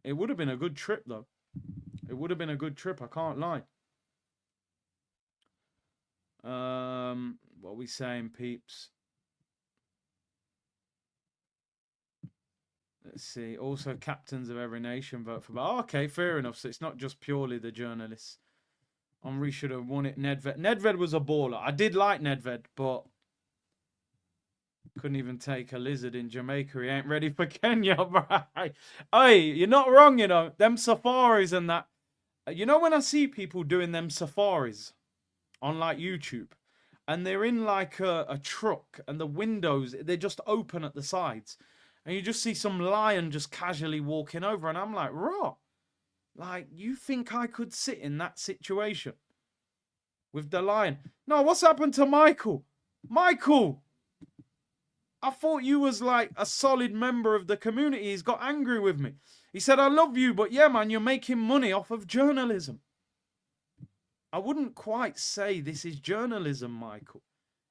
It would have been a good trip, though. It would have been a good trip, I can't lie. What are we saying, peeps? Let's see. Also, captains of every nation vote for... Oh, okay, fair enough. So it's not just purely the journalists. Henry should have won it. Nedved was a baller. I did like Nedved, but couldn't even take a lizard in Jamaica. He ain't ready for Kenya, right? Hey, you're not wrong, you know. Them safaris and that. You know when I see people doing them safaris on like YouTube, and they're in like a truck, and the windows, they're just open at the sides, and you just see some lion just casually walking over, and I'm like, raw. Like, you think I could sit in that situation with the lion? No, what's happened to Michael? Michael! I thought you was like a solid member of the community. He's got angry with me. He said, I love you, but yeah, man, you're making money off of journalism. I wouldn't quite say this is journalism, Michael.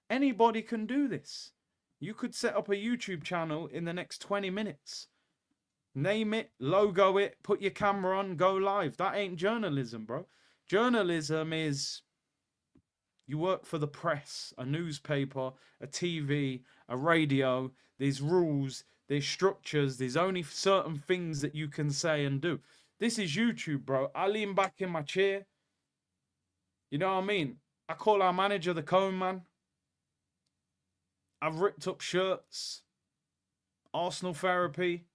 Anybody can do this. You could set up a YouTube channel in the next 20 minutes. Name it, logo it, put your camera on, go live. That ain't journalism, bro. Journalism is you work for the press, a newspaper, a TV, a radio. There's rules, there's structures, there's only certain things that you can say and do. This is YouTube, bro. I lean back in my chair. You know what I mean? I call our manager the Cone Man. I've ripped up shirts. Arsenal therapy.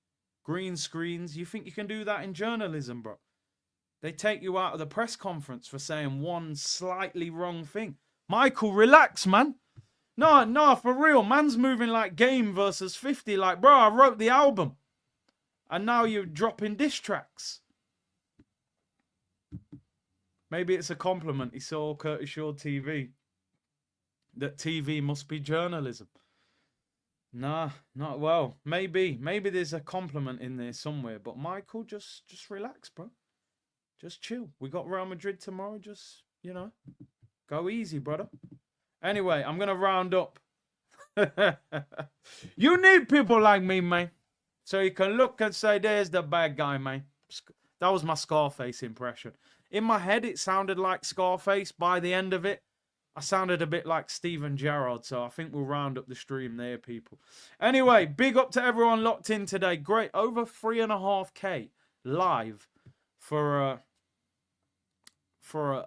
Green screens. You think you can do that in journalism, bro? They take you out of the press conference for saying one slightly wrong thing. Michael, relax, man. No, for real. Man's moving like Game versus 50. Like, bro, I wrote the album. And now you're dropping diss tracks. Maybe it's a compliment. He saw Curtis Shaw TV. That TV must be journalism. Nah, not well. Maybe there's a compliment in there somewhere. But Michael, just relax, bro. Just chill. We got Real Madrid tomorrow. Just, you know, go easy, brother. Anyway, I'm going to round up. You need people like me, man. So you can look and say, there's the bad guy, man. That was my Scarface impression. In my head, it sounded like Scarface. By the end of it, I sounded a bit like Steven Gerrard. So I think we'll round up the stream there, people. Anyway, big up to everyone locked in today. Great. Over 3.5K live for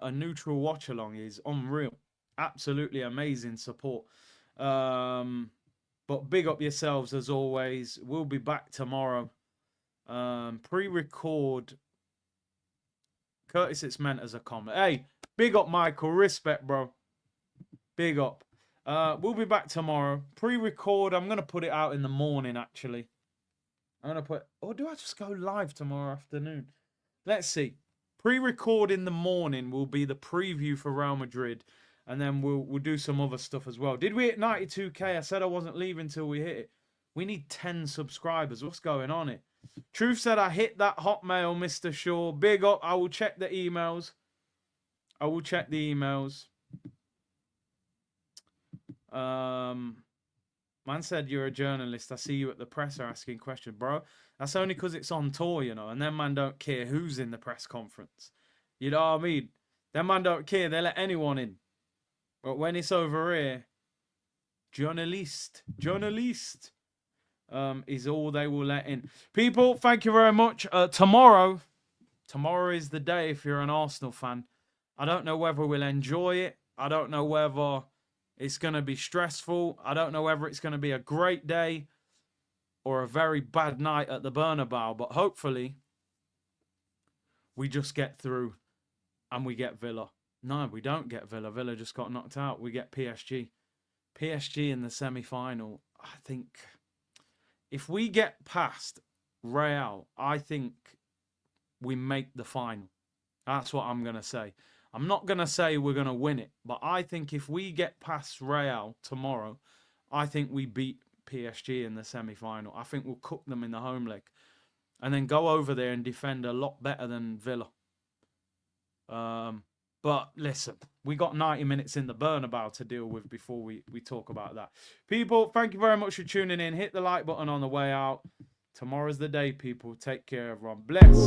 a neutral watch along is unreal. Absolutely amazing support. But big up yourselves as always. We'll be back tomorrow. Pre-record. Curtis, it's meant as a comment. Hey, big up, Michael. Respect, bro. Big up. We'll be back tomorrow. Pre-record. I'm going to put it out in the morning, actually. I'm going to put... Or do I just go live tomorrow afternoon? Let's see. pre-record in the morning will be the preview for Real Madrid, and then we'll do some other stuff as well. Did we hit 92K? I said I wasn't leaving till we hit it. We need 10 subscribers. What's going on here? Truth said I hit that Hotmail, Mr. Shaw. Big up. I will check the emails. I will check the emails. Man said you're a journalist. I see you at the presser asking questions, bro. That's only because it's on tour, you know, and them man don't care who's in the press conference. You know what I mean? Them man don't care. They let anyone in. But when it's over here, journalist is all they will let in. People, thank you very much. Tomorrow is the day if you're an Arsenal fan. I don't know whether we'll enjoy it. I don't know whether it's going to be stressful. I don't know whether it's going to be a great day or a very bad night at the Bernabeu. But hopefully, we just get through and we get Villa. No, we don't get Villa. Villa just got knocked out. We get PSG. PSG in the semi-final. I think if we get past Real, I think we make the final. That's what I'm going to say. I'm not going to say we're going to win it, but I think if we get past Real tomorrow, I think we beat PSG in the semi-final. I think we'll cook them in the home leg and then go over there and defend a lot better than Villa. But listen, we got 90 minutes in the Bernabeu to deal with before we talk about that. People, thank you very much for tuning in. Hit the like button on the way out. Tomorrow's the day, people. Take care, everyone. Bless.